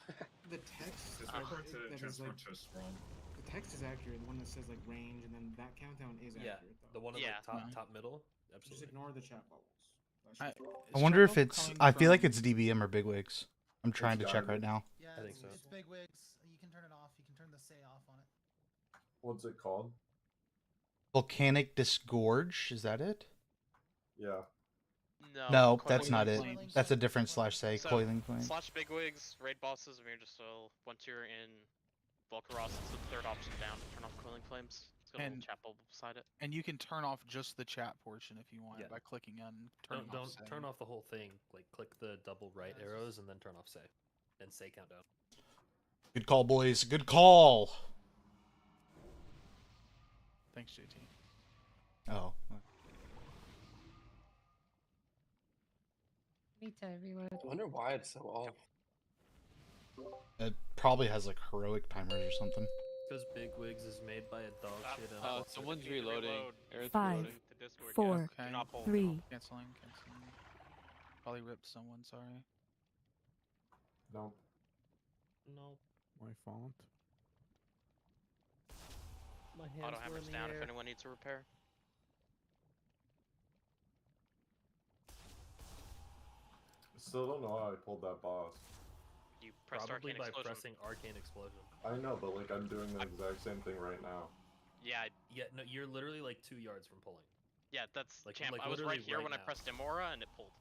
The text Just that wait for it to is transfer like to strong. the text is accurate. The one that says like range and then that countdown is Yeah, accurate though. the one in Yeah. the top middle. Just Absolutely. ignore the chat bubbles. That I, should be fine. I wonder if it's. I feel like it's DBM or Bigwigs. I'm trying to check right now. Yeah, I think it's, so. it's big wigs. You can turn it off. You can turn the say off on it. What's it called? Volcanic Disgorge. Is that it? Yeah. No, Coiling that's not it. Flames. That's a different /say. So, Coiling Flame. Slash bigwigs, raid bosses, Amir just so once you're in Volcaros, it's the third option down to turn off coiling flames. It's got a little And- chat bubble beside it. And you can turn off just the chat portion if you want Yeah. by clicking on turning Don't off. say. turn off the whole thing. Like click the double right arrows and then turn off say, and say countdown. Good call, boys. Good call. Thanks, JT. Oh. Need to reload. I wonder why it's so off. It probably has like heroic timers or something. Because Big Wigs is made by a dog shit. Someone's reloading. Aaron's 5, reloading. 4, Okay. 3, Canceling. Probably ripped someone. Sorry. Nope. No. My font. My hands Auto were hammers in the down air. if anyone needs a repair. Still don't know how I pulled that boss. You pressed Probably Arcane by Explosion. pressing Arcane Explosion. I know, but like I'm doing the exact same thing right now. Yeah, Yeah, no, you're literally like 2 yards from pulling. yeah, that's Like- champ. like I was right literally here right when I now. pressed Imora and it pulled.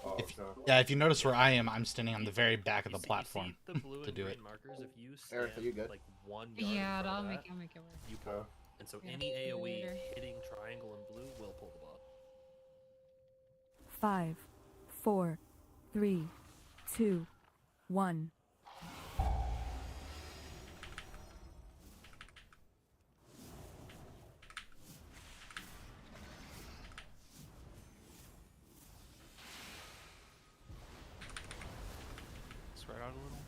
Oh, If, okay. yeah, if you notice where I am, I'm standing on the very back of You the see- platform You see the blue to and do green it. markers? If you Eric, stand are you good? like 1 yard Yeah, in front I'll of make that, I'll make it work. you pull. Okay. And so Yeah, any see you AoE later. hitting triangle and blue will pull the boss. 5, 4, 3, 2, 1. Spread out a little.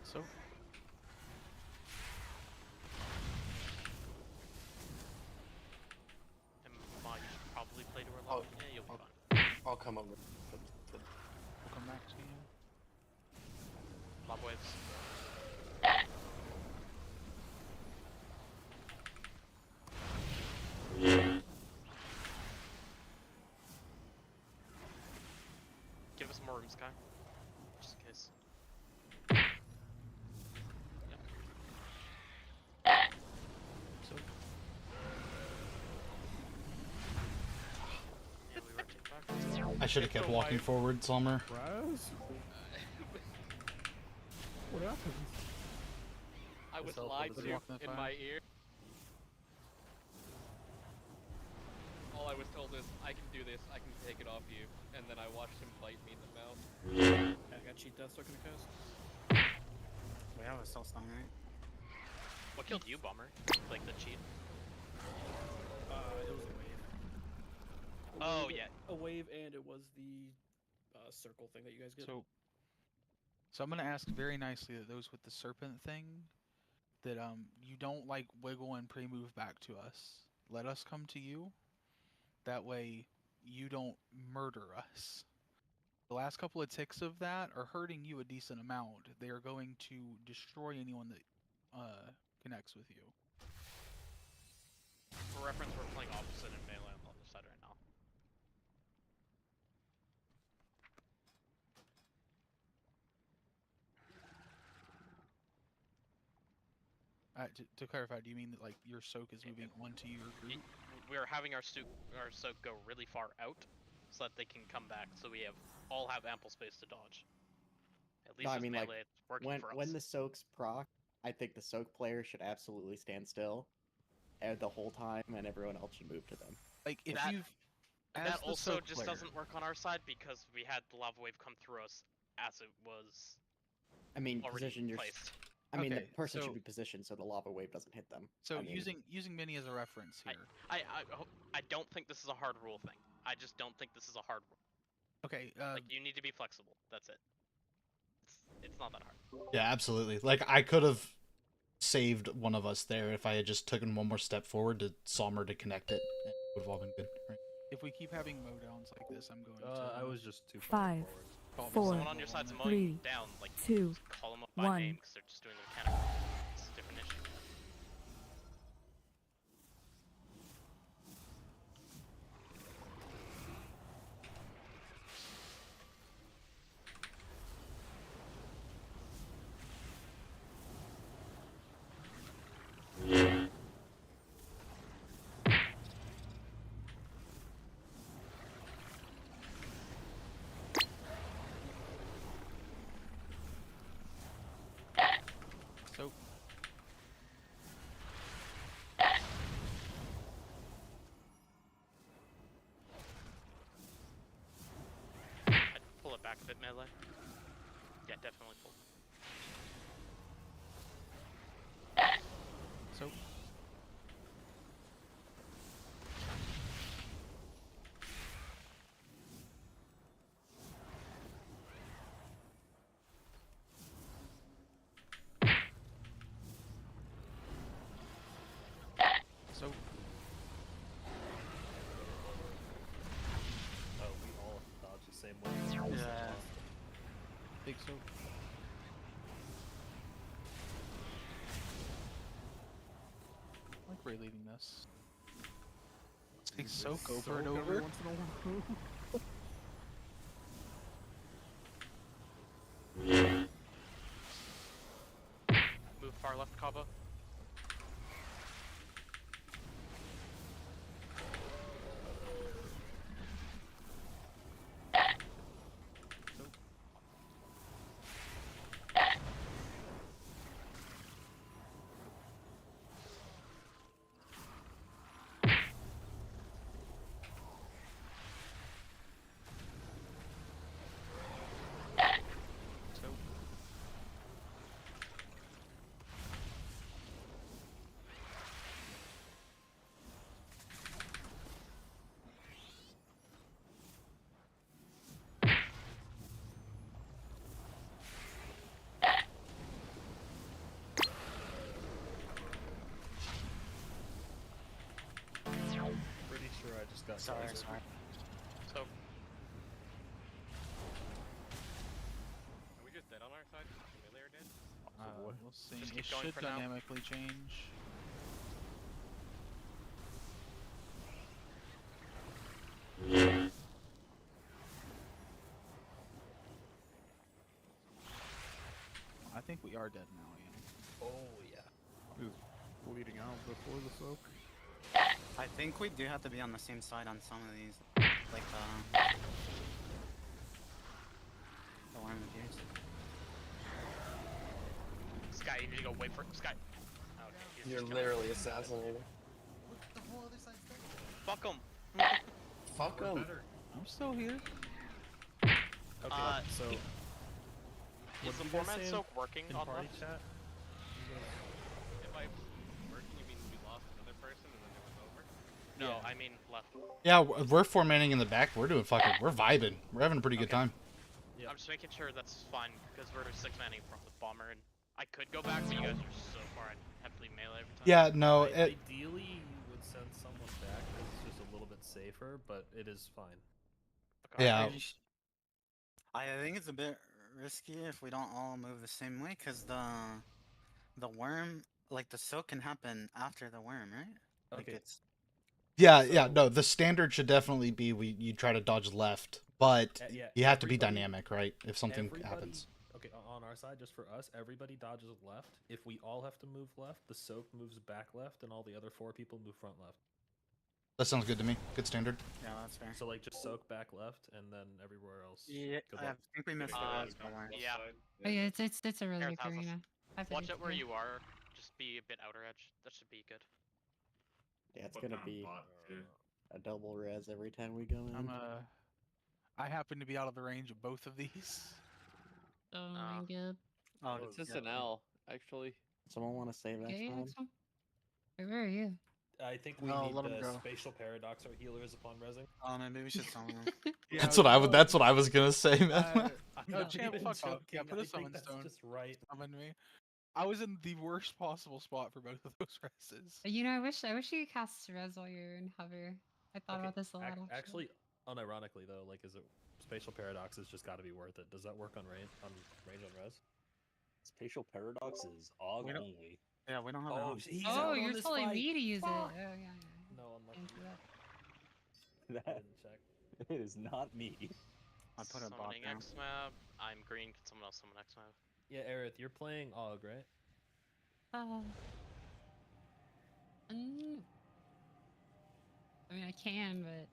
So. And Ma, you should probably play to her Oh, level. Yeah, you'll be fine. I'll come over. We'll come back to you. Lob waves. Give us more room, Sky. Just in case. So. Yeah, we rotate back. I should have kept walking forward, Salmer. Raz? What happened? I was Myself lied over to there. in my ear. All I was told is, I can do this, I can take it off you. And then I watched him bite me in the mouth. I got cheat death stuck in the cast. We have a cell stone, right? What killed you, Bomber? Like the cheat? It was a wave. Oh, yeah. A wave, and it was the circle thing that you guys get. So I'm gonna ask very nicely that those with the serpent thing, that you don't like wiggle and pre-move back to us. Let us come to you. That way, you don't murder us. The last couple of ticks of that are hurting you a decent amount. They are going to destroy anyone that connects with you. For reference, we're playing opposite in melee on the other side right now. To clarify, do you mean that like your soak is moving onto your group? We're having our soak go really far out, so that they can come back. So we all have ample space to dodge. At least No, I with mean, like, melee, it's working when for us. when the soaks proc, I think the soak player should absolutely stand still the whole time, and everyone else should move to them. Like if That- you've And as that the also soak just player, doesn't work on our side because we had the lava wave come through us as it was I mean, already position your. placed. I mean, the Okay, person so- should be positioned so the lava wave doesn't hit them. So I mean, using Mini as a reference here. I don't think this is a hard rule thing. I just don't think this is a hard rule. Okay. Like you need to be flexible. That's it. It's not that hard. Yeah, absolutely. Like I could have saved one of us there if I had just taken one more step forward to Salmer to connect it. It would have all been good. Right? If we keep having mowdowns like this, I'm going to. I was just too far 5, forward. If 4, someone on your side's mowing 3, down, like 2, just call them up by 1. name because they're just doing their mechanical. It's a different issue. So back a bit melee. Yeah, definitely full. So. So. Oh, we all dodge the same way. Yeah. Big soap. I like relieving this. Say soak over and over. Once in a while. Move far left, Kava. Pretty sure I just got Sorry. So, Are we just dead on our side? Melee are dead? We'll see. Just It keep going should for now. dynamically change. I think we are dead now, yeah. Oh yeah. He was bleeding out before the soak. I think we do have to be on the same side on some of these, like the worm abuse. Sky, you need to go wait for Sky. Okay, he's You're just killing. literally assassinating. The whole other side's dead. Fuck him. Fuck him. I'm still here. Okay, so Is the you guys format saying soak working in on party left? chat? If I working, you mean we lost another person and then it was over? No, Yeah. I mean left. Yeah, we're formatting in the back. We're doing fucking. We're vibing. We're having a pretty good time. Yeah. I'm just making sure that's fine because we're 6-manning from the bomber and I could go back, but you guys are so far. I'd have to leave melee every time. Yeah, no. Ideally, you would send someone back because it's just a little bit safer, but it is fine. Yeah. I think it's a bit risky if we don't all move the same way, because the worm, like the soak can happen after the worm, right? Like Okay. it's Yeah. No, the standard should definitely be you try to dodge left, but Yeah, you have to be everybody- dynamic, right? If something everybody- happens. Okay, on our side, just for us, everybody dodges left. If we all have to move left, the soak moves back left, and all the other 4 people move front left. That sounds good to me. Good standard. yeah, that's fair. So like just soak back left, and then everywhere else. Yeah, good I luck. think we missed the res, but we're- Yeah. Oh yeah, it's a really Aerith big has us. arena. I've been Watch to it where two. you are. Just be a bit outer edge. That should be good. Yeah, it's Put gonna down be bot, too. a double res every time we go in. I happen to be out of the range of both of these. Oh my god. Oh, It's just an L, actually. Someone want to save Yeah, X yeah, Man? next one. Wait, where are you? I think we No, need let 'em go. spatial paradox our healers upon resing. Oh, maybe we should summon them. That's what I would. That's what I was gonna say, man. I'm No, not champ, even fuck off. Yeah, joking, put I a think summon that's stone. just right. Summon me. I was in the worst possible spot for both of those reses. You know, I wish you could cast res while you're in hover. I thought Okay, about this a lot. actually, unironically though, like, is it spatial paradox has just got to be worth it? Does that work on range on res? Spatial paradox is AUG We don't- only. Yeah, we don't have Oh, that. he's Oh, out on you're this telling fight. me to use it. Oh Fuck. yeah, yeah. No, unlucky. Can't do that. That Didn't check. is not me. I put a bot Summoning down. X-Mab. I'm green. Can someone else summon X-Mab? Yeah, Aerith, you're playing AUG, right? I mean, I can, but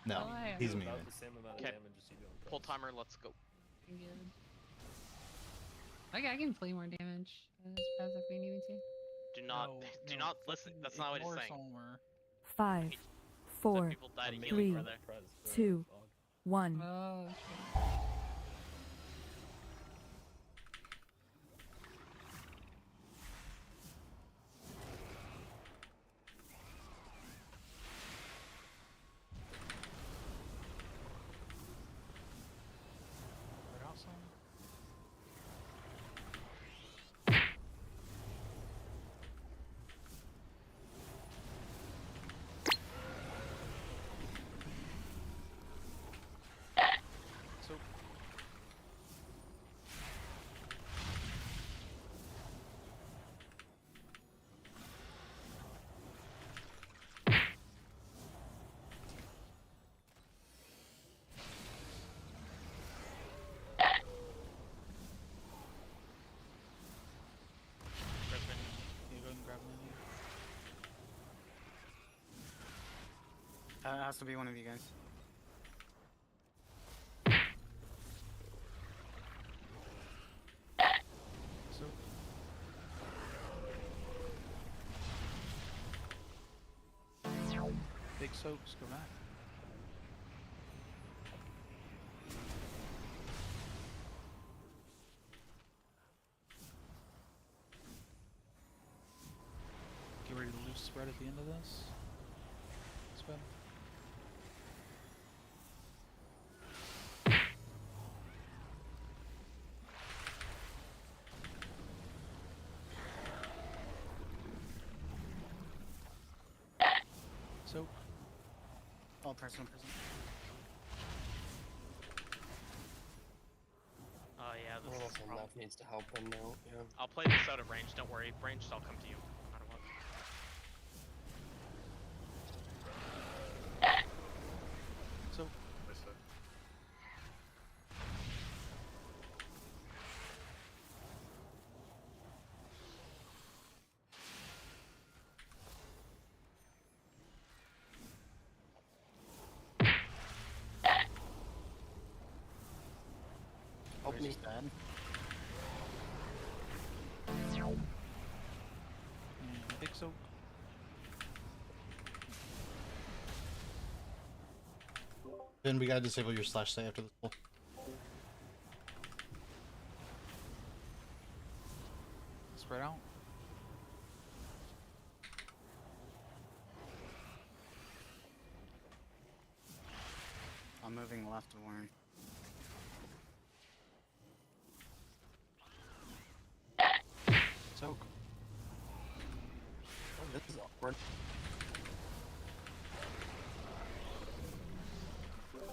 No, Oh, I he's am. meaning. About the same amount of Okay. damage as you do on Pull pros. timer. Let's go. I'm good. Okay, I can play more damage as if we need me to. Do not. No, do no, not listen. That's not what he's ignore saying. Somewhere. 5, Some 4, people died of Amazing healing, 3, brother. Prez for 2, AUG. 1. Oh, shit. has to be one of you guys. So big soaks, go back. Get ready to loose spread at the end of this. Spread. So, Oh, person. Oh yeah, this Well, is a problem. enough needs to help him now. Yeah. I'll play this out of range. Don't worry, ranged. I'll come to you. No matter what. so Help me. Bad. big soak. Then we gotta disable your slash say after this pull. Spread out. I'm moving left to Warren. Soak. Oh, this is awkward.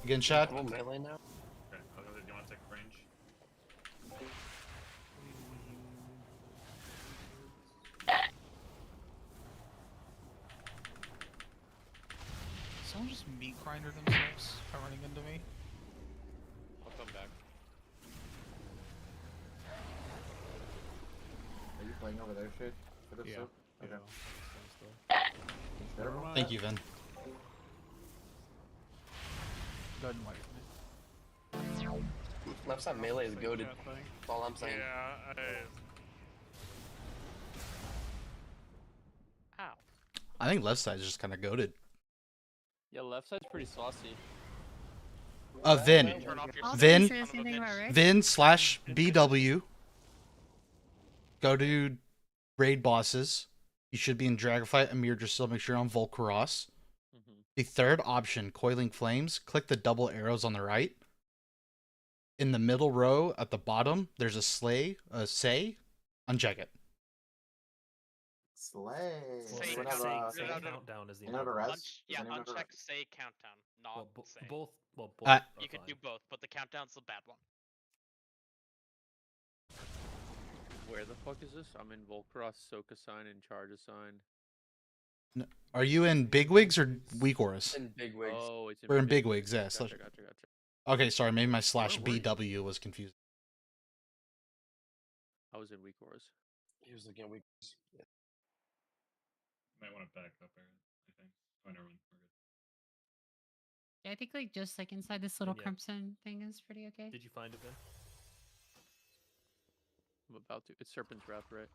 Again, shot. Oh, melee now. Okay, do you want to take range? Someone just meat grinder themselves by running into me. I'll come back. Are you playing over there, Shade? For this Yeah. soap? Yeah, Okay. Never Sure. mind. Thank you, Vin. Go ahead and wipe me. Left side melee is Same goaded. chat thing. That's all I'm saying. Ow. I think left side's just kind of goaded. Yeah, left side's pretty saucy. Vin. Turn off your Also, Vin. you say the same thing about Rick? Vin slash BW. Go to raid bosses. You should be in Dragonflight, Amir Drasil. Make sure you're on Volcaros. The third option, Coiling Flames. Click the double arrows on the right. In the middle row at the bottom, there's a say. Uncheck it. Slay. Say, Anyone have a say no, no, no. countdown is the anyone have a important res? part. Yeah, Does anyone have a uncheck res? say countdown, not Well, say. both. Well, both. Uh, are You can fine. do both, but the countdown's the bad one. Where the fuck is this? I'm in Volcross, Soak assign, and Charge assign. Are you in Bigwigs or Weak Auras? In big wigs. Oh, it's in We're in big Bigwigs, yeah. Gotcha, slash- gotcha. Okay, sorry, maybe my slash Where were you? BW was confused. I was in Weak Auras. He was looking at wigs. Yeah. Might want to back up, Aaron. I think. Oh, never mind. We're good. Yeah, I think like just like inside this little Yeah. crimson thing is pretty okay. Did you find it, Vin? I'm about to. It's Serpent's Wrath, right?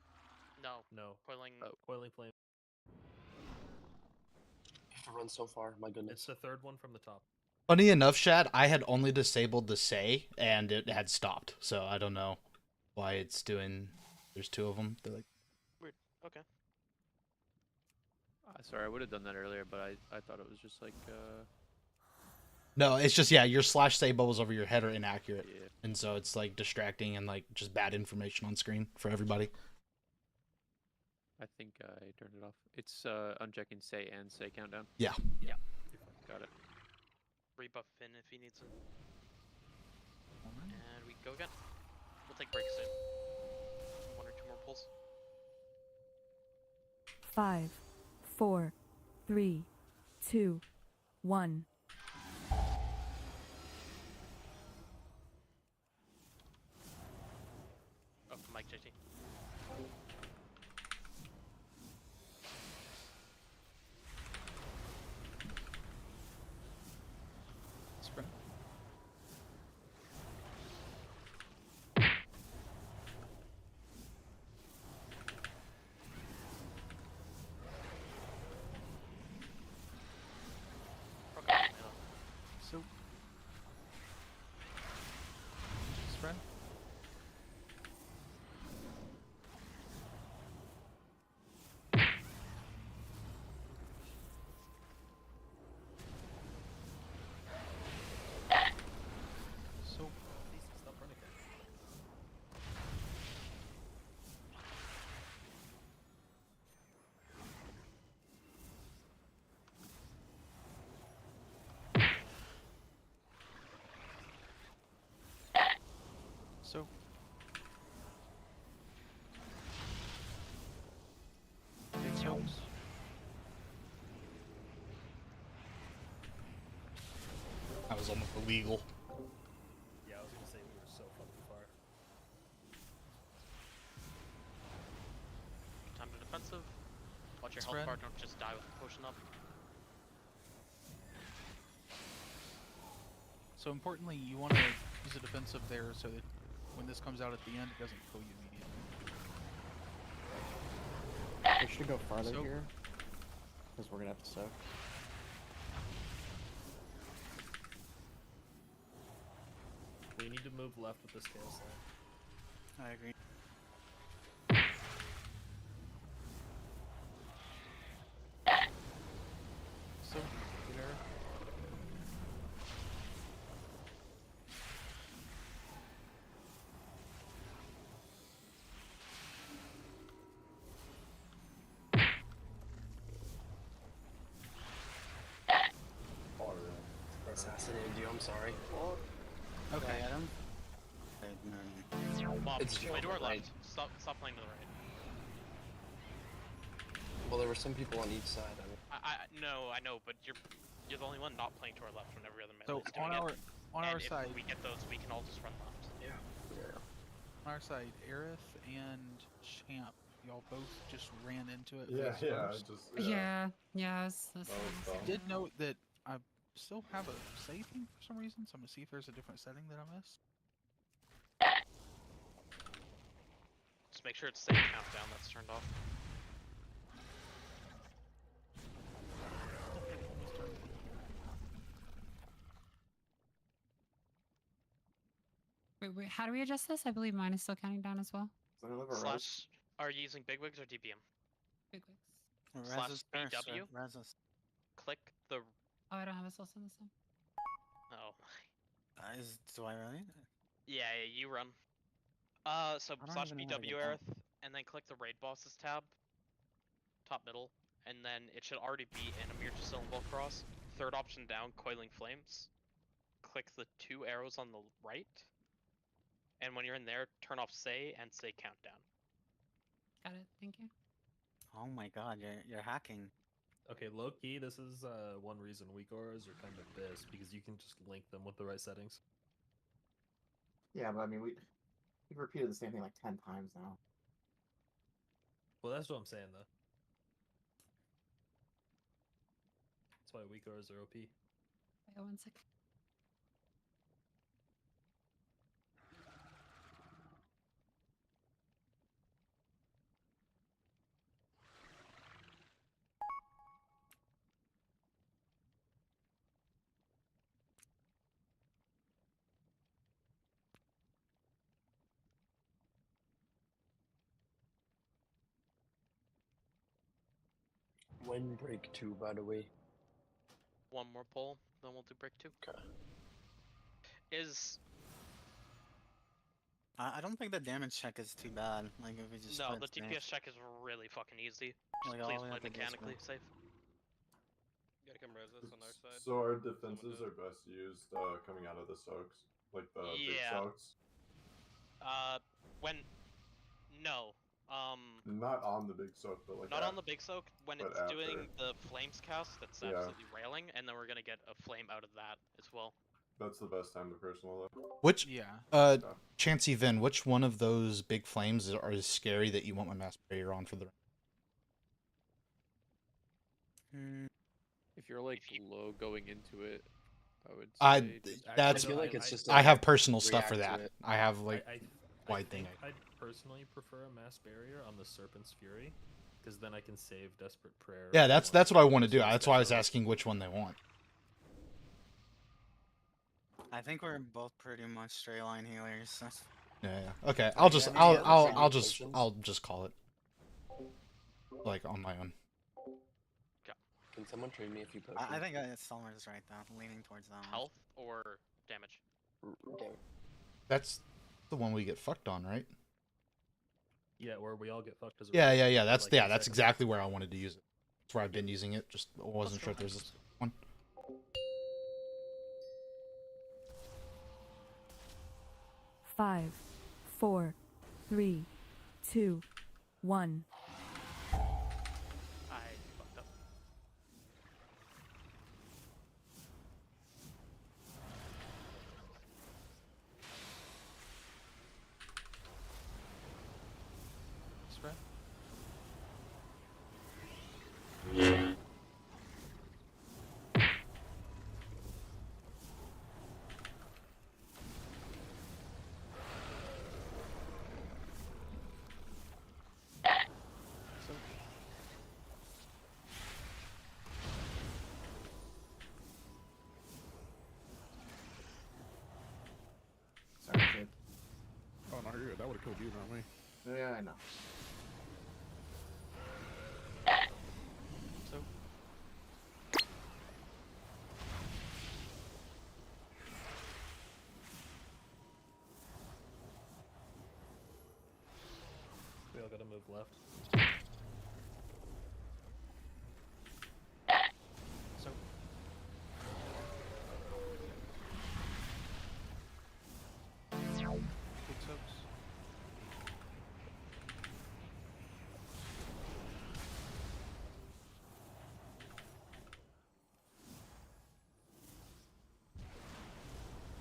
No. No. Coiling. Oh. Coiling flame. You have to run so far. My goodness. It's the third one from the top. Funny enough, Shad, I had only disabled the say, and it had stopped. So I don't know why it's doing. There's two of them. They're like, Weird. Okay. Sorry, I would have done that earlier, but I thought it was just like no, it's just yeah, your slash say bubbles over your head are inaccurate, yeah. and so it's like distracting and like just bad information on screen for everybody. I think I turned it off. It's unchecking say and say countdown. Yeah. Yeah. Got it. Rebuff Finn if he needs it. And we go again. We'll take breaks soon. 1 or 2 more pulls. 5, 4, 3, 2, 1. Oh, Mike JT. So. Big soaks. That was almost illegal. Yeah, I was gonna say we were so fucking far. Time to defensive. Watch your Spread. health bar, don't just die with the potion up. So importantly, you want to use a defensive there so that when this comes out at the end, it doesn't kill you immediately. We should go farther Soak. here, because we're gonna have to soak. We need to move left with this scale set. I agree. So, get her. Assassinated you, I'm sorry. Okay. Adam. Mob, It's play to our right. left. Stop playing to the right. Well, there were some people on each side. I mean, No, I know, but you're the only one not playing to our left when every other So melee is doing on it. our And side, if we get those, we can all just run left. yeah. on our side, Aerith and Champ, y'all both just ran into it. Yeah, face yeah, I first. just Yes. dumb. I did note that I still have a saving for some reason, so I'm gonna see if there's a different setting that I missed. Just make sure it's safe countdown that's turned off. Wait, how do we adjust this? I believe mine is still counting down as well. Slash, are you using big wigs or DBM? Big wigs. Slash Resus first, BW. Resus. Click the. Oh, I don't have a soul stone this time. Oh. Do I really? Yeah, you run. So I don't slash even know how to BW get that. Aerith, and then click the raid bosses tab. Top middle, and then it should already be in Amir Syllable Cross. Third option down, Coiling Flames. Click the 2 arrows on the right. And when you're in there, turn off say and say countdown. Got it. Thank you. Oh my god, you're hacking. Okay, low key, this is one reason weak auras are kind of best because you can just link them with the right settings. Yeah, but I mean, we've repeated the same thing like 10 times now. Well, that's what I'm saying though. That's why weak auras are OP. Wait, 1 sec. When break 2, by the way. One more pull, then we'll do break 2. Okay. Is I don't think the damage check is too bad. Like if we just no, split the safe. DPS check is really fucking easy. Just Like, all please we play have to do is mechanically split. safe. Gotta come res us on our side. So our defenses are best used coming out of the soaks, like the big Yeah. soaks. When no, Not on the big soak, but like not on the big soak. When but it's doing after. the flames cast, that's Yeah. absolutely railing, and then we're gonna get a flame out of that as well. That's the best time to personal though. Which, Yeah. Chancey Vin, which one of those big flames is scary that you want my mass barrier on for the? If you're like low going into it, I would say I just that's I feel like it's just I a have personal stuff for react that. to it. I have like I wide thing. think I'd personally prefer a mass barrier on the Serpent's Fury, because then I can save Desperate Prayer. Yeah, for, that's like, what I want to do. some That's why I was specials. asking which one they want. I think we're both pretty much straight line healers. So. Yeah. Okay. Yeah, yeah, I'll just call it. Like on my own. Can someone trade me a few potions? I think Summer's right though, leaning towards that one. Health or damage? Damn. That's the one we get fucked on, right? Yeah, where we all get fucked as a Yeah, race, yeah, yeah. for, That's like, yeah, 8 that's seconds. exactly where I wanted to use it. That's where I've been using it. Just wasn't sure if there's this one. 5, 4, 3, 2, 1. I fucked up. Spread. So, Sorry, kid. Oh no, you're good. That would have killed you, not me. Yeah, I know. so. We all gotta move left. So. Big soaks.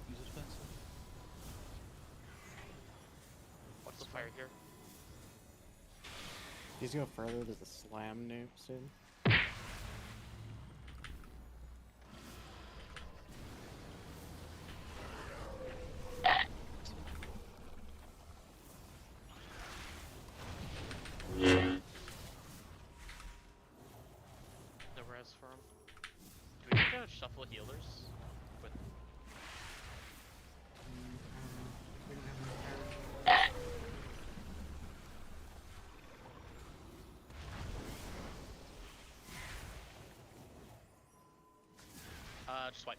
Use a defensive. What's the fire here? He's go further. There's a slam nuke soon. The res for him. Do we need to shuffle healers? With We don't have enough carry. just swipe.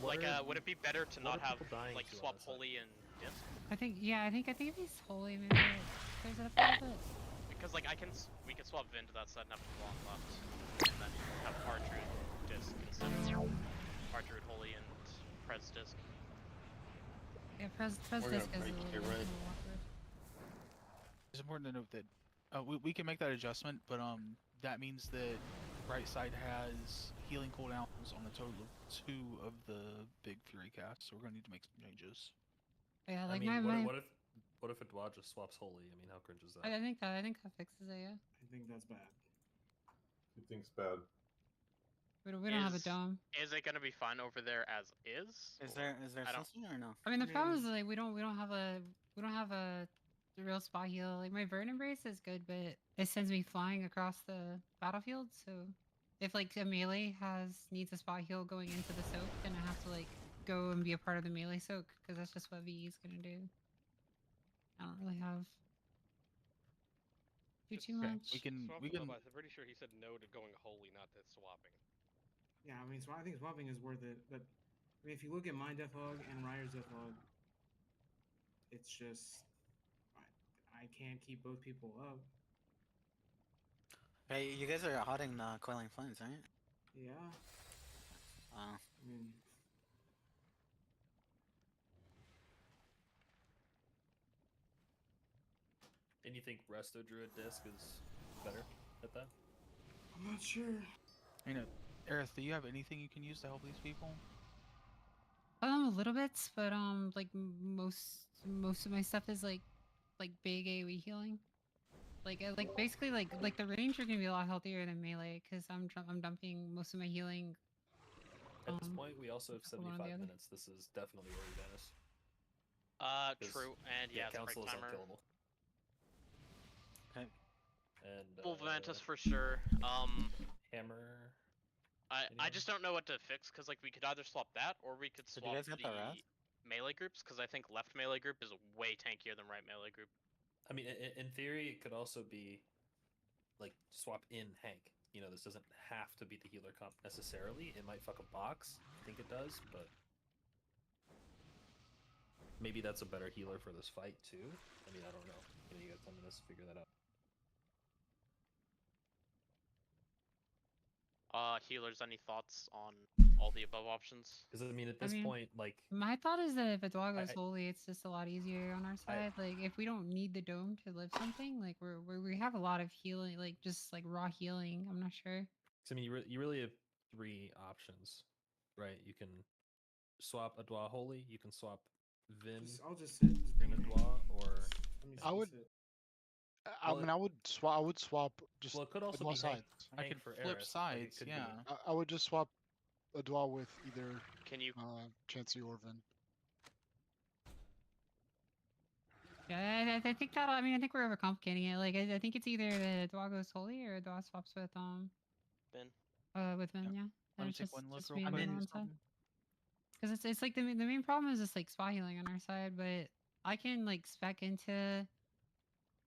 What Like, are- would it be better to what not are have people dying like to swap on this side? holy and disc? I think if he's holy, maybe it clears it up a little bit. Because like we could swap Vin to that side and have Blanc left, and then have Artrude disc instead of Artrude holy and Prez disc. Yeah, Prez We're gonna disc is a break little here, bit right? more awkward. It's important to note that we can make that adjustment, but that means that right side has healing cooldowns on a total of 2 of the big Fury casts, so we're gonna need to make some changes. Yeah, I like mean, my what if a Dwa just swaps holy? I mean, how cringe is that? I think that fixes it. Yeah, I think that's bad. He thinks bad. we don't have a Is- dome. Is it gonna be fine over there as is? Is there I don't- something or no? I mean, the problem is like we don't have a real spot heal. Like my Burn Embrace is good, but it sends me flying across the battlefield. So if like a melee needs a spot heal going into the soak, then I have to like go and be a part of the melee soak because that's just what VE is gonna do. I don't really have too much. We can Swap we with can Lobot. I'm pretty sure he said no to going holy, not to swapping. Yeah, I mean, I think swapping is worth it, but I mean, if you look at my Deathlog and Ryer's Deathlog, it's just I can't keep both people up. Hey, you guys are hotting the Coiling Flames, right? Yeah, Uh, I mean, And you think Resto Druid disc is better at that? I'm not sure. you know, Aerith, do you have anything you can use to help these people? A little bit, but like most of my stuff is like big AoE healing. Like basically like the range are gonna be a lot healthier than melee because I'm dumping most of my healing. At this point, we also have one or the 75 other. minutes. This is definitely where we Dennis. True, and yeah, it's a Council break is timer. unkillable. okay. And Full Ventus for sure. Hammer. I just don't know what to fix because like we could either swap that or we could So do you swap guys get the res? melee groups because I think left melee group is way tankier than right melee group. I mean, in theory, it could also be like swap in Hank. You know, this doesn't have to be the healer comp necessarily. It might fuck a box. I think it does, but maybe that's a better healer for this fight too. I mean, I don't know. You got 10 minutes to figure that out. Healers, any thoughts on all the above options. Because I mean, at I this mean, point, like My thought is that if a dog goes I- holy, it's just a lot easier on our side. Like if we don't need the dome to live something, like we have a lot of healing, like just like raw healing. I'm not sure. So I mean, you really have 3 options, right? You can swap Adwa Holy, you can swap Vin I'll just sit. Just bring and it. Adwa, or Let me I would. sit. I Well, mean, I would swap just well, it could also Adwa be Hank, sides. I Hank could for flip Eris. Like, it sides, could be- yeah. I would just swap Adwa with either Can you? Chansey or Vin. Yeah, I think that. I mean, I think we're overcomplicating it. Like I think it's either the dog goes holy or dog swaps with Vin. with Vin. Yeah. Let me it's take just, one look just real me and quick. Vin on one side. Because it's like the main problem is just like spot healing on our side, but I can like spec into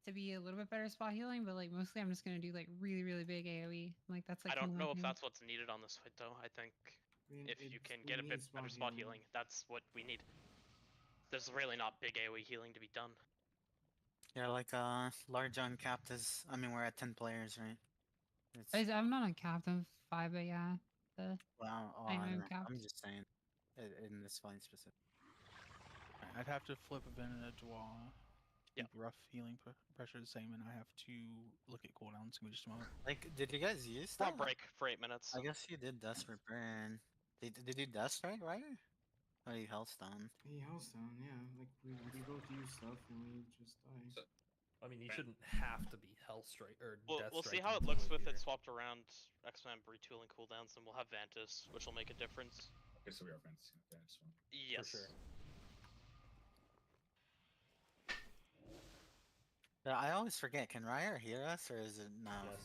to be a little bit better spot healing, but like mostly I'm just gonna do like really big AOE. Like that's like I don't kinda my know if thing. that's what's needed on this fight though. I think if you can get a bit better spot healing, that's what we need. There's really not big AOE healing to be done. Yeah, like large uncapped is. I mean, we're at 10 players, right? I'm not on captain 5, but yeah, the Well, I I don't am know. capped. I'm just saying, in this fight specific. I'd have to flip a Vin and a Dwa. Keep rough healing pressure the same, and I have to look at cooldowns. Give me just a moment. Like, did you guys use We're that? on break for 8 minutes. I guess you did Dust Repair. Did you Dust, right? Or you Hellstone? He Hellstone, yeah. Like we both use stuff and we just die. I mean, you shouldn't have to be Hellstrike or We'll see Deathstrike how to it do looks with here. it swapped around X-Men retooling cooldowns, and we'll have Vantis, which will make a difference. Okay, so we are Vantis one. Yes. For sure. Yeah, I always forget. Can Ryer hear us, or is it no? Yes.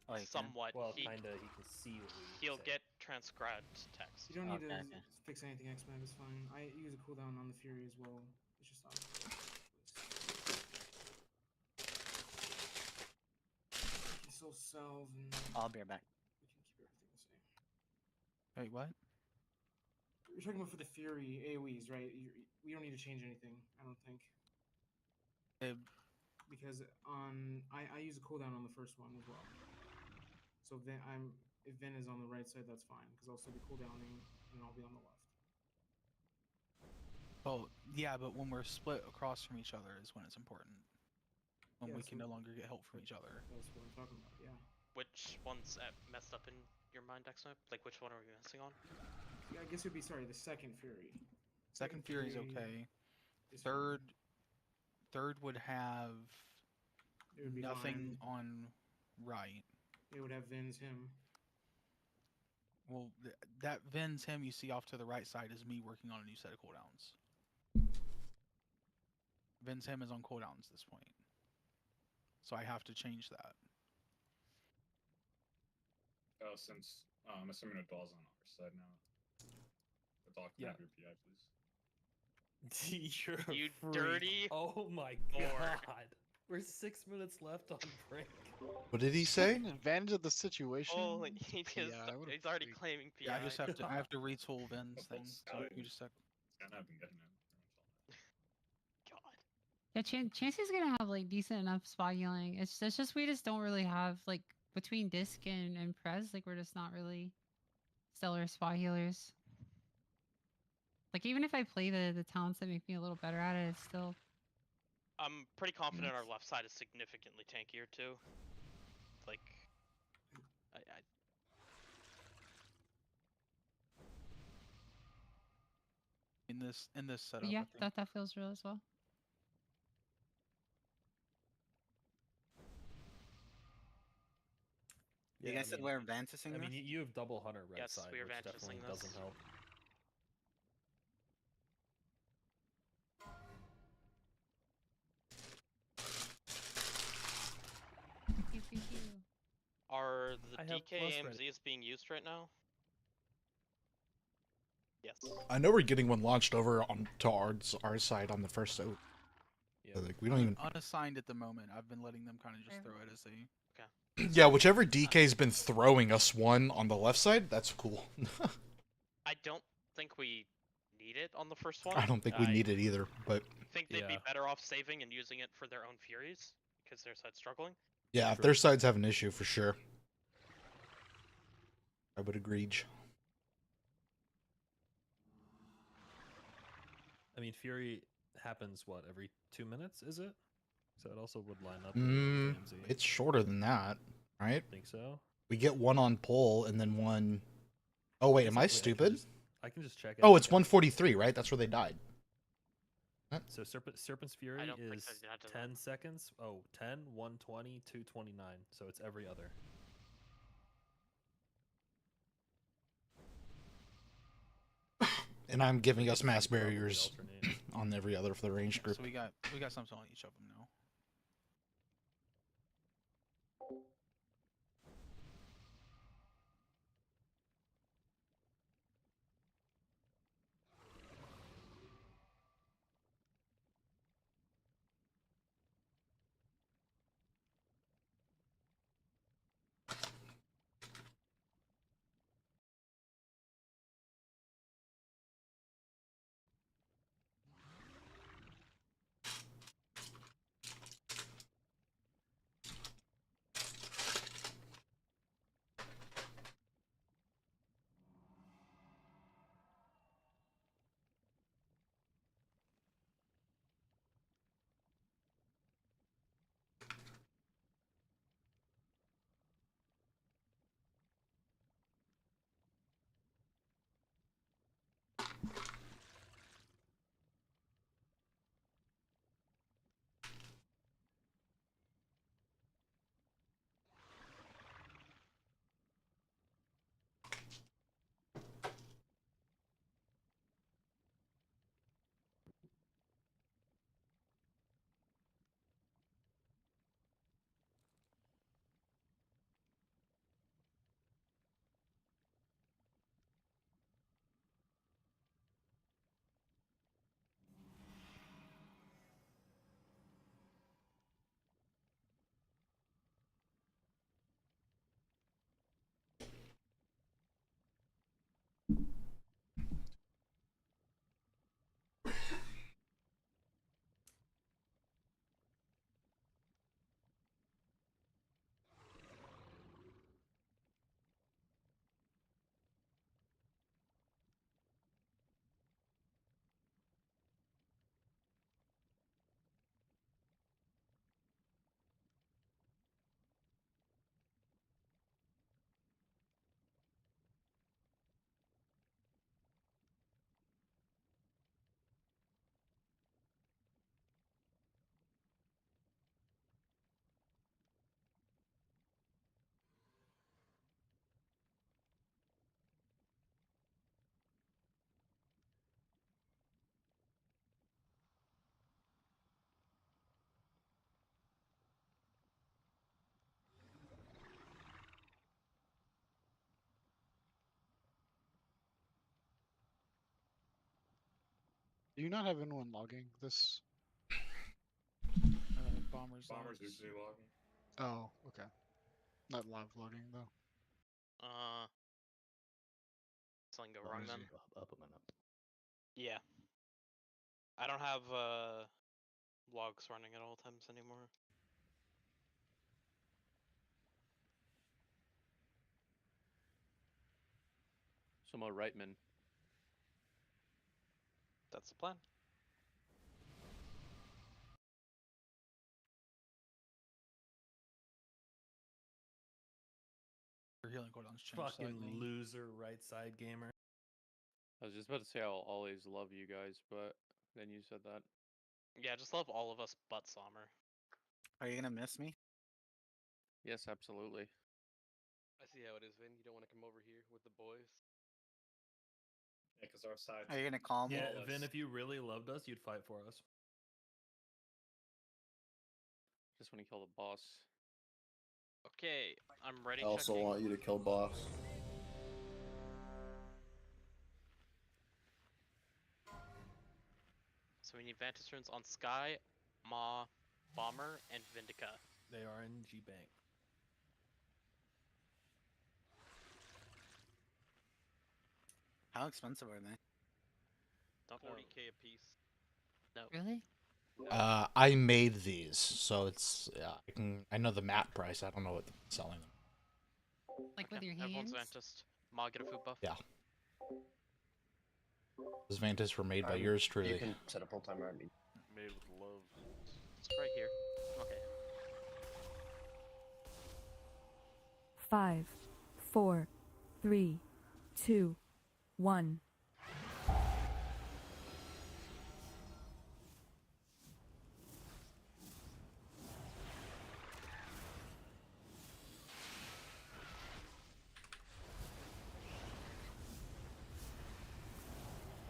Oh, he can? Somewhat. Well, he, kinda. He can see what we. He'll say. get transcribed text. You don't need Okay, to fix anything X-Men, it's fine. I use a cooldown on the Fury as well. It's just we can still salve and I'll be right back. we can keep everything the same. Wait, what? You're talking about for the Fury AoEs, right? We don't need to change anything, I don't think. Because I use a cooldown on the first one as well. So if Vin is on the right side, that's fine because I'll still be cooldowning and I'll be on the left. Well, yeah, but when we're split across from each other is when it's important. When Yeah, we can so- no longer get help from each other. That's what I'm talking about. Yeah. Which one's messed up in your mind, X-Men? Like, which one are we missing on? Yeah, I guess it would be the second Fury. Second Fury's okay. Third would have It would be nothing fine. on right. It would have Vin's him. Well, that Vin's him you see off to the right side is me working on a new set of cooldowns. Vin's him is on cooldowns at this point. So I have to change that. Oh, since I'm assuming Adwa's on our side now. Adwa, can I have your PI, please? You're You freak. dirty Oh my whore. god. We're 6 minutes left on break. What did he say? Taking advantage of the situation. Holy, he's would've already freaked. claiming PI. Yeah, I just have to retool Vin's thing. So you just sec. And I've been getting it. Yeah, Chansey's gonna have like decent enough spot healing. It's just we just don't really have like between disc and Prez, like we're just not really stellar spot healers. Like even if I play the talents that make me a little better at it, it's still I'm pretty confident our left side is significantly tankier too. Like, In this setup. but I yeah, think. that feels real as well. You guys said we're Vantising I mean, this? you have double Hunter right Yes, side, we are which Vantising definitely this. doesn't help. Pew, pew, pew. are the I have DK plus AMZs being used right now? Yes. I know we're getting one launched over on to our side on the first soap. Yeah. Like we don't even. Unassigned at the moment. I've been letting them kind of just throw it as they. Yeah, whichever DK's been throwing us one on the left side, that's cool. I don't think we need it on the first one. I don't think we need it either, but think they'd be Yeah. better off saving and using it for their own Furies because their side's struggling. yeah, if their sides have an issue for sure. I would agree. I mean, Fury happens what every 2 minutes? Is it? So it also would line up. with DMZ. It's shorter than that, right? Think so? We get one on pull and then one. Oh wait, am I stupid? I can just check it. Oh, it's 143, right? That's where they died. So Serpent's Fury don't think is so, that does 10 seconds. Oh, 10, 120, 229. So it's every other. And I'm giving us mass barriers on every other for the range group. So we got something on each of them now. Do you not have anyone logging this? Bombers. Bombers usually logging. Oh, okay. Not live logging though. Something go wrong then? Up and up. Yeah. I don't have logs running at all times anymore. So my Reitman. That's the plan. Your healing cooldowns change Fucking slightly. loser, right side gamer. I was just about to say I'll always love you guys, but then you said that. Yeah, just love all of us but Sommer. Are you gonna miss me? Yes, absolutely. I see how it is, Vin. You don't want to come over here with the boys. Yeah, because our side. Are you gonna call me? Yeah, Flawless. Vin, if you really loved us, you'd fight for us. Just when you kill the boss. Okay, I'm ready. I also checking. want you to kill boss. So we need Vantage runes on Sky, Ma, Bomber, and Vindica. They are in G-Bank. How expensive are they? Don't 40k a piece. No. Really? I made these, so it's I know the map price. I don't know what they're selling them. Like with your hands? Everyone's Vantage. Ma, get a food buff. Yeah. Those Vantas were made by yours truly. You can set a pull timer on me. Made with love. It's right here. Okay. 5, 4, 3, 2, 1.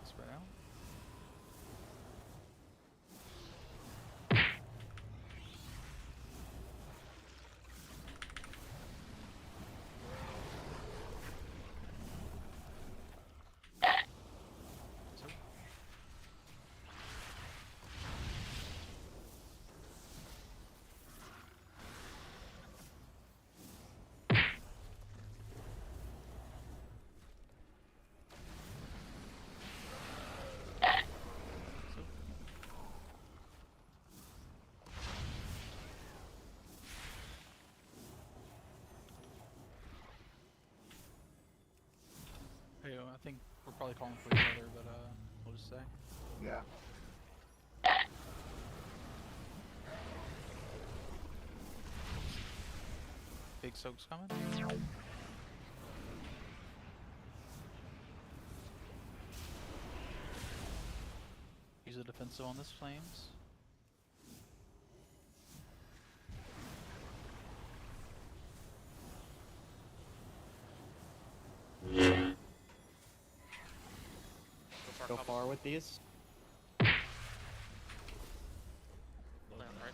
Spread out. Hey, I think we're probably calling for each other, but we'll just say. Yeah. Big soak's coming. Use the defensive on this flames. Go far with these. Play on the right.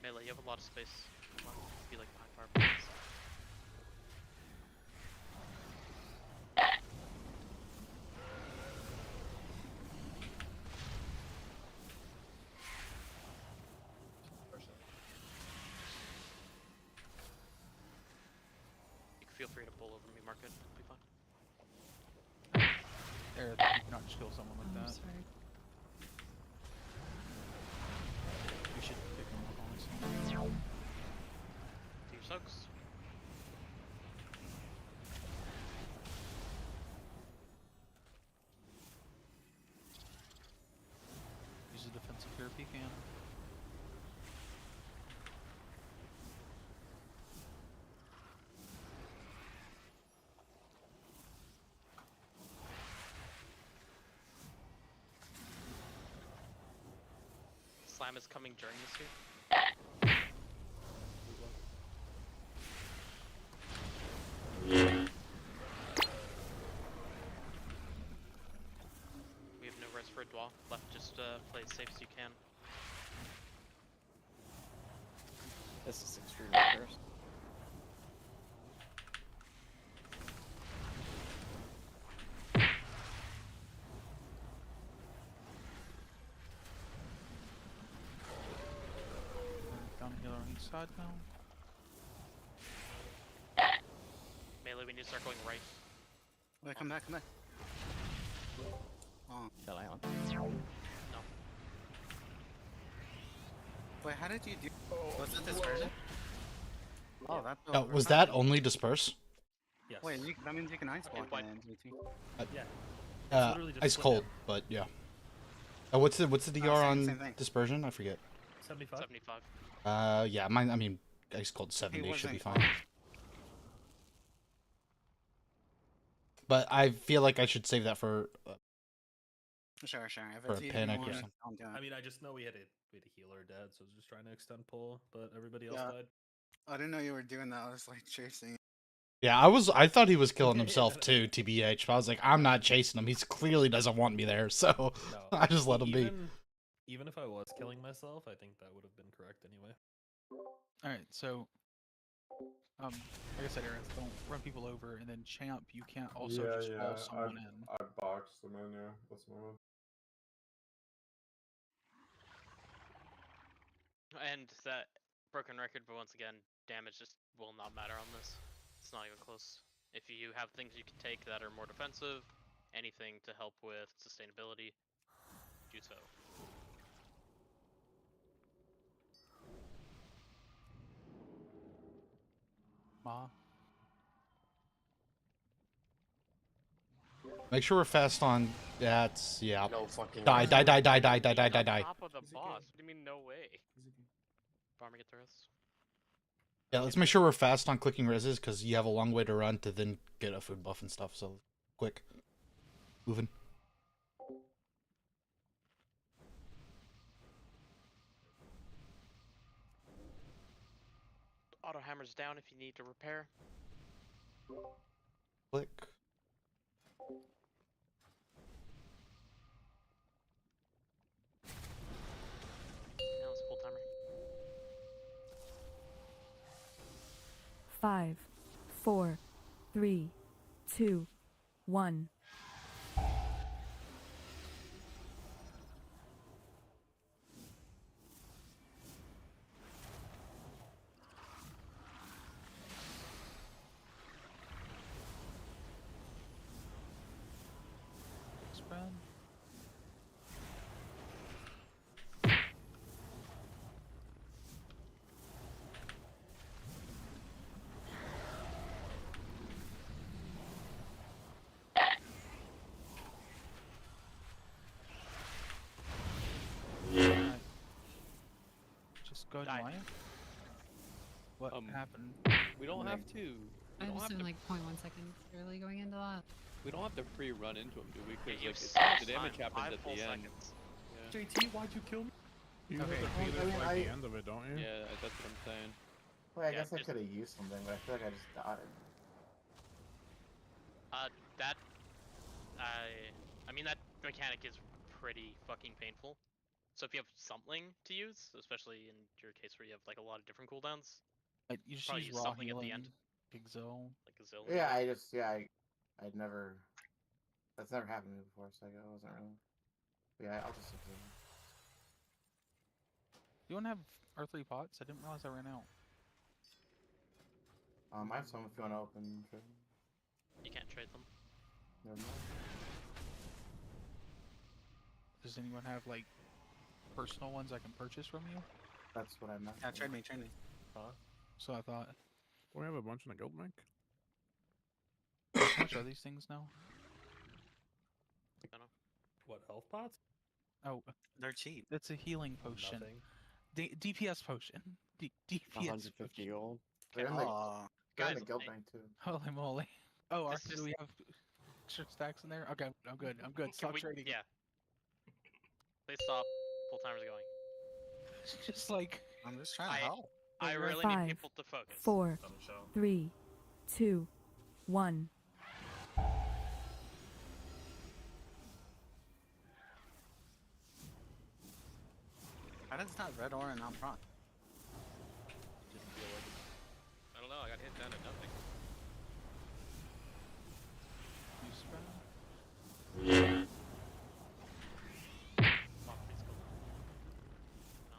Melee, you have a lot of space. Come on, be like behind fire points. You can feel free to pull over me, Market. It'll be fine. There, you cannot just kill someone like that. Sorry. We should pick him up, honestly. Do your soaks. Use the defensive here if you can. Slam is coming during this here. We have no res for a Dwa. Left, just play as safe as you can. This is extremely cursed. Down healer on each side now. Melee, we need to start going right. Wait, come back, come back. Oh. Shall I on? No. Wait, how did you do? Was it dispersion? Oh, that. Was that only disperse? Yes. Wait, that means you can ice block Wait, it in GT. Yeah. literally just Ice split cold, but yeah. What's the DR on same thing. dispersion? I forget. 75. 75. Yeah, mine. I mean, ice cold 70 should be wasn't fine. But I feel like I should save that for. Sure, sure. If For it's a easy, panic or one, something. don't do it. I mean, I just know we had a healer dead, so I was just trying to extend pull, but everybody else Yeah. died. I didn't know you were doing that. I was like chasing. Yeah, I thought he was killing himself too, TBH. But I was like, I'm not chasing him. He clearly doesn't want me there, so No, I just let him be. Even if I was killing myself, I think that would have been correct anyway. Alright, so like I said, Aaron, don't run people over, and then Champ, you can't also just haul someone in. I boxed them in, yeah. That's my move. And that broken record, but once again, damage just will not matter on this. It's not even close. If you have things you can take that are more defensive, anything to help with sustainability, do so. Ma. Make sure we're fast on. That's yeah. No fucking Die, way. die, die, die, die, die, He's die, on die, die. top of the boss. What do you mean no way? Farmer get the rest. Yeah, let's make sure we're fast on clicking reses because you have a long way to run to then get a food buff and stuff. So quick, moving. Auto hammers down if you need to repair. Click. Now it's full timer. 5, 4, 3, 2, 1. Spread. Alright. Just go to Die. life. What happened? We don't have to. I We don't was have in to. like 0.1 seconds early going into that. We don't have to free run into him, do we? Yeah, Because you like have the damage time, happens 5 at full the end. seconds. Yeah. JT, why'd you kill me? You Okay. have to I be there mean, for like, the I- end of it, don't you? Yeah, that's what I'm saying. Well, I Yeah, guess I just- could have used something, but I feel like I just died. That I mean that mechanic is pretty fucking painful. So if you have something to use, especially in your case where you have like a lot of different cooldowns, You just probably use use raw something healing. at the end, Big Zill. like a Zill. Yeah, I'd never. That's never happened to me before, so I wasn't really. But yeah, I'll just. You want to have R3 pots? I didn't realize I ran out. I have some if you want to open. Trade. You can't trade them. Never mind. Does anyone have like personal ones I can purchase from you? That's what I meant. Yeah, trade me, trade me. Huh? So I thought. We have a bunch in the guild bank. How much are these things now? I don't know. What, health pots? Oh, They're cheap. it's a healing potion. Nothing. DPS potion. DPS 150 potion. gold. They're in the, Oh, they're in the Guys, guild I- bank too. Holy moly. Oh, This do just- we have extra stacks in there? Okay, I'm good. I'm good. Can Stop we- trading. Yeah. Please stop. Full timer's going. It's just like I'm just trying to help. I really 5, need people to focus. 4, 3, 2, 1. How does that red aura not proc? Just feel like I don't know. I got hit down to nothing. you spread. Fuck, please go. No.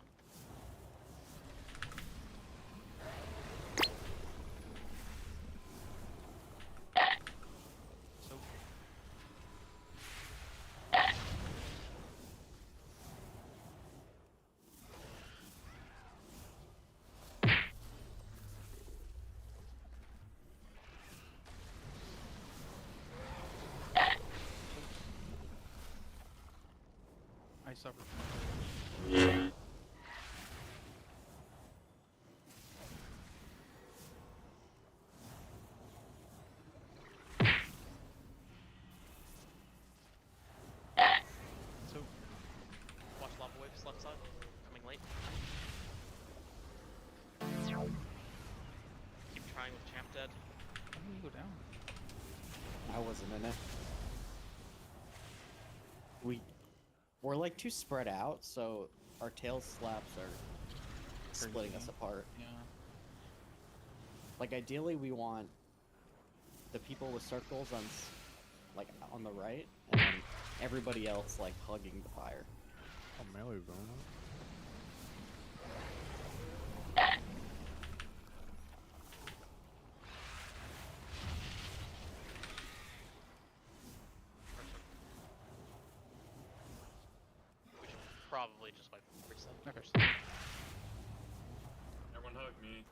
So I suffer from so Watch lava waves left side. Coming late. Keep trying with champ dead. how do we go down? I wasn't in it. We're like too spread out, so our tail slaps are splitting us Crazy. apart. Yeah. Like ideally, we want the people with circles on like on the right, and then everybody else like hugging the fire. Oh, melee's going up. probably just wait for reset. Okay. Everyone hug me.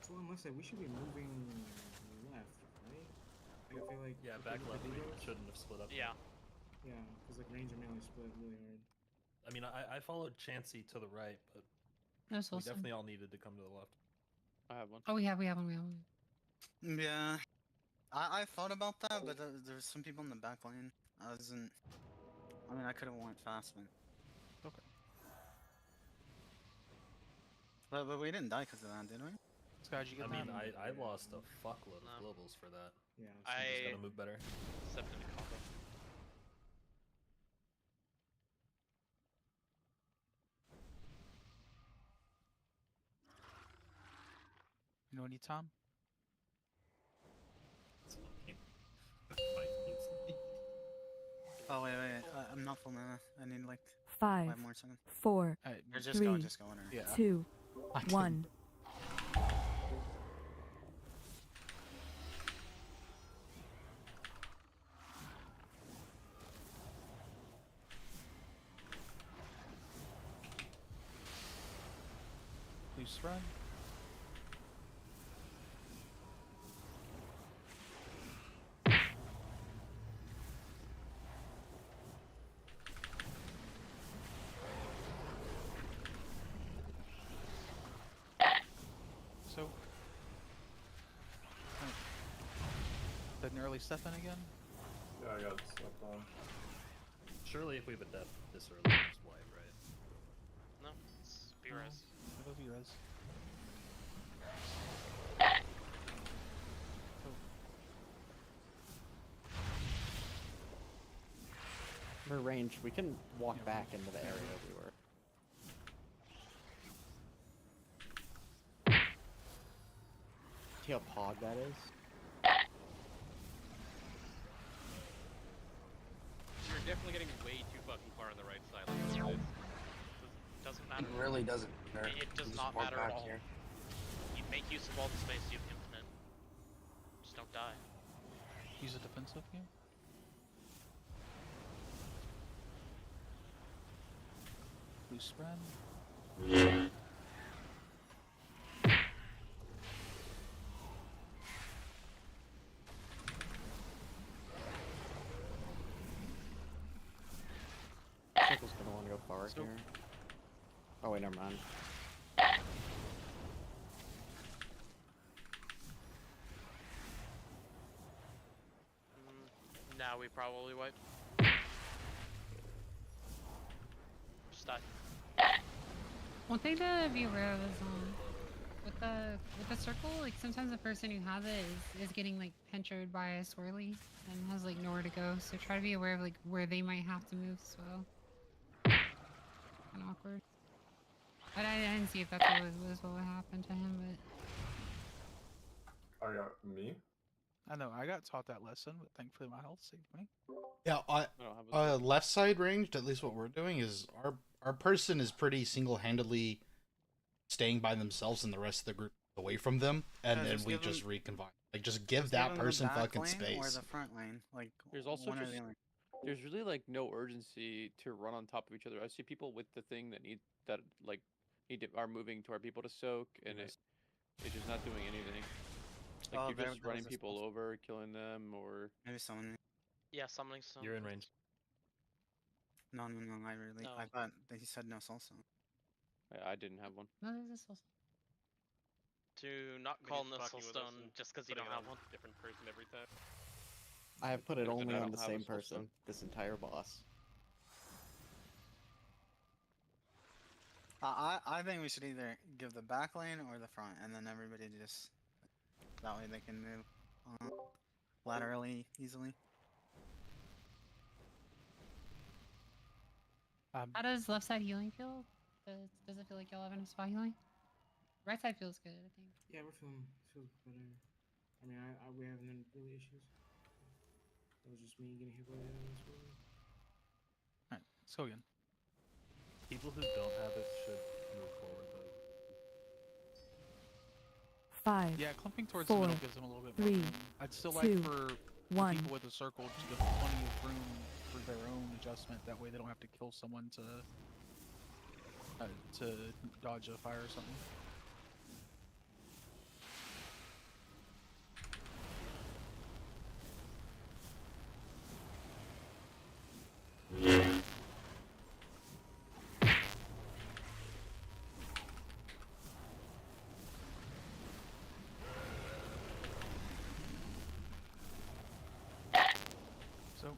So I must say, we should be moving left, right? Like, I feel like Yeah, if we back look left at we Legos- shouldn't have split up. Yeah. Yeah, because like range and melee split really hard. I mean, I followed Chansey to the right, but That's we awesome. definitely all needed to come to the left. I have one. Oh, we have one. Yeah, I thought about that, but there's some people in the back lane. I wasn't. I mean, I could have went fast, but. Okay. But we didn't die because of that, did we? Scott, did you I get mean, that? I lost a fuckload No. of globals for that. Yeah, I just I gotta move better. stepped into combo. You know what, Tom? Oh wait, I'm not full mana. I need like 5, 5 more seconds. 4, Alright, Or just 3, go, just go in her. Yeah. 2, I didn't- 1. Loose run. So. Did an early step in again? Yeah, I got stepped on. Surely if we have a death this early, we just wipe, right? No, it's B-Res. It'll be res. We're ranged. We can walk back into the area we were. See how pog that is? You're definitely getting way too fucking far on the right side. Like, Doesn't It matter. really doesn't matter. It does You just not walk matter at back all. here. You make use of all the space, you have infinite. Just don't die. Use a defensive here. Loose run. Circle's gonna want to go forward So- here. Oh wait, never mind. Now we probably wipe. Just die. One thing to be aware of is with the circle, like sometimes the person who has it is getting like pinchered by a swirly and has like nowhere to go. So try to be aware of like where they might have to move as well. Kind of awkward. But I didn't see if that's what would happen to him, but I got me. I know, I got taught that lesson, but thankfully my health saved me. Yeah, I don't have a left side ranged, at least what we're doing is our person is pretty single-handedly staying by themselves and the rest of the group away from them, and Yeah, then just we give just them- reconvene. Like, just give Just that them the person back fucking lane space. Or the front lane, like There's also one or just the other. there's really like no urgency to run on top of each other. I see people with the thing that are moving to our people to soak, and it's just not doing anything. Like Oh, you're there- just there running was a people over, killing them, or Maybe someone. Yeah, summoning some. You're in range. No, I really. No. I thought that he said no salsa. I didn't have one. no, there's this also. Do not I mean, call he's Missile fucking with us Stone and just because you putting don't it have on one. Different person every time. I have put it Then only I on don't the have a same soul person. stone. This entire boss. I think we should either give the back lane or the front, and then everybody just that way they can move laterally easily. How does left side healing feel? Does it feel like y'all have enough spot healing? Right side feels good, I think. Yeah, we're feeling feels better. I mean, we haven't had really issues. It was just me getting hit by the enemy swirly. Alright, let's go again. People who don't have it should move forward though. 5. Yeah, clumping towards 4, the middle gives them a little bit more 3, room. I'd still 2, like for the 1. people with the circle to give plenty of room for their own adjustment. That way they don't have to kill someone to dodge a fire or something. So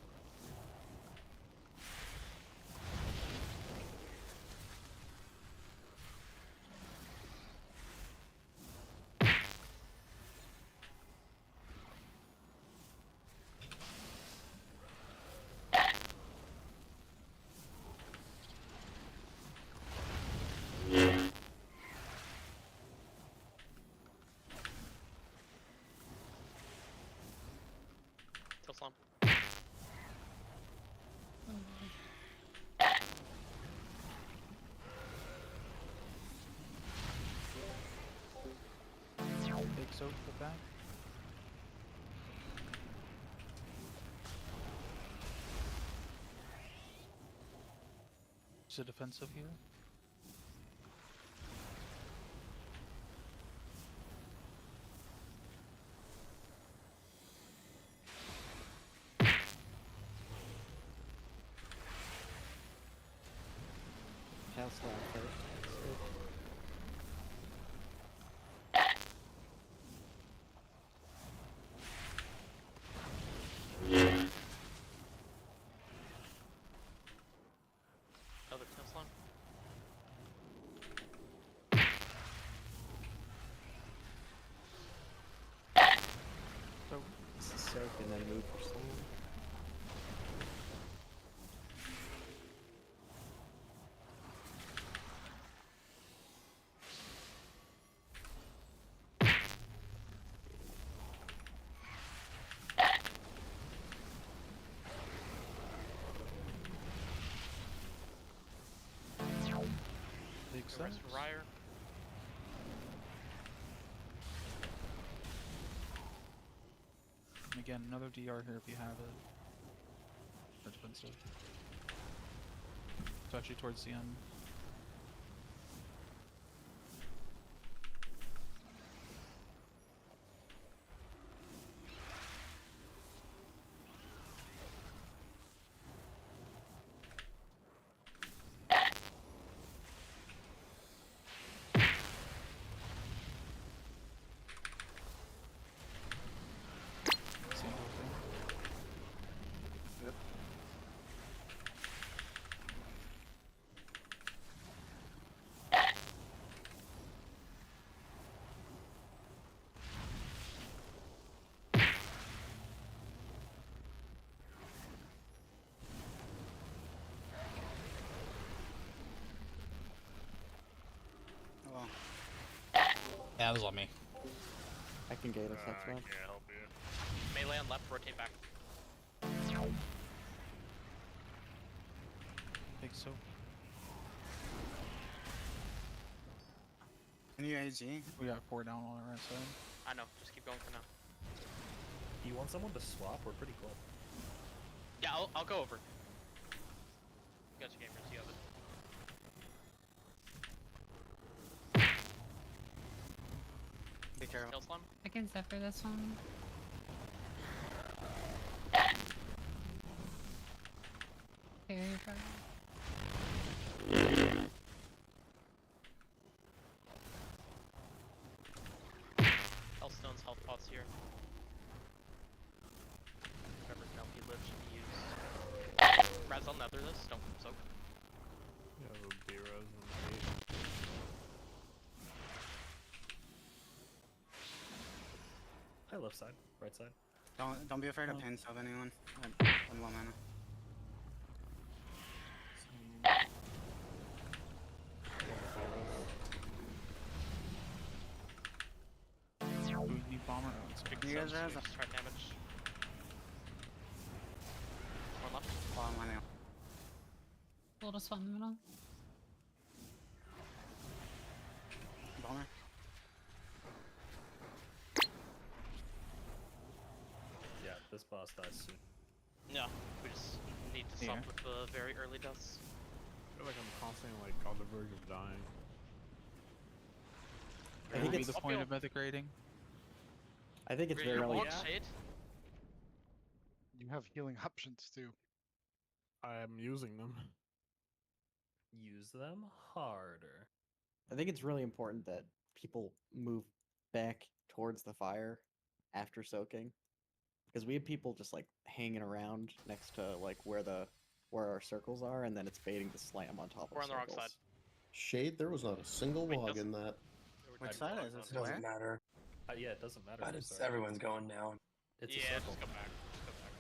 Till slump. big soak the back. Is it defensive here? House lab first. Another till slump. So Soak and then move for someone. big The soak. rest for Ryer. And again, another DR here if you have it. Or defensive. It's actually towards the end. Single thing. Yep. Well, Yeah, it was on me. I can gate us, that's I fine. can't help you. Melee on left, rotate back. Big soak. can you AG? We got 4 down on our right side. I know, just keep going for now. You want someone to swap? We're pretty close. Yeah, I'll go over. Gotcha, gamers, you have it. Be careful. Kill slum. I can Zephyr this one. Very far. Hellstone's health pots here. Whatever milk he lives should be used. Raz, I'll nether this, don't soak. Yeah, the B-Res and the Hi, left side, right side. Don't be afraid to pin sub anyone. I'm low mana. Do we need bomber? Oh, it's big You guys Sounds are good, start damage. One left. bottom line out. Little spot in the middle. Bomber. this boss dies soon. Yeah, we just need to stop with the very early deaths. I feel like I'm constantly like on the verge of dying. That would be the point of mythic rating. I think it's Really? very Want shade? You have healing options too. I am using them. Use them harder. I think it's really important that people move back towards the fire after soaking, because we have people just like hanging around next to like where our circles are, and then it's baiting the slam on top of We're on the wrong circles. side. Shade, there was not a single log in that. Which side is it? It doesn't matter. Yeah, it doesn't matter. But which it's side. everyone's going down. It's Yeah, a circle. just go back. Just go back.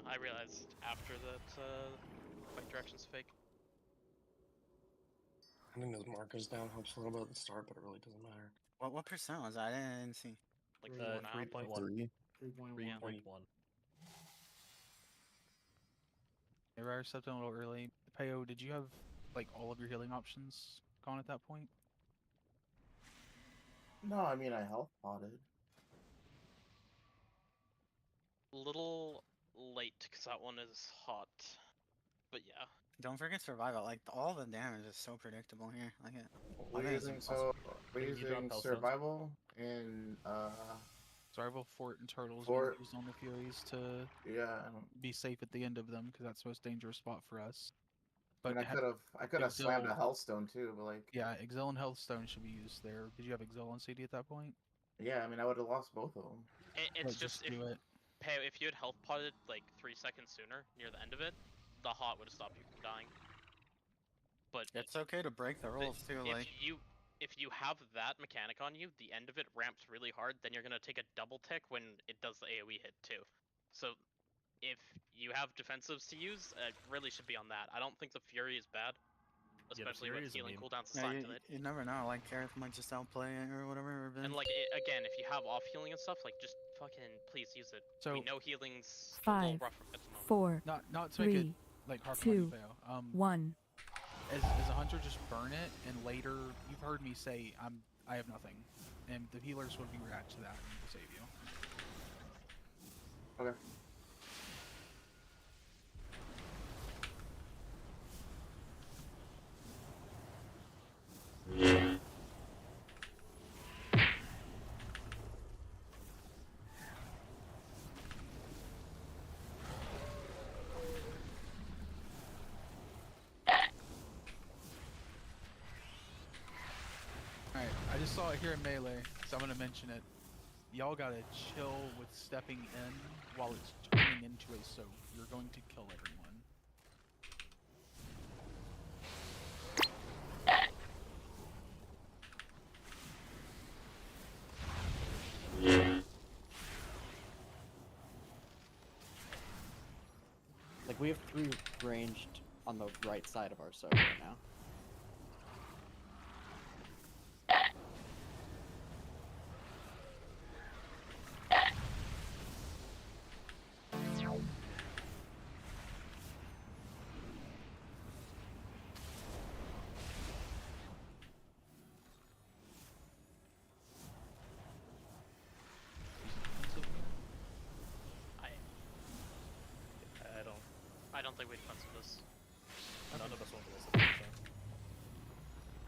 Yeah, I realized after that fight direction's fake. I think those markers down helps a little bit at the start, but it really doesn't matter. What percent was that? I didn't see. Like 3.1. 3.1. 3.1. Maybe I stepped in a little early. Peo, did you have like all of your healing options gone at that point? No, I mean I health potted. Little late because that one is hot, but yeah. Don't forget survival. Like all the damage is so predictable here. Like it. I We're think it's using impossible. we're using survival and Survival, fort, and turtles Fort. being used on the Furies to be safe at the end of them because that's the most dangerous spot for us. But I could have slammed a Healthstone too, but like Yeah, Exile and Healthstone should be used there. Did you have Exile on CD at that point? yeah, I mean I would have lost both of them. It's But just if, do it. Peo, if you had health potted like 3 seconds sooner near the end of it, the hot would have stopped you from dying. But It's okay to break the rules too. Like if you have that mechanic on you, the end of it ramps really hard, then you're gonna take a double tick when it does the AoE hit too. So if you have defensives to use, it really should be on that. I don't think the Fury is bad, especially Fury with is a healing meme. cooldowns yeah, assigned to it. you never know. Like Kareth might just outplay it or whatever. Or And like again, if you have off healing and stuff, like just fucking please use it. So- we know healing's a little 5, rough at the moment. 4, Not to make it 3, like hard for 2, you, Peo. 1. As a hunter, just burn it, and later you've heard me say I have nothing, and the healers would be react to that and will save you. Okay. Alright, I just saw it here in Melee, so I'm gonna mention it. Y'all gotta chill with stepping in while it's turning into a soak. You're going to kill everyone. Like we have 3 ranged on the right side of our soak right now. I don't think we defensive this. None of us want to listen.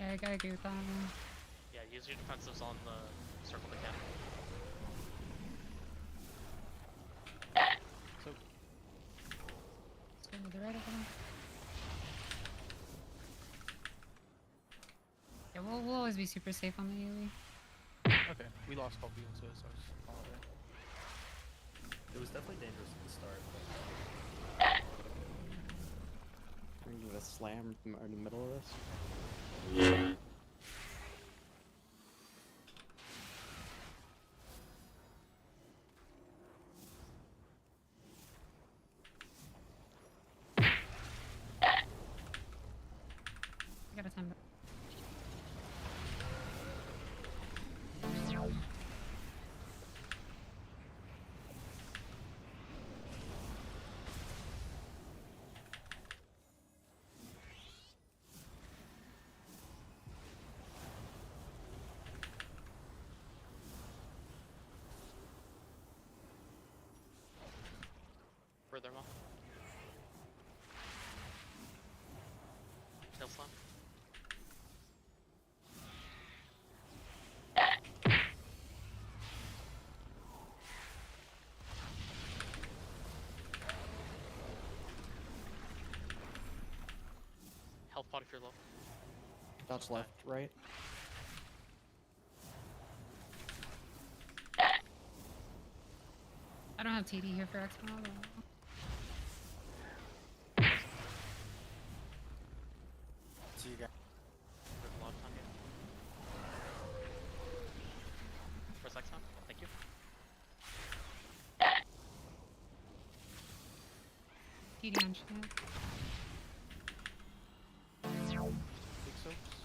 Yeah, I gotta agree with that one. Yeah, use your defensives on the circle mechanic. So Let's go to the right of them. Yeah, we'll always be super safe on the AoE. okay, we lost Cold Beam, so it's all there. It was definitely dangerous at the start. We're gonna do a slam in the middle of this. I got a 10. pot if you're low. Dodge left, right. I don't have TD here for X-Mal. So you got. There's a lot of time here. First X-Mal, thank you. TD on Chant. Big soaps.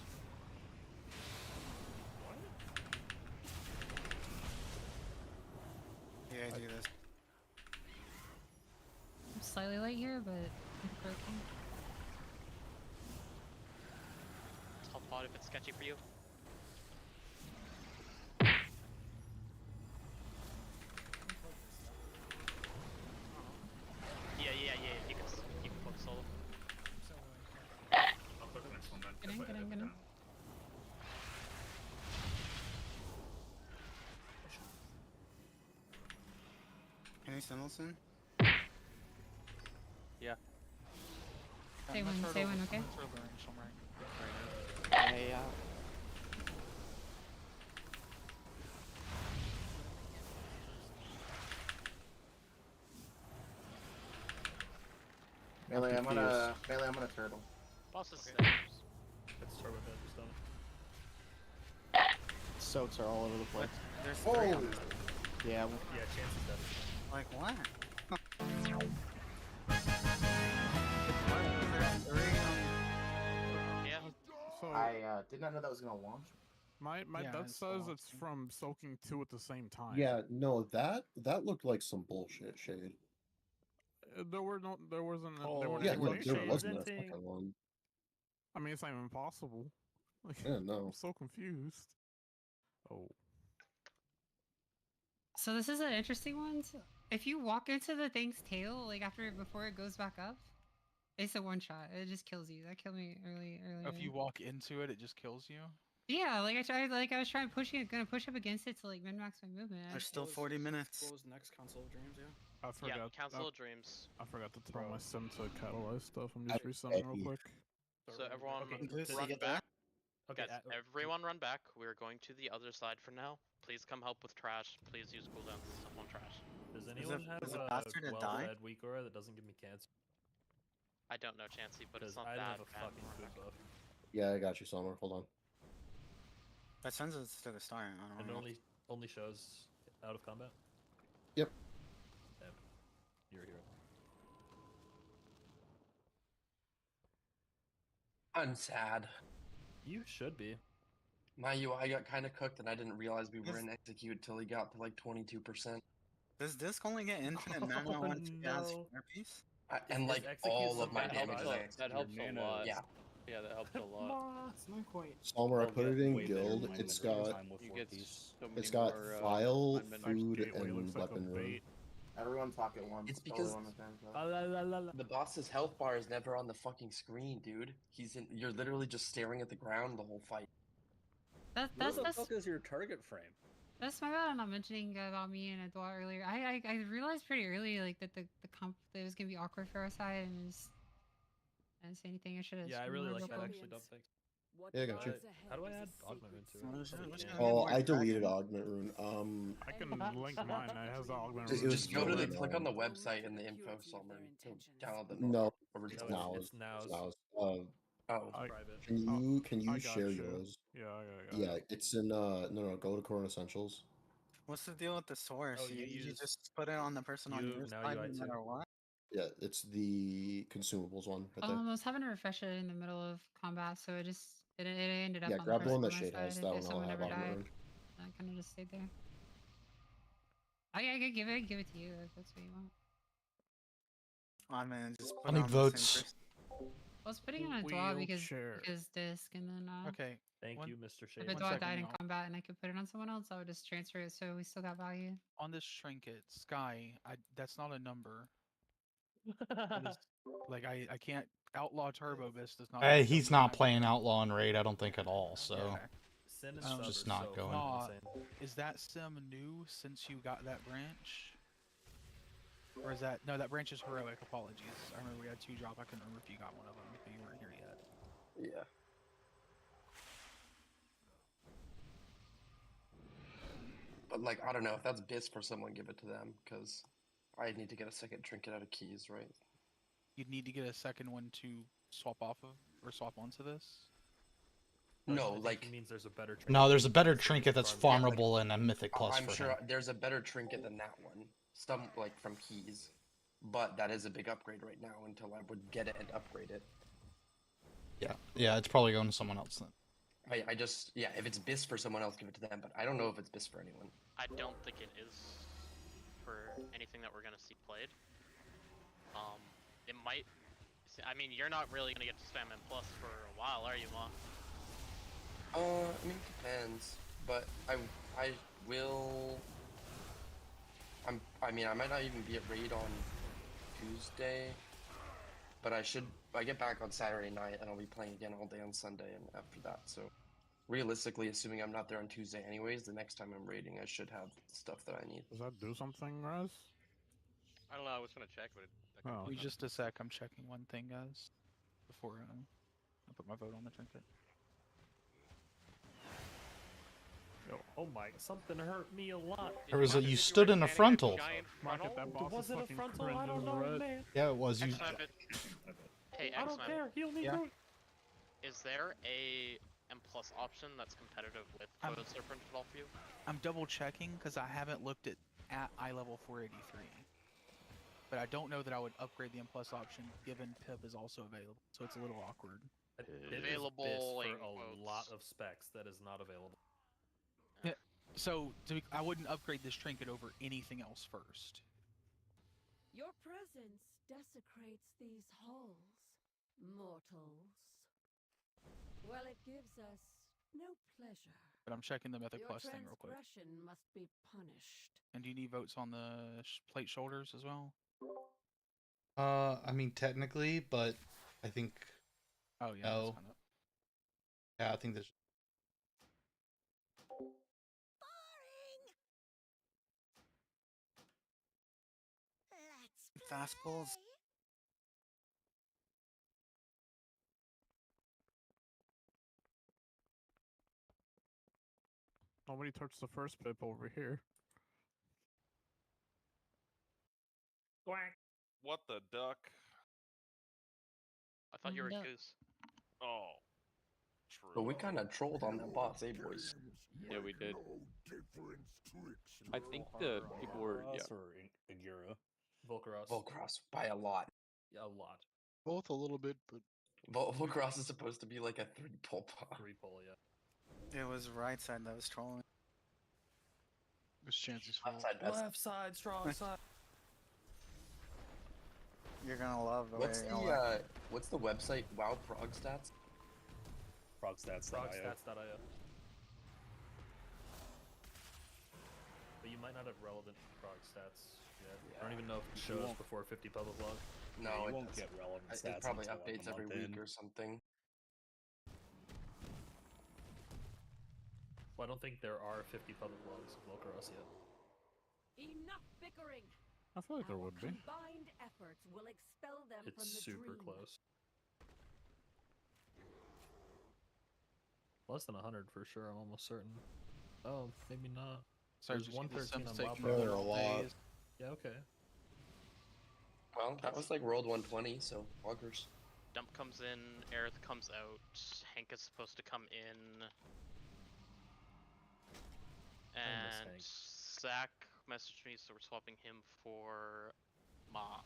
Yeah, I do this. I'm slightly late here, but I'm broken. I'll pot if it's sketchy for you. Yeah. You can focus solo. I'll put the next one then. Get in, if I get in, have get it in. now. Any Simelson? Yeah. Say when, okay? Hey, Melee, I'm gonna turtle. Boss is It's turbo head, just done. soaks are all over the place. There's Oh! 3 on this. Yeah, Yeah, chance is dead. Like what? Yeah. So I did not know that was gonna launch. my Yeah, dad it's says the it's from soaking 2 at the same time. Yeah, no, that looked like some bullshit, Shade. There wasn't. There Oh, weren't Yeah, any no, ways there Shade. wasn't a presenting. second one. I mean, it's not even possible. Like, Yeah, no. I'm so confused. Oh. So this is an interesting one. If you walk into the thing's tail, like before it goes back up, it's a one shot. It just kills you. That killed me earlier. If you walk into it, it just kills you. Yeah, I was trying gonna push up against it to like min max my movement. There's still 40 minutes. What was next Council of Dreams? Yeah. I forgot. Council of Dreams. I forgot to tell my sim to catalyze stuff. I'm just resetting real quick. So everyone Does he run get back. Okay, Guys, everyone run back. We're going to the other side for now. Please come help with trash. Please use cooldowns on trash. Does anyone have is it a faster to die? well-fed weak aura that doesn't give me cancer? I don't know Chansey, but it's Because not I that don't have a bad. fucking food buff. Yeah, I got you, Summer. Hold on. That sends us to the start. I And don't know. only shows out of combat. Yep. Damn. You're a hero. I'm sad. You should be. My UI got kind of cooked, and I didn't realize we were Yes. in execute till he got to like 22%. Does Disc only get infinite mana once he has no. Fire Piece? And Is like execute all of my something damage is outside? execute. That helps a mana lot. Yeah. Yeah, that helps a lot. It's not quite. Summer, I I'll put get it in way better guild. mana It's every got time with You four get piece. so many it's got more, file, unbanned food, Gateway and looks like a weapon room. bait. Everyone talk at once. It's All because- at the same time. The boss's health bar is never on the fucking screen, dude. You're literally just staring at the ground the whole fight. Where the fuck is your target frame? That's my bad. I'm not mentioning about me and Edouard earlier. I realized pretty early like that the comp that it was gonna be awkward for our side and just I didn't say anything. I should have. Yeah, I really like that actually. Don't think. Yeah, I got you. How do I add augment into What it? is it? Probably What's can't. that? Oh, More I deleted dragon. Augment Rune. I can link mine. It has the augment. It rune. was Just go to the good, click on the website in the info somewhere to download the No, original. it's Now's. It's Now's. It's Now's. Oh, I- Private. Can you I got share you. yours? Yeah, Yeah, it's in no, go to Core Essentials. What's the deal with the source? Oh, you, you you use- just put it on the person on you your now side UI no too. matter what? Yeah, it's the consumables one right there. I was having to refresh it in the middle of combat, so it ended up Yeah, on grab the the one person that on my Shade has. side That if one I'll someone have ever Augment died. Rune. I kind of just stayed there. I could give it to you if that's what you want. I mean, just put I it need on the same votes. person. I was putting it on Edouard because Wheelchair. disc, and then Okay. Thank One- you, Mr. if Shade. Edouard second, died in y'all. combat and I could put it on someone else, I would just transfer it so we still got value. On this trinket, Sky, that's not a number. That is- like I can't outlaw Turbo Beast does not. Hey, have a he's number not on playing Outlaw and Raid, I don't think at all. So Okay. Sin and It's sub just are not so going. fucking Nah, insane. is that sim new since you got that branch? Or is that no? That branch is heroic. Apologies. I remember we had 2 drop. I couldn't remember if you got one of them. But you weren't here yet. Yeah. But like, I don't know if that's bits for someone, give it to them, because I need to get a second trinket out of keys, right? You'd need to get a second one to swap off of or swap onto this. No, think like he means there's a better trinket. No, there's a better that's trinket that's Yeah, like, farmable and a mythic plus I'm for sure him. there's a better trinket than that one. Some like from keys, but that is a big upgrade right now until I would get it and upgrade it. Yeah, it's probably going to someone else then. I just if it's bis for someone else, give it to them. But I don't know if it's bis for anyone. I don't think it is for anything that we're gonna see played. It might. I mean, you're not really gonna get to spam M plus for a while, are you, Ma? I mean, it depends. But I will. I mean, I might not even be at raid on Tuesday, but I get back on Saturday night and I'll be playing again all day on Sunday and after that. So, realistically, assuming I'm not there on Tuesday anyways, the next time I'm raiding, I should have stuff that I need. Does that do something, Raz? I don't know. I was gonna check, but Oh, Wait okay. just a sec. I'm checking one thing, guys, before I put my vote on the trinket. Oh my! Something hurt me a lot. There was you stood in a frontal. Market, that boss Was is it a fucking frontal? I cringe don't as know, red. man. Yeah, it was. You. X-Map Hey, I don't X-Map, care. Heal me Yeah. through it. is there a M plus option that's competitive with I'm- Photo Serpent at all for you? I'm double checking because I haven't looked at eye level 483, but I don't know that I would upgrade the M plus option given Pip is also available, so it's a little awkward. It is Available bis for in a quotes. lot of specs that is not available. So I wouldn't upgrade this trinket over anything else first. Your presence desecrates these halls, mortals. Well, it gives us no pleasure. But I'm checking the Mythic Your Plus thing real quick. transgression must be punished. And do you need votes on the plate shoulders as well? I mean technically, but I think. Oh yeah. No. that's fine. Yeah, I think there's. Fastballs. Nobody touched the first pip over here. What the duck? I thought you were a No. goose. Oh, true. But we kind of trolled on that boss, eh, boys? Yeah, we did. I think the people were Volcross or Agura? Volcaros. Volcross by a lot. Yeah, a lot. Both a little bit, but Volcross is supposed to be like a 3-pull pop. 3-pull, yeah. It was right side that was trolling. it was Chancey's fault. Outside best. Left side, strong side. You're gonna love the What's way the what's the website? WoW Prog Stats? Progstats.io. Progstats.io. But you might not have relevant prog stats yet. I don't even know if it You shows won't- before 50 public log. No, you it won't doesn't. get relevant It stats probably until, like, a updates every month week in. or something. Well, I don't think there are 50 public logs of Volcaros yet. Enough bickering. I feel like there Our would be. Combined efforts will expel them It's from the super dream. close. Less than 100 for sure, I'm almost certain. Oh, maybe not. Sorry, There's just need the 113 on sense WoW taking Pro. There are a lot. days. Yeah, okay. Well, that was like World 120, so walkers. Dump comes in, Aerith comes out, Hank is supposed to come in, and Hank. Zach messaged me, so we're swapping him for Ma.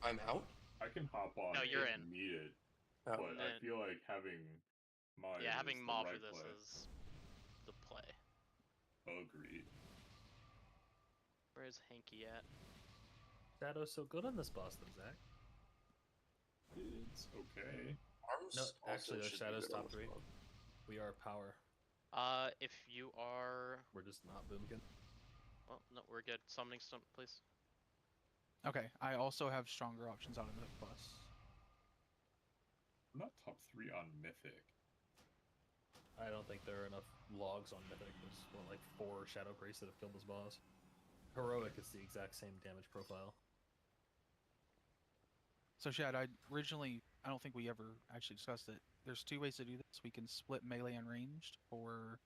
I'm out? I can hop on No, you're if in. needed, Oh. but I And- feel like having mine Yeah, having is the Ma right for this play. is the play. Agreed. Where's Hanky at? Shadow's so good on this boss, though, Zach. It's okay. Arms No, also actually, should there's be Shadow's good on top this 3. one. We are power. If you are, We're just not Boomkin. well, no, we're good. Summoning stump, please. Okay, I also have stronger options out of Mythic Plus. I'm not top 3 on Mythic. I don't think there are enough logs on Mythic. There's like 4 Shadow Priests that have killed this boss. Heroic is the exact same damage profile. So Shad, I don't think we ever actually discussed it. There's two ways to do this. We can split melee and ranged for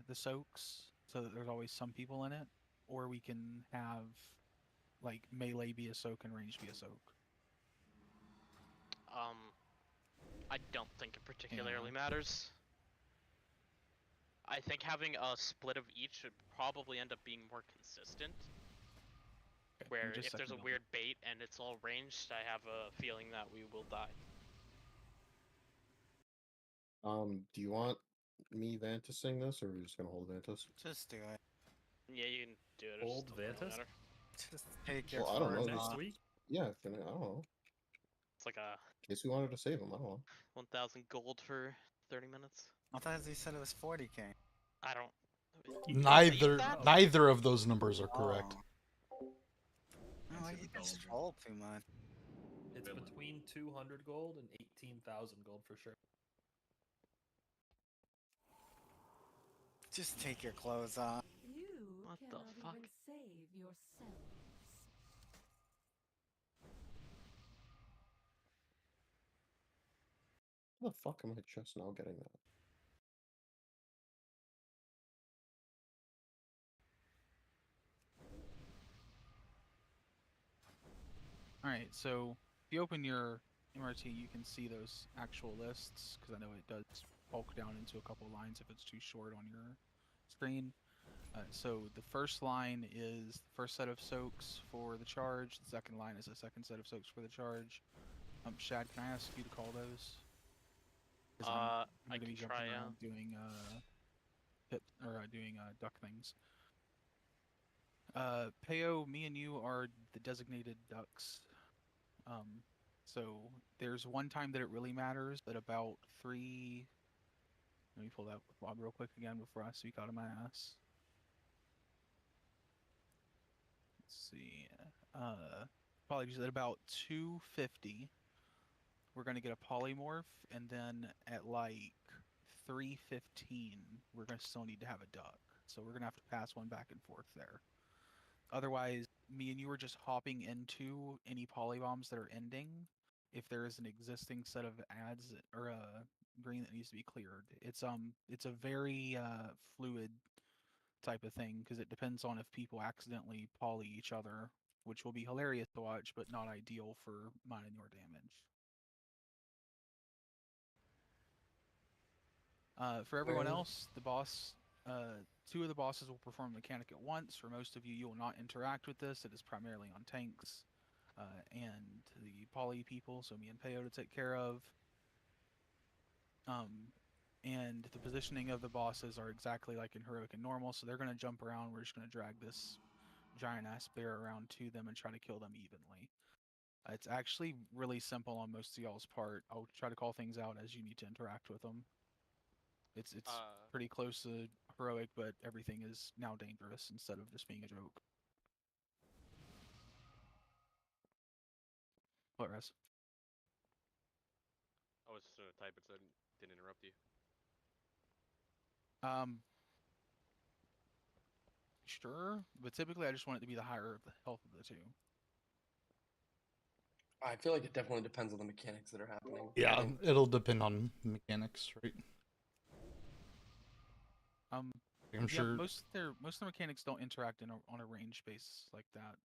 the soaks, so that there's always some people in it, or we can have like melee be a soak and ranged be a soak. I don't think it particularly matters. I think having a split of each should probably end up being more consistent. Okay, Where just if there's a second weird bait and it's all ranged, I have a feeling that we will die. Do you want me Vantusing this, or are we just gonna hold Vantus? Just do it. Yeah, you can do it. Old It doesn't really Vantus? matter. Just take your Well, I don't know. clothes just- off. Yeah, I don't know. It's like a In case we wanted to save him, I don't know. 1,000 gold for 30 minutes. I thought you said it was 40k. I don't. Neither of those numbers are correct. Oh, you just roll too much. It's between 200 gold and 18,000 gold for sure. Just take your clothes off. You What the cannot fuck? even save yourselves. How the fuck am I just now getting that? Alright, so if you open your MRT, you can see those actual lists, because I know it does bulk down into a couple lines if it's too short on your screen. So the first line is the first set of soaks for the charge, the second line is the second set of soaks for the charge. Shad, can I ask you to call those? 'Cause I'm I gonna be can jumping try, around doing doing duck things. Peo, me and you are the designated ducks. So there's one time that it really matters, but about 3. Let me pull that with Bob real quick again before I speak out of my ass. Let's see. Apologies. At about 250, we're gonna get a polymorph, and then at like 315, we're gonna still need to have a duck. So we're gonna have to pass one back and forth there. Otherwise, me and you are just hopping into any polybombs that are ending. If there is an existing set of ads or green that needs to be cleared, it's a very fluid type of thing because it depends on if people accidentally poly each other, which will be hilarious to watch, but not ideal for mine and your damage. For everyone else, the boss, 2 of the bosses will perform a mechanic at once. For most of you, you will not interact with this. It is primarily on tanks and the poly people, so me and Peo to take care of. And the positioning of the bosses are exactly like in Heroic and Normal, so they're going to jump around. We're just going to drag this giant-ass bear around to them and try to kill them evenly. It's actually really simple on most of y'all's part. I'll try to call things out as you need to interact with them. It's pretty close to Heroic, but everything is now dangerous instead of just being a joke. What, Res? I was just gonna type it so I didn't interrupt you. Sure, but typically I just want it to be the higher of the health of the 2. I feel like it definitely depends on the mechanics that are happening. Yeah, it'll depend on mechanics, right? I'm Yeah, sure. most of the mechanics don't interact on a range base like that.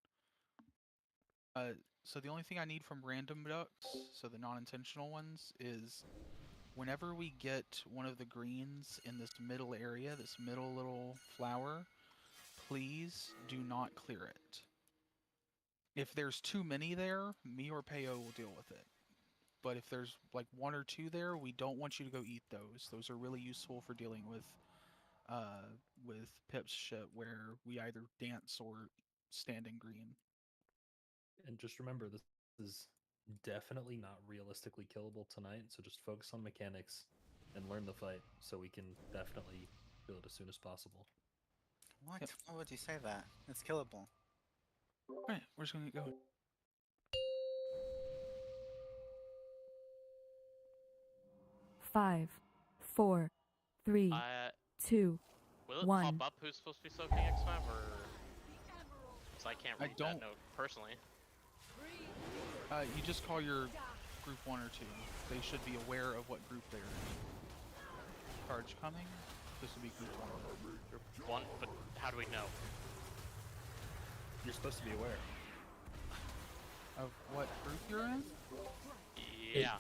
So the only thing I need from random ducks, so the non-intentional ones, is whenever we get one of the greens in this middle area, this middle little flower, please do not clear it. If there's too many there, me or Peo will deal with it. But if there's like 1 or 2 there, we don't want you to go eat those. Those are really useful for dealing with Pip's shit where we either dance or stand in green. And just remember, this is definitely not realistically killable tonight, so just focus on mechanics and learn the fight so we can definitely kill it as soon as possible. What? Why would you say that? It's killable. Alright, we're just gonna get going. Five, 4, 3, 2, Will it 1. pop up who's supposed to be soaking X5 or? Because I can't read that note personally. You just call your group 1 or 2. They should be aware of what group they're in. Charge coming. This will be group 1. Group 1, but how do we know? You're supposed to be aware. Of what group you're in? Yeah.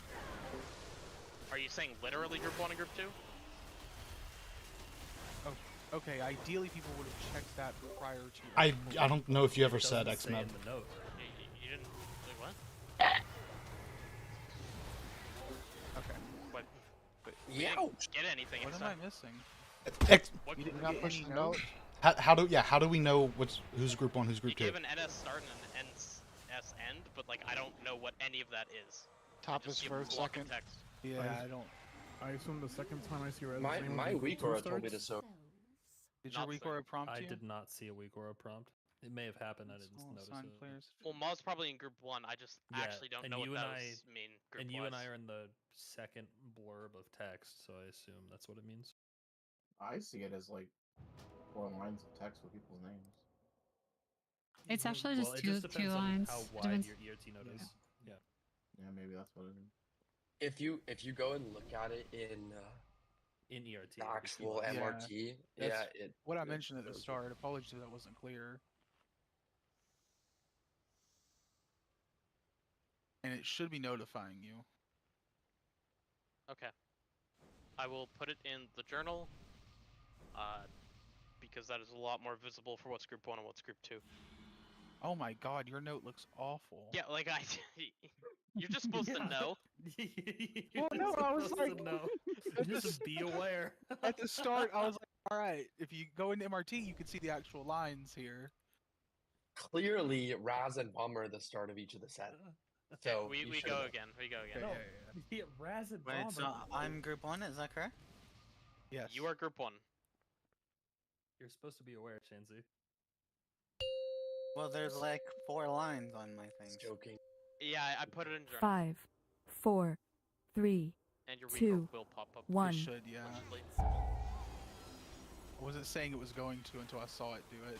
Are you saying literally group 1 and group 2? Oh, okay. Ideally, people would have checked that prior to. I don't know if you ever It said doesn't say XMAB. in the note. You didn't. Wait, what? Okay. What? We Yeah. didn't get anything. What it's am I not- missing? What, You didn't not get push any the note? note? How do we know who's group 1, who's you group 2? gave an NS start and an NS end, but like I don't know what any of that is. Top I just is give a first, block of second. text. Yeah, I don't. I assume the second time I see Res My name my when weak Group aura 2 told me to starts. soak. Did your Not weak so. aura prompt I you? did not see a weak aura prompt. It may have happened. I didn't Small notice sign it. players. Well, Ma's probably in group 1. I just Yeah, actually don't and know what you and those mean. Group And you and I are in the second blurb of text, so I assume that's what it means. I see it as like 4 lines of text with people's names. It's Well- actually well, just it two depends two on lines. how It wide depends- your ERT note is. Yeah. Yeah, maybe that's what it is. If you go and look at it in In ERT. the it'll be actual keywords. MRT, That's yeah, it. what I it mentioned at the shows it. start. Apologies if that wasn't clear. And it should be notifying you. Okay. I will put it in the journal. Because that is a lot more visible for what's group 1 and what's group 2. Oh my god, your note looks awful. Yeah, like you're just supposed to know. Well, no, I was like, no. at the Just be aware. At the start, I was like, all right, if you go into MRT, you can see the actual lines here. Clearly, Raz and Bum are the start of each of the set. So we you go should've- again. We go again. No, yeah, Raz and Wait, Bomber. so I'm group 1, is that correct? Yes. You are group 1. You're supposed to be aware, Chansey. Well, there's like 4 lines on my thing. Joking. Yeah, I put it in journal. 5, 4, 3, And your weak 2, will pop up. It 1. should, yeah. allegedly. I wasn't saying it was going to until I saw it do it.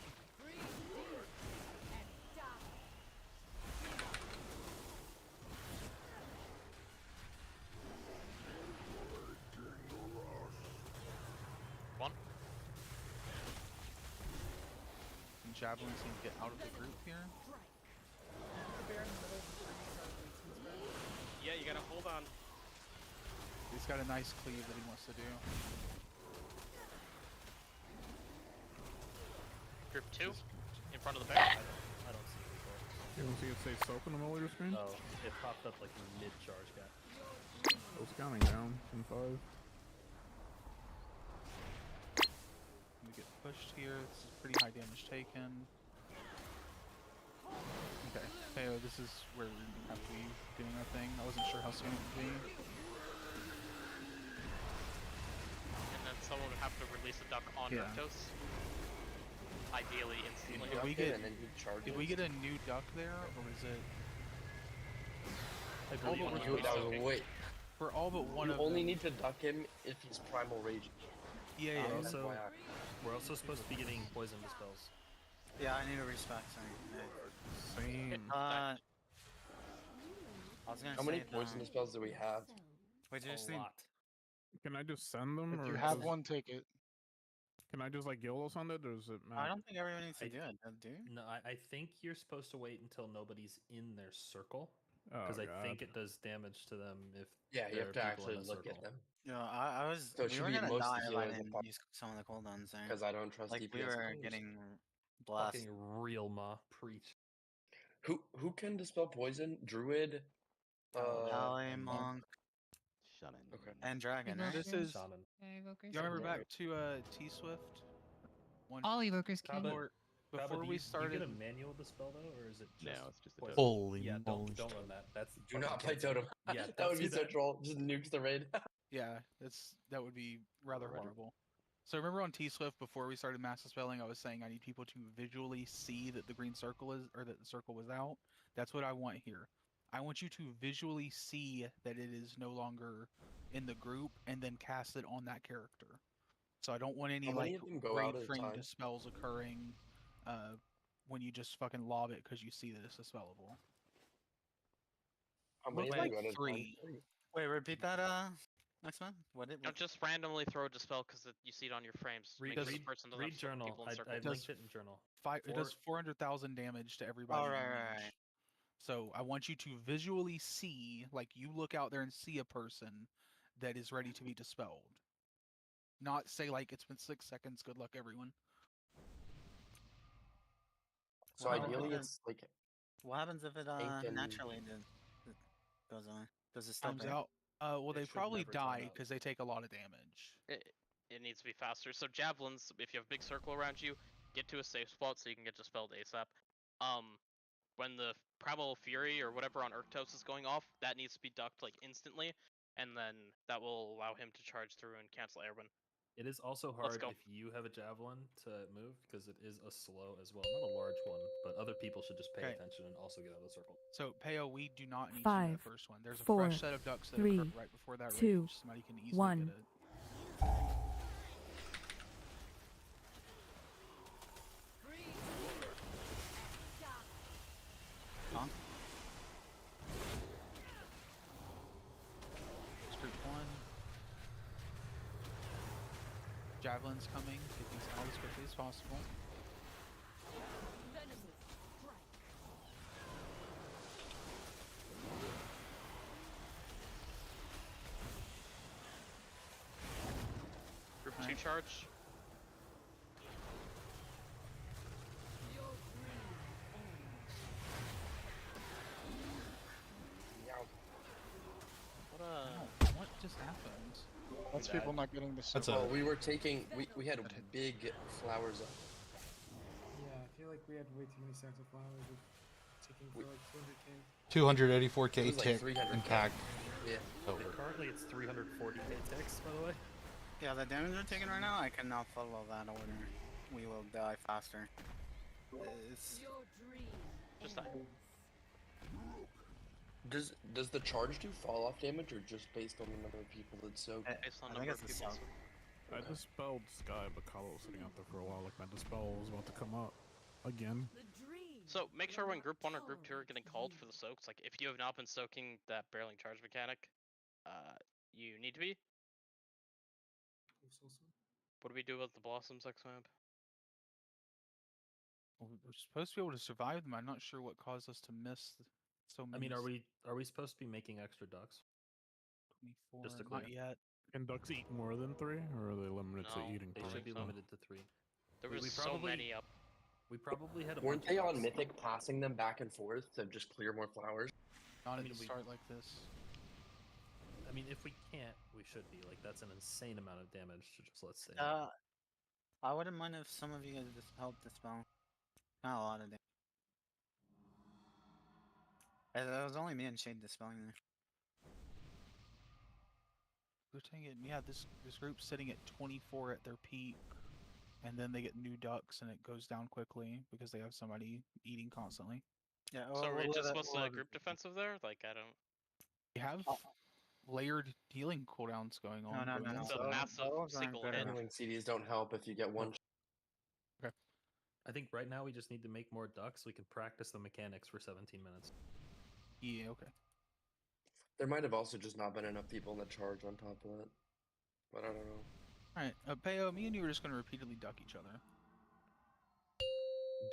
One. And Javelin seems to get out of the group here. Yeah, you gotta hold on. He's got a nice cleave that he wants to do. Group 2 in front of the bear. I don't see it before. You don't see it say soak in the middle of your screen? Oh, it popped up like mid-charge gap. Oh, it's counting down in 5. We get pushed here. This is pretty high damage taken. Okay, KO, this is where we have to be doing our thing. I wasn't sure how soon it would be. And then someone would have to release a duck on Yeah. Rectos. Ideally instantly. Did we Duck it get and then he charges. did we get a new duck there, or is it? I All believe but it one was That of was them. wait. For all but one You of only them. need to duck him if he's primal rage. Yeah, yeah. We're yeah. also, FYI. we're also supposed to be getting poison dispels. Yeah, I need to respec something. Same. I was gonna How say many poison spells do we have? We just A need. lot. Can I just send them? If or you have does- one, take it. Can I just like YOLO send it, or does it matter? I don't think everyone needs to I- do it, do you? No, I think you're supposed to wait until nobody's in their circle. Oh, Because I God. think it does damage to them if Yeah, you there have are to people in actually the look circle. at them. No, I was. So it we should were be gonna most die if I healers didn't apart. use some of the cooldowns there. Because I don't trust like DPS. we were players. getting blasted. Fucking real ma preach. Who can dispel poison? Druid. Ally, and monk, Shut in. Okay. and dragon. Evoker. Right? This is. Shaman. Yeah, evokers. Y'all remember Yeah. back to T Swift? One All evokers How can. about- before Kaba, do we you started. get a manual dispel though, or is it just No, it's just a poison? totem. Holy Yeah, moly. don't run that. That's Do not play cancel. totem. Yeah, that would be don't so do troll. Just nukes the raid. Yeah, that would be rather Alrighty. horrible. So remember on T Swift before we started mass dispelling, I was saying I need people to visually see that the green circle is, or that the circle was out. That's what I want here. I want you to visually see that it is no longer in the group, and then cast it on that character. So I don't want any How many like of them go raid out at a frame time? dispels occurring when you just fucking lob it because you see that it's dispellable. How many Look have like you got in 3. Wait, repeat that, X-Men? What did? Don't just randomly throw a dispel because you see it on your frames. Read, Make sure read, this person doesn't read have so- journal. people in circle. I Does linked it in journal. It does 400,000 damage to everybody. Oh, in right, range. right, right. So I want you to visually see, like you look out there and see a person that is ready to be dispelled. Not say like it's been 6 seconds. Good luck, everyone. So Well, ideally, then- it's like What happens if it Tank and- naturally goes away? Does it still Times break? out. Well, It they should probably never time die out. because they take a lot of damage. It needs to be faster. So javelins, if you have a big circle around you, get to a safe spot so you can get dispelled ASAP. When the Primal Fury or whatever on Urktos is going off, that needs to be ducked like instantly, and then that will allow him to charge through and cancel Airwind. It is also Let's hard go. if you have a javelin to move because it is a slow as well. Not a large one, but other people should just pay Okay. attention and also get out of the circle. So Peo, we do not need to do 5, that first one. There's a 4, fresh set of ducks that 3, occurred right before that 2, rage. Somebody can easily 1. get it. Huh? Group 1. Javelin's coming. Get these out as quickly as possible. Group 2 charge. What just happened? That's Bad. people not getting the That's circle. well, we were taking we had big flowers up. Yeah, I feel like we had way too many stacks of flowers. We're taking for like 200k. 284k It was like tick 300K. intact. Yeah. Over. Currently, it's 340k ticks, by the way. Yeah, the damage we're taking right now, I cannot follow that order. We will die faster. It's... Just die. Does the charge do fall off damage or just based on the number of people that soak? Based on I think number it's of the people. soak. I dispelled Sky, but Kalo was sitting out there for a while. Like my dispel was about to come up again. So make sure when Group 1 or Group 2 are getting called for the soaks, like if you have not been soaking that barreling charge mechanic, you need to be. What do we do with the blossoms, X-Map? We're supposed to be able to survive them. I'm not sure what caused us to miss so I many. mean, are we supposed to be making extra ducks? 24, Just to not clear. yet. Can ducks eat more than 3, or are they limited No, to eating They 3? should be so. limited to 3. There We- was we so probably- many up. We probably had a Weren't bunch they of on ducks. Mythic passing them back and forth to just clear more flowers? Not at mean, the we- start like this. I mean, if we can't, we should be. Like, that's an insane amount of damage to just let stay. I wouldn't mind if some of you guys just help dispel. Not a lot of damage. It was only me and Shade dispelling there. We're taking it. Yeah, this group's sitting at 24 at their peak, and then they get new ducks, and it goes down quickly because they have somebody eating constantly. Yeah. So are we just supposed to group defensive there? Like, I don't... You have layered healing cooldowns going on. No. but It's a Those- massive those aren't single good hit. enough. Healing CDs don't help if you get one. I think right now we just need to make more ducks so we can practice the mechanics for 17 minutes. Yeah, okay. There might have also just not been enough people in the charge on top of that. But I don't know. Alright, Peo, me and you are just going to repeatedly duck each other.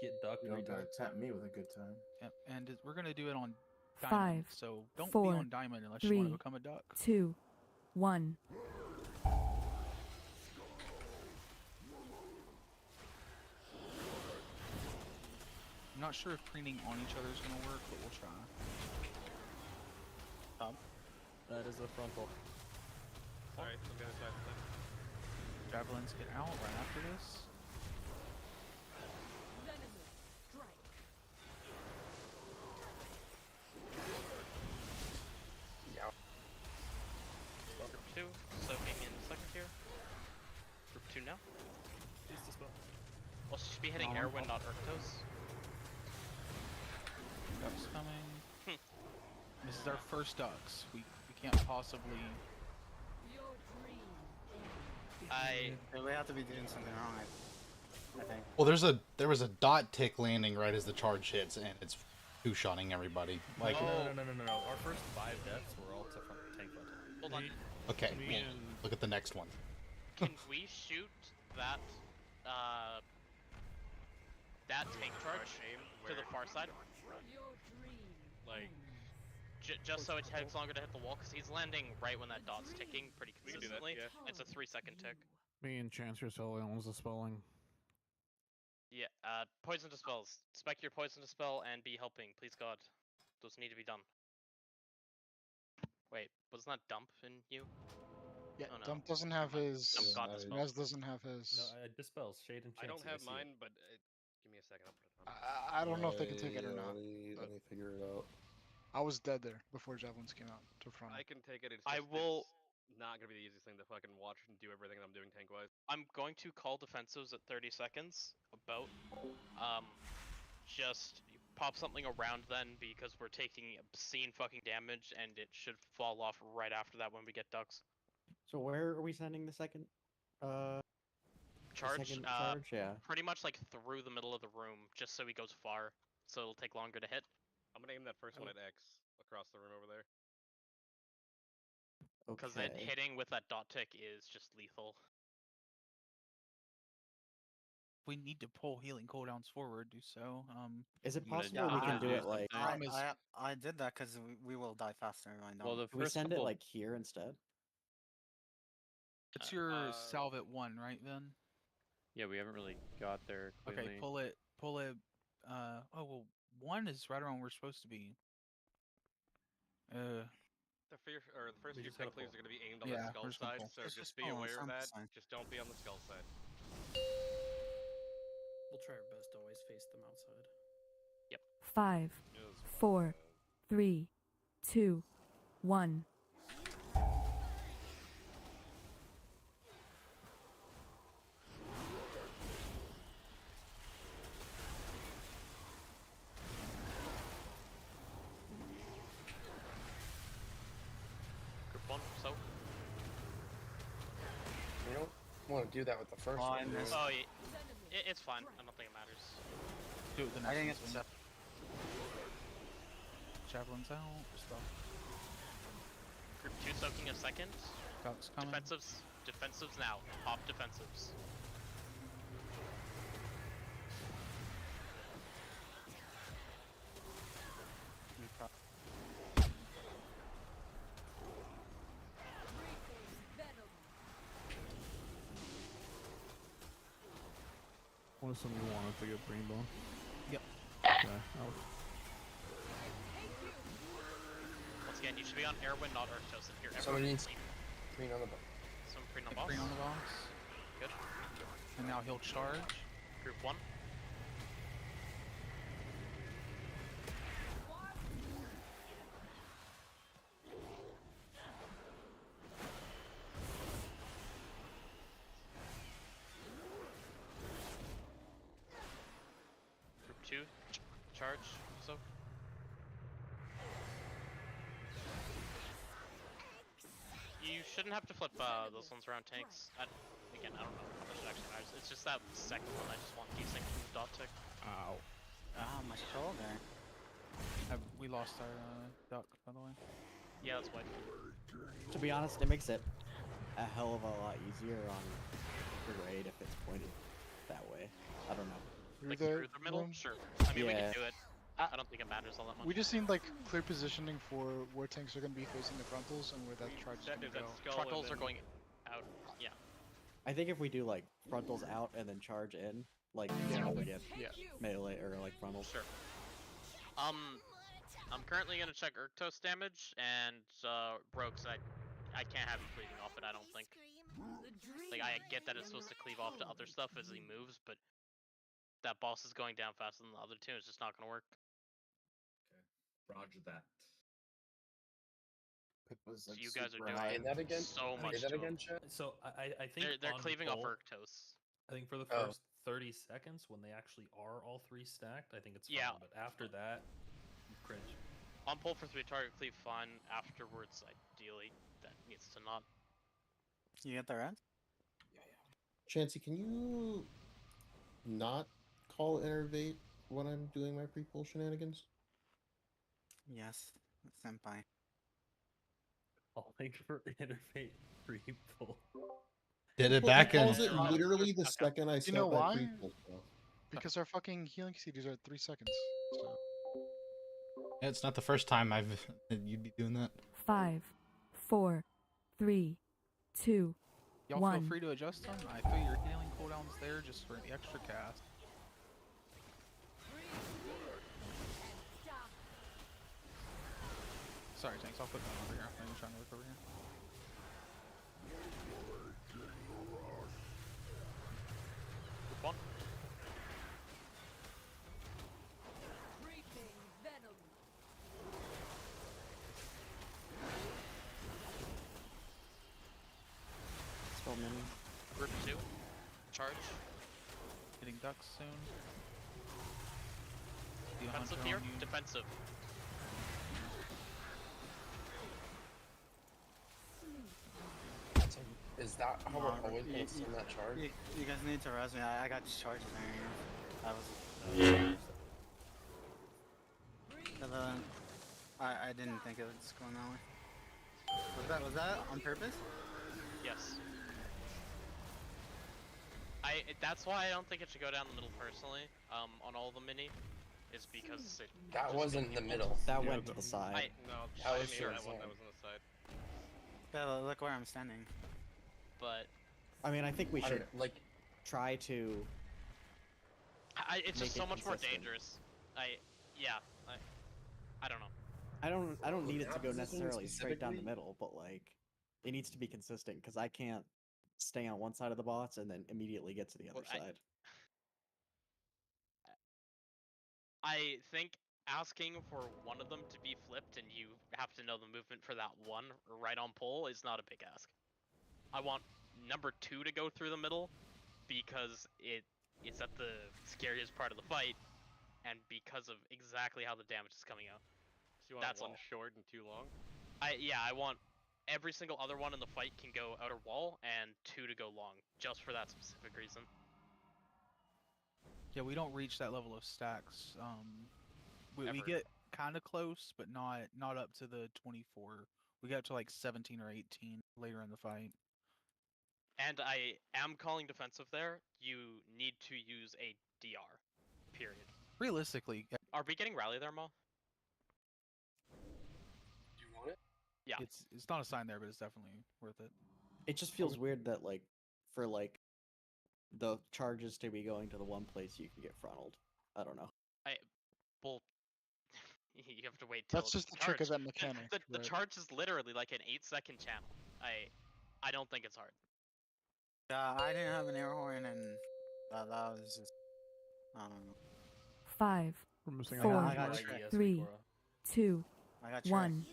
Get ducked, You don't gotta reducked. tap me with a good time. Yep, and we're going to do it on diamond. 5, So don't 4, be on diamond unless you want 3, to become a duck. 2, 1. I'm not sure if preening on each other is going to work, but we'll try. That is a frontal. Alright, some guys died for that. Javelins get out right after this. Yeah. Group 2, soaking in the second tier. Group 2 now. Please dispel. Well, she should be hitting No, Airwind, not Urktos. Ducks coming. Hmm. This is our first ducks. We can't possibly. We have to be doing something wrong, I think. Well, there was a dot tick landing right as the charge hits, and it's two-shotting everybody. Like, no. Our first 5 deaths were all to tank frontal. Hold on. okay, well, look at the next one. Can we shoot that that tank charge to the far side? Like, just so it takes longer to hit the wall, because he's landing right when that dot's ticking pretty We can do that, consistently. yeah. It's a 3-second tick. Me and Chancellor Sullivan was spelling. Yeah, poison dispels. Spec your poison dispel and be helping, please God. Those need to be done. Wait, wasn't that dump in you? Yeah, Oh, no. Dump doesn't have his. Dump got dispel. Nez doesn't have his. No, dispels Shade and Chancey. I don't have see it. mine, but give me a second. I'll put it on. I don't know if they can take it or Yeah, not. Let me figure it out. I was dead there before javelins came out to front. I can take it. It's I just, will. It's not gonna be the easiest thing to fucking watch and do everything I'm doing tank wise. I'm going to call defensives at 30 seconds. About. Just pop something around then, because we're taking obscene fucking damage, and it should fall off right after that when we get ducks. So where are we sending the second? Charge, second charge, yeah. pretty much like through the middle of the room, just so he goes far, so it'll take longer to hit. I'm gonna aim that first one at X across the room over there. Because then hitting with that dot tick is just lethal. We need to pull healing cooldowns forward. Do so. Is it I'm gonna possible we can do it like? I did that because we will die faster. I know. Well, the Can we first send it couple- like here instead? It's your salve at 1, right, then? Yeah, we haven't really got there. Okay, Clearly. pull it. Oh well, 1 is right around where we're supposed to be. The first We few just gotta tank cleaves pull. are gonna be aimed on Yeah, the skull we're just gonna side, pull. so It's just just be following aware of some that. sign. Just don't be on the skull side. We'll try our best to always face them outside. 5, 4, 3, 2, 1. Group 1, so. We don't want to do that with the first Oh, one. I do we? missed. Oh, it's fine. I don't think it matters. Do it the I next didn't one. get the set. Javelins out. Stuff. Group 2 soaking a second. Ducks coming. Defensives now. Pop defensives. What if somebody wanted to get Rainbow? Yep. Okay. Once again, you should be on Airwind, not Arctos, if you're ever Somebody needs clean. green on the box. Some green on boss. Green on the box. Good. And now he'll charge. Group 1. Group 2, charge, so. You shouldn't have to flip those ones around tanks. Again, I don't know how much it actually matters. It's just that second one I just want desync from the dot tick. Ow. Ah, my shoulder. We lost our duck, by the way. Yeah, that's white. To be honest, it makes it a hell of a lot easier on the raid if it's pointed that way. I don't know. Like through the middle? room? Sure. I mean, we can Yeah. do it. I don't think it matters all that much. We just need like clear positioning for where tanks are going to be facing the frontals and where that charge is going to go. Truckles are going out. Yeah. I think if we do like frontals out and then charge in, like we get melee or like frontals. Sure. I'm currently gonna check Urktos damage and Rogues. I can't have you cleaving off it. I don't think. Like I get that it's supposed to cleave off to other stuff as he moves, but that boss is going down faster than the other two. It's just not gonna work. Roger that. So you guys are Say doing that again. so much. Say that to again, him. chat. So I think They're on cleaving off pull, Urktos. I think for the Oh. first 30 seconds when they actually are all 3 stacked, I think it's fine. Yeah. But after that, cringe. On pull for 3 target cleave, fine. Afterwards, ideally, that needs to not. You get the red? Chancey, can you not call innervate when I'm doing my pre-pull shenanigans? Yes, senpai. Calling for interface pre-pull. Did it Well, back he in. calls it literally the second I You set know that why? pre-pull stuff. Because our fucking healing CDs are at 3 seconds. So. Yeah, it's not the first time you'd be doing that. 5, 4, 3, 2, Y'all 1. feel free to adjust them. I threw your healing cooldowns there just for the extra cast. Sorry, Tanks, I'll put them over here. I'm trying to look over here. Group 1. Spell mini. Group 2. Charge. Hitting ducks soon. Steel Defensive Hunter here. on you. Defensive. So is that how we're always you, going to send that charge? you guys need to res me. I got charges there. I was. I didn't think it was going that way. Was that on purpose? Yes. That's why I don't think it should go down the middle personally. On all the mini, is because it. That just wasn't in the people middle. just- That went to the side. No, That I was made sure that one. zone. That was on the side. Yeah, look where I'm standing. But I mean, I think we I don't should know, like try to. it's just Make so it much more consistent. dangerous. I don't know. I don't need it to That go position necessarily straight down the specifically? middle, but like it needs to be consistent because I can't stay on one side of the bots and then immediately get to the other Well, side. I think asking for one of them to be flipped and you have to know the movement for that one right on pull is not a big ask. I want number 2 to go through the middle because it's at the scariest part of the fight and because of exactly how the damage is coming out. So you want That's one all. short and 2 long? I want every single other one in the fight can go outer wall and 2 to go long just for that specific reason. Yeah, we don't reach that level of stacks. We Ever. get kind of close, but not up to the 24. We got to like 17 or 18 later in the fight. And I am calling defensive there. You need to use a DR. Period. Realistically, Are we getting rally there, Mo? Do you want it? Yeah. it's not a sign there, but it's definitely worth it. It just feels weird that like for like the charges to be going to the one place you can get frontaled. I don't know. Well, you have to wait till That's it's just the trick of charged. that mechanic. The right? charge is literally like an 8-second channel. I don't think it's hard. I didn't have an air horn, and that was just. I don't know. 5, We're missing 4, I got Like ES 3, Cora. 2, I got 1.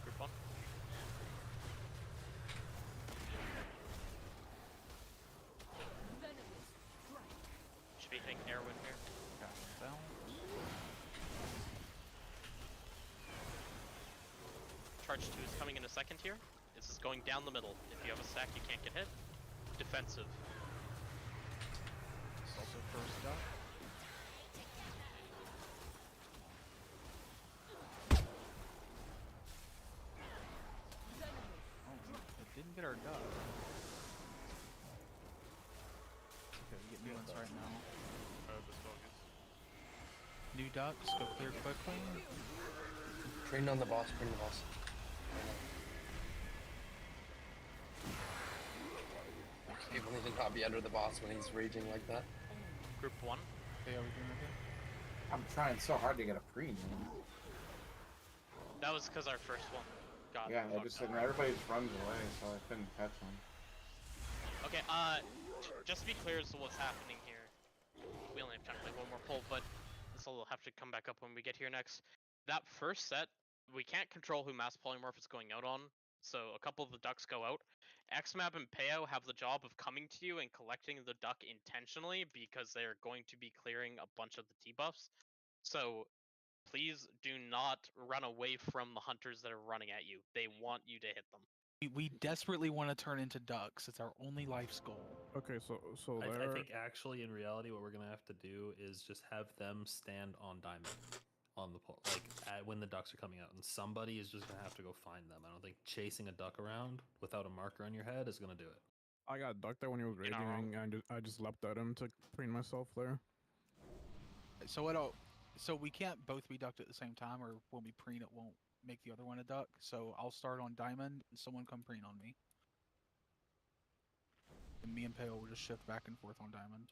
Group 1. Should be hitting Airwind here. Down. Charge 2 is coming in a second here. This is going down the middle. If you have a stack, you can't get hit. Defensive. It's also first up. Oh, it didn't get our duck. Okay, we get new ones right now. Just focus. New ducks, go clear quickly. Train on the boss. Bring the boss. I can't believe to not be under the boss when he's raging like that. Group 1. Okay, are we doing okay? I'm trying so hard to get a pre. Man. That was because our first one got Yeah, I fucked just up. everybody just runs away, so I couldn't catch them. Okay, just to be clear as to what's happening here. We only have time for like one more pull, but this will have to come back up when we get here next. That first set, we can't control who Mass Polymorph is going out on, so a couple of the ducks go out. XMAB and Peo have the job of coming to you and collecting the duck intentionally because they're going to be clearing a bunch of the debuffs. So Please do not run away from the hunters that are running at you. They want you to hit them. We desperately want to turn into ducks. It's our only life's goal. Okay, so I there. think actually, in reality, what we're gonna have to do is just have them stand on diamond, on the pole, like when the ducks are coming out, and somebody is just gonna have to go find them. I don't think chasing a duck around without a marker on your head is gonna do it. I got ducked there when he was You're not raging, and I just leapt at him to preen myself there. So so we can't both be ducked at the same time, or when we preen, it won't make the other one a duck. So I'll start on diamond, and someone come preen on me. And me and Pale will just shift back and forth on diamond.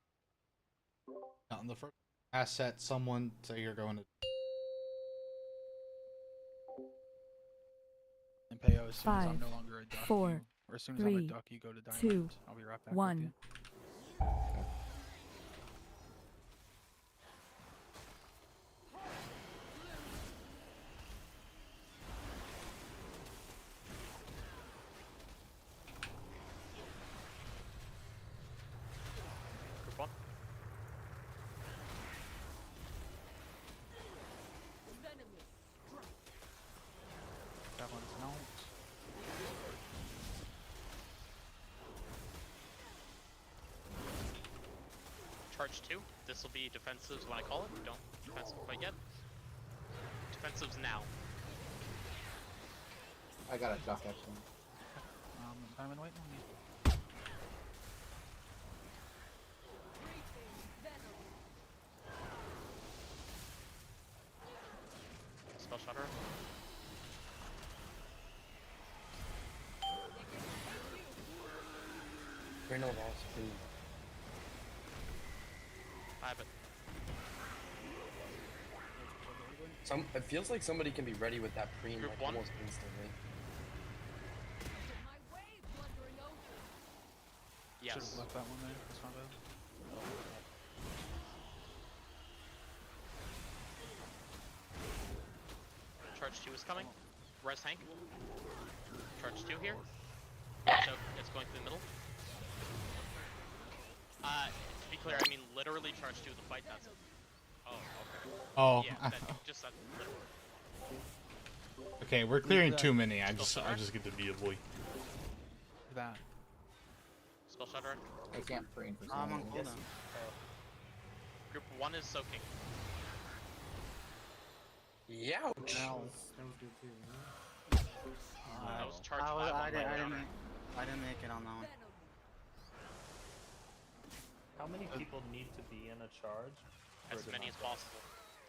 On the first asset, someone say you're going to. And Peo, as soon as I'm Five, no longer a duck, 4, or as soon as I'm a 3, duck, you go to diamond. 2, I'll be right back 1. with you. Group 1. That one's out. Charge 2. This will be defensives when I call it. Don't defensive quite yet. Defensives now. I got a duck actually. Diamond waiting on you. Spell Shutter. Bring no walls, please. I have it. It feels like somebody can be ready with that preen Group like 1. almost instantly. Yes. Should've left that one there. That's not bad. Charge 2 is coming. Res Hank. Charge 2 here. So it's going through the middle. To be clear, I mean literally charge 2 of the fight, that's it. Oh, okay. Oh. Yeah, just that literally. Okay, we're clearing too many. I just get to be a boy. That. Spell Shutter. I can't preen for I'm on some cooldown. reason. Group 1 is soaking. Youch! That was good too. Right? That was charge 5 I on my didn't counter. I didn't make it on that one. How many people need to be in a charge? for As it to many not as go? possible.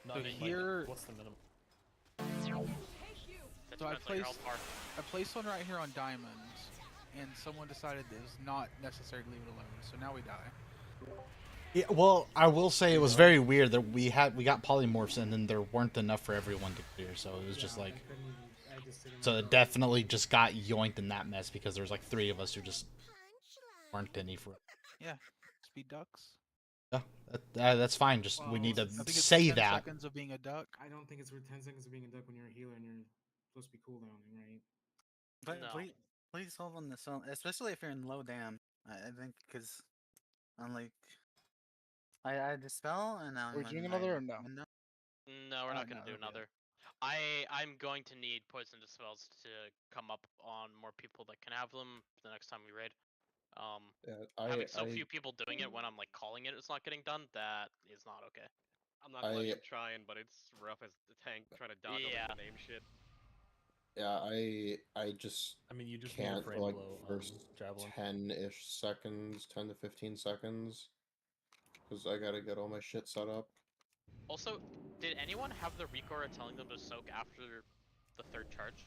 No, So I mean, like, here- what's the minimum? That So I depends on your health placed bar. I placed one right here on diamond, and someone decided it was not necessary to leave it alone. So now we die. Yeah, well, I will say it was very weird that we got polymorphs and then there weren't enough for everyone to clear, so it was just Yeah, like, I couldn't even- I just didn't so know. it definitely just got yoinked in that mess because there was like 3 of us who just weren't any for it. Yeah. Speed ducks. Yeah, that's fine. Just we Well, need to I think it's say 10 that. seconds of being a duck. I don't think it's worth 10 seconds of being a duck when you're a healer and you're supposed to be cooldowning, right? But No. please hold on this one, especially if you're in low dam. I think because I'm like, I dispel and now Are we I'm doing in another my or no? window. No, we're Oh, not gonna no, do okay. another. I'm going to need poison dispels to come up on more people that can have them the next time we raid. Having so few people doing it when I'm like calling it, it's not getting done. That is not okay. I'm not gonna keep trying, but it's rough as the tank trying to dodge all Yeah. the name shit. Yeah, I just I mean, you just need a can't frame like blow first javelin. 10-ish seconds, 10 to 15 seconds, because I gotta get all my shit set up. Also, did anyone have the Ricora telling them to soak after the 3rd charge?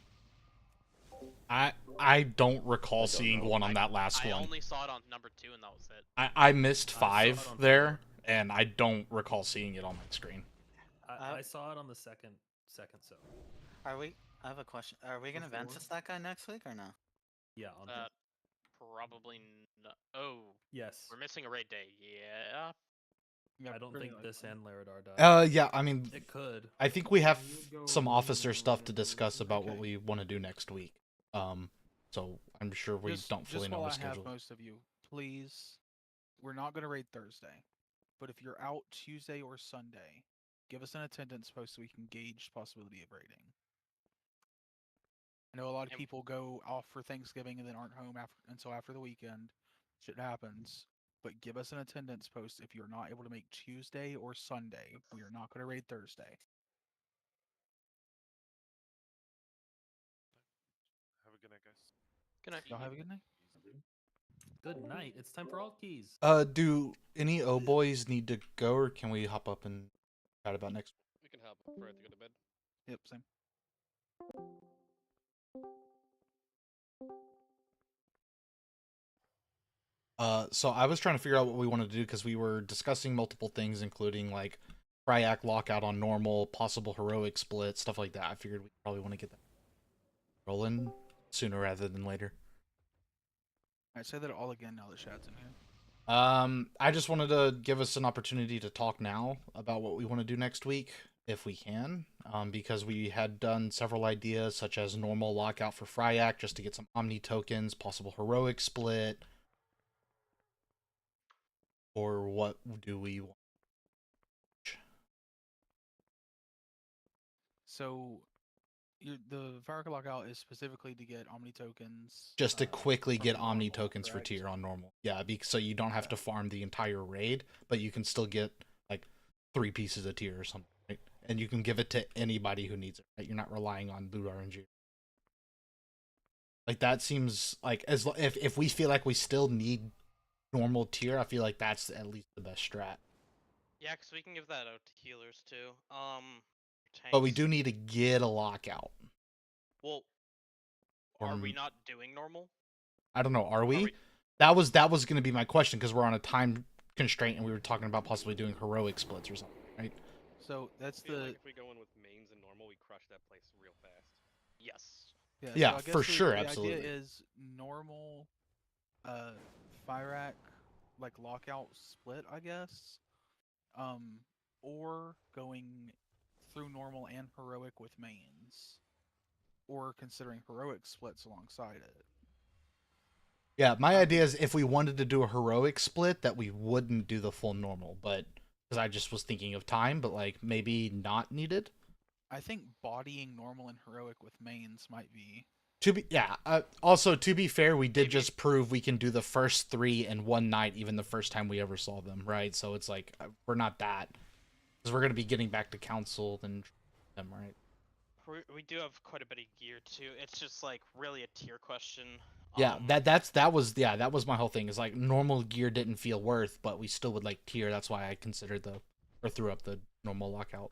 I don't recall seeing know. one on that last I one. only saw it on number 2, and that was it. I missed I saw 5 it on there, and I don't recall seeing it on my screen. I saw it on the second so. Are we? I have a question. Are we gonna Before? Ventus that guy next week or no? Yeah, on Probably not. Oh, yes. we're missing a raid day. Yeah. I don't think this and Laradar die. Yeah, I mean, it could. I think we have You would some go officer or stuff to whatever. discuss about what Okay. we want to do next week. So I'm sure we don't fully know while the I have schedule. most of you, please. We're not gonna raid Thursday, but if you're out Tuesday or Sunday, give us an attendance post so we can gauge the possibility of raiding. I know a lot of people go off for Thanksgiving and then aren't home until after the weekend. Shit happens. But give us an attendance post if you're not able to make Tuesday or Sunday. We are not going to raid Thursday. Have a good night, guys. Good night. Y'all have a good night. Good night. It's time for alt keys. Do any O boys need to go, or can we hop up and chat about next? We can hop up right to go to bed. Yep, same. So I was trying to figure out what we wanted to do because we were discussing multiple things, including like Cryak lockout on normal, possible heroic split, stuff like that. I figured we probably want to get that rolling sooner rather than later. Alright, say that all again now that Shad's in here. I just wanted to give us an opportunity to talk now about what we want to do next week, if we can, because we had done several ideas, such as normal lockout for Fryak, just to get some Omni tokens, possible heroic split, or what do we want? So, the Fire Lockout is specifically to get Omni tokens. Just to quickly from get normal, Omni tokens for correct? tier on normal. Yeah, so you don't have to farm the entire raid, but you can still get like 3 pieces of tier or something, right? And you can give it to anybody who needs it, right? You're not relying on loot RNG. Like that seems like if we feel like we still need normal tier, I feel like that's at least the best strat. Yeah, because we can give that out to healers too. But we Tanks. do need to get a lockout. Well, are we not doing normal? I don't know. Are we? That was going to be my question because we're on a time constraint and we were talking about possibly doing heroic splits or something, right? So that's I feel the like if we go in with mains and normal, we crush that place real fast. Yes. Yeah, so I guess for sure, the absolutely. idea is normal, Fyrak, like lockout split, I guess, or going through normal and heroic with mains, or considering heroic splits alongside it. Yeah, my idea is if we wanted to do a heroic split, that we wouldn't do the full normal, but because I just was thinking of time, but like maybe not needed. I think bodying normal and heroic with mains might be. Also, to be fair, we did just prove we can do the first 3 in one night, even the first time we ever saw them, right? So it's like we're not that, because we're gonna be getting back to council and them, right? We do have quite a bit of gear too. It's just like really a tier question. Yeah, that was my whole thing. Is like normal gear didn't feel worth, but we still would like tier. That's why I considered threw up the normal lockout.